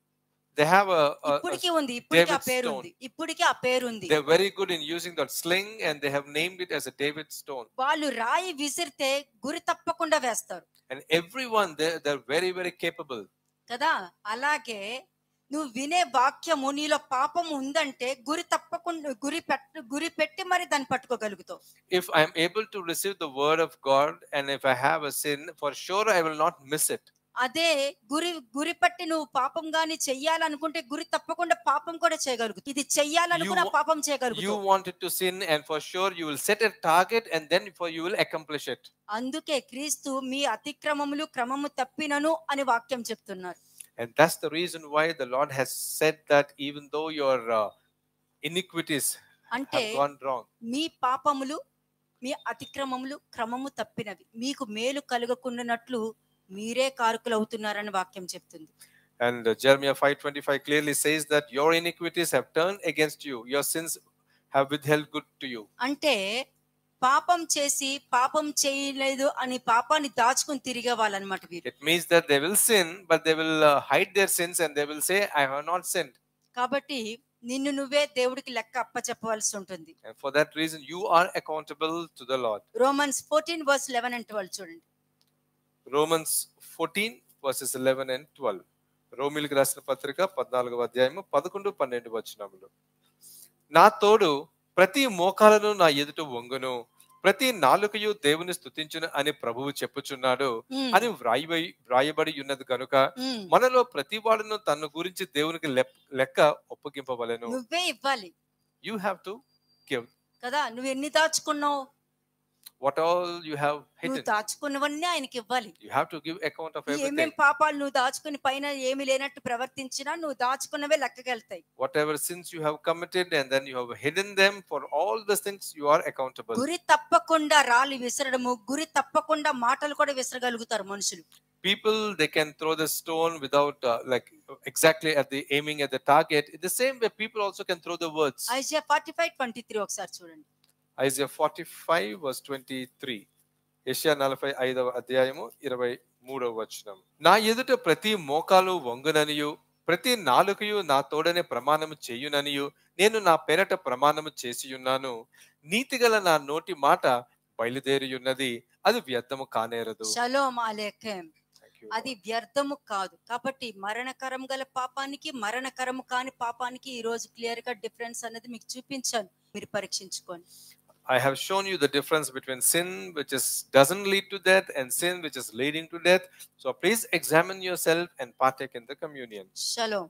They have a ఇప్పటికీ ఉంది, ఇప్పటికీ ఆ David పేరు stone. ఉంది, ఇప్పటికీ ఆ పేరు ఉంది. They're very good in using that sling, and they have named it as a David stone. వాళ్ళు రాయి విసిరితే గురి తప్పకుండా వేస్తారు And everyone there, they're very, very capable. కదా. అలాగే నువ్వు వినే వాక్యము నీలో పాపం ఉందంటే గురి తప్పకుండా గురి పెట్టి మరి దాన్ని పట్టుకోగలుగుతావు. If I'm able to receive the word of God, and if I have a sin, for sure I will not miss it. అదే గురి పట్టి నువ్వు పాపం గాని చెయ్యాలనుకుంటే గురి తప్పకుండా పాపం కూడా చేయగలుగుతావు. ఇది చెయ్యాలనుకున్న పాపం You చేయగలుగుతావు. wanted to sin, and for sure you will set a target, and then you will accomplish it. అందుకే క్రీస్తు మీ అతిక్రమములు క్రమము తప్పినను అని వాక్యం చెప్తున్నారు. And that's the reason why the Lord has said that even though your iniquities అంటే have gone wrong, మీ పాపములు మీ అతిక్రమములు క్రమము తప్పినవి, మీకు మేలు కలుగకుండానట్లు మీరే కారకులు అవుతున్నారని వాక్యం చెప్తుంది. and Jeremiah 5:25 clearly says that your iniquities have turned against you, your sins have withheld good to you. అంటే పాపం చేసి పాపం చేయలేదు అని పాపాన్ని దాచుకుని తిరిగే వాళ్ళనమాట వీరు. It means that they will sin, but they will hide their sins, and they will say, I have not sinned. కాబట్టి నిన్ను నువ్వే దేవుడికి లెక్క అప్పచెప్పవలసి ఉంటుంది. And for that reason you are accountable to the Lord. Romans 14 verse 11 and 12 చూడండి. Romans 14 verses 11 and 12. రోమిలికి రాసిన పత్రిక 14వ అధ్యాయము 11, 12 వచనములు. నా తోడు ప్రతి మోకాలను నా ఎదుట వంగును, ప్రతి నాలుకయు దేవుని స్తుతించును అని ప్రభువు చెప్పుచున్నాడు అని వ్రాయబడి ఉన్నది కనుక మనలో ప్రతి వాడును తన గురించి దేవునికి లెక్క ఒప్పగింపవలెను. నువ్వే ఇవ్వాలి. You have to give కదా, నువ్వు ఎన్ని దాచుకున్నావు, what all you have నువ్వు hidden. దాచుకున్నవన్నీ ఆయనకి ఇవ్వాలి. You have to give account of everything. ఏమేం పాపాలు నువ్వు దాచుకుని పైన ఏమి లేనట్టు ప్రవర్తించినా నువ్వు దాచుకున్నవే లెక్కకెళ్తాయి. Whatever sins you have committed, and then you have hidden them, for all those things you are accountable. గురి తప్పకుండా రాళ్ళు విసరడము, గురి తప్పకుండా మాటలు కూడా విసరగలుగుతారు మనుషులు. People, they can throw the stone without like exactly at the aiming at the target. In the same way, people also can throw the words. Isaiah 45:23 ఒకసారి చూడండి. Isaiah 45 verse 23. యెషయా 45వ అధ్యాయము 23వ వచనం. నా ఎదుట ప్రతి మోకాలు వంగుననియు, ప్రతి నాలుకయు నా తోడనే ప్రమాణము చేయుననియు నేను నా పేరట ప్రమాణము చేసియున్నాను. నీతిగల నా నోటి మాట బయలుదేరియున్నది, అది వ్యర్థము కానేరదు. షలోమ్ అలేఖం. అది వ్యర్థము కాదు. కాబట్టి మరణకరం గల పాపానికి మరణకరము కాని పాపానికి ఈ రోజు క్లియర్ గా డిఫరెన్స్ అనేది మీకు చూపించాను, మీరు పరీక్షించుకోండి. I have shown you the difference between sin which doesn't lead to death and sin which is leading to death. So please examine yourself and partake in the communion. Shalom.